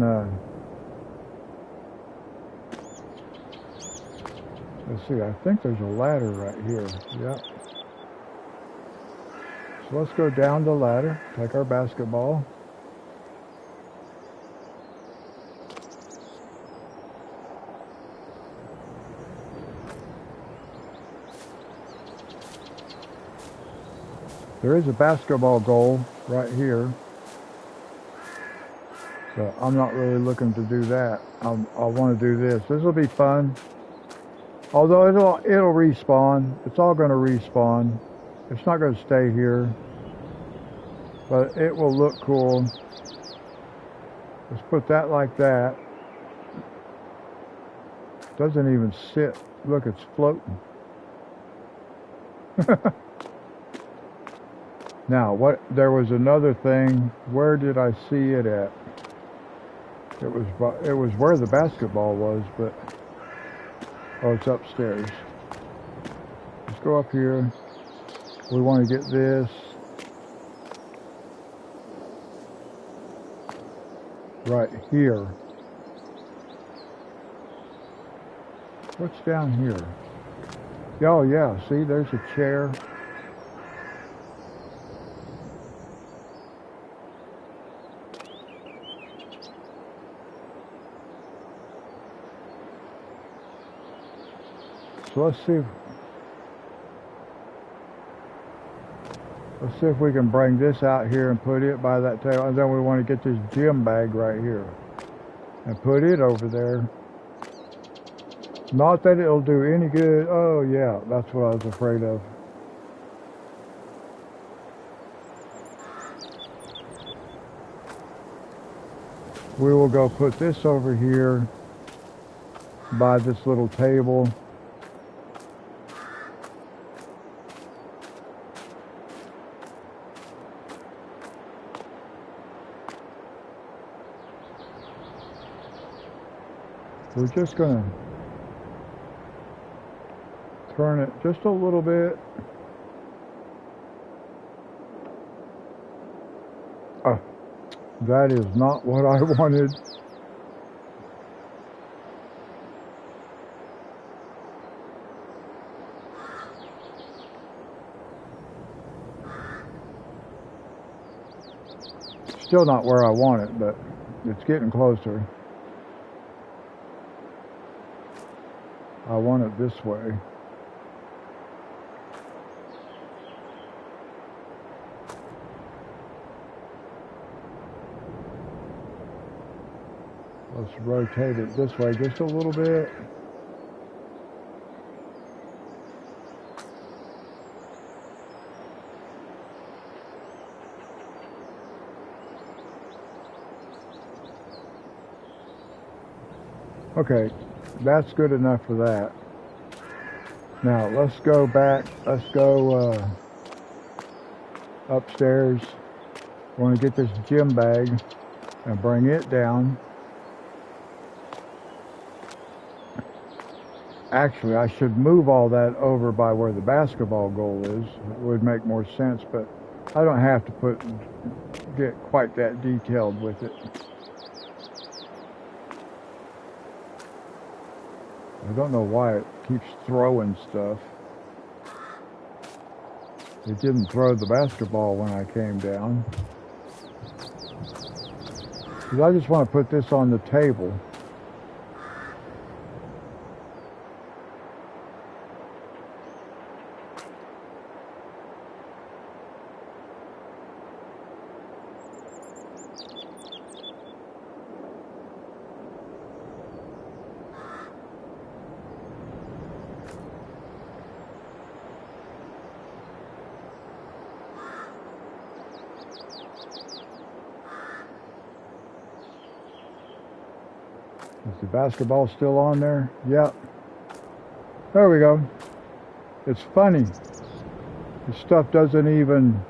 let's see, I think there's a ladder right here. Yep. So let's go down the ladder, take our basketball. There is a basketball goal right here, but I'm not really looking to do that. I want to do this. This will be fun. Although it'll respawn. It's all going to respawn. It's not going to stay here, but it will look cool. Let's put that like that. Doesn't even sit. Look, it's floating. Now, there was another thing. Where did I see it at? It was where the basketball was, but oh, it's upstairs. Let's go up here. We want to get this right here. What's down here? Oh yeah, see, there's a chair. So let's see if we can bring this out here and put it by that table. And then we want to get this gym bag right here and put it over there. Not that it'll do any good. Oh yeah, that's what I was afraid of. We will go put this over here by this little table. We're just going to turn it just a little bit. Oh, that is not what I wanted. Still not where I want it, but it's getting closer. I want it this way. Let's rotate it this way just a little bit. Okay. That's good enough for that. Now let's go back. Let's go upstairs. I want to get this gym bag and bring it down. Actually, I should move all that over by where the basketball goal is. It would make more sense, but I don't have to get quite that detailed with it. I don't know why it keeps throwing stuff. It didn't throw the basketball when I came down. Because I just want to put this on the table. basketball still on there? Yep. There we go. It's funny. The stuff doesn't even...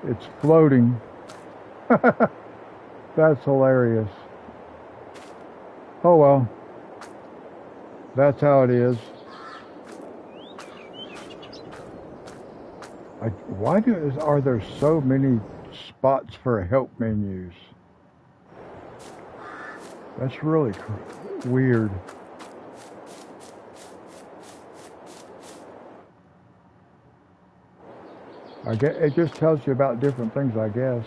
It's floating. That's hilarious. Oh well. That's how it is. Why are there so many spots for help menus? That's really weird. I guess it just tells you about different things, I guess.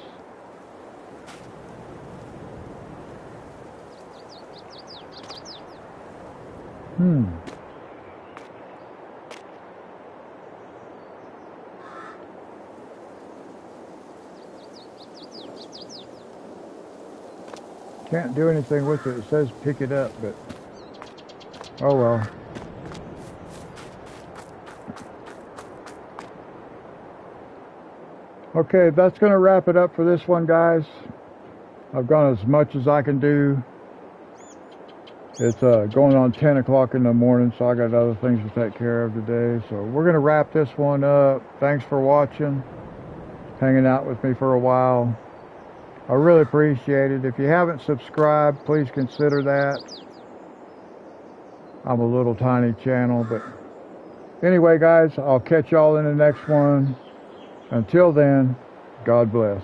Can't do anything with it. It says pick it up, but oh well. Okay, that's going to wrap it up for this one, guys. I've gone as much as I can do. It's going on 10 o'clock in the morning, so I got other things to take care of today. So we're going to wrap this one up. Thanks for watching, hanging out with me for a while. I really appreciate it. If you haven't subscribed, please consider that. I'm a little tiny channel, but anyway, guys, I'll catch y'all in the next one. Until then, God bless.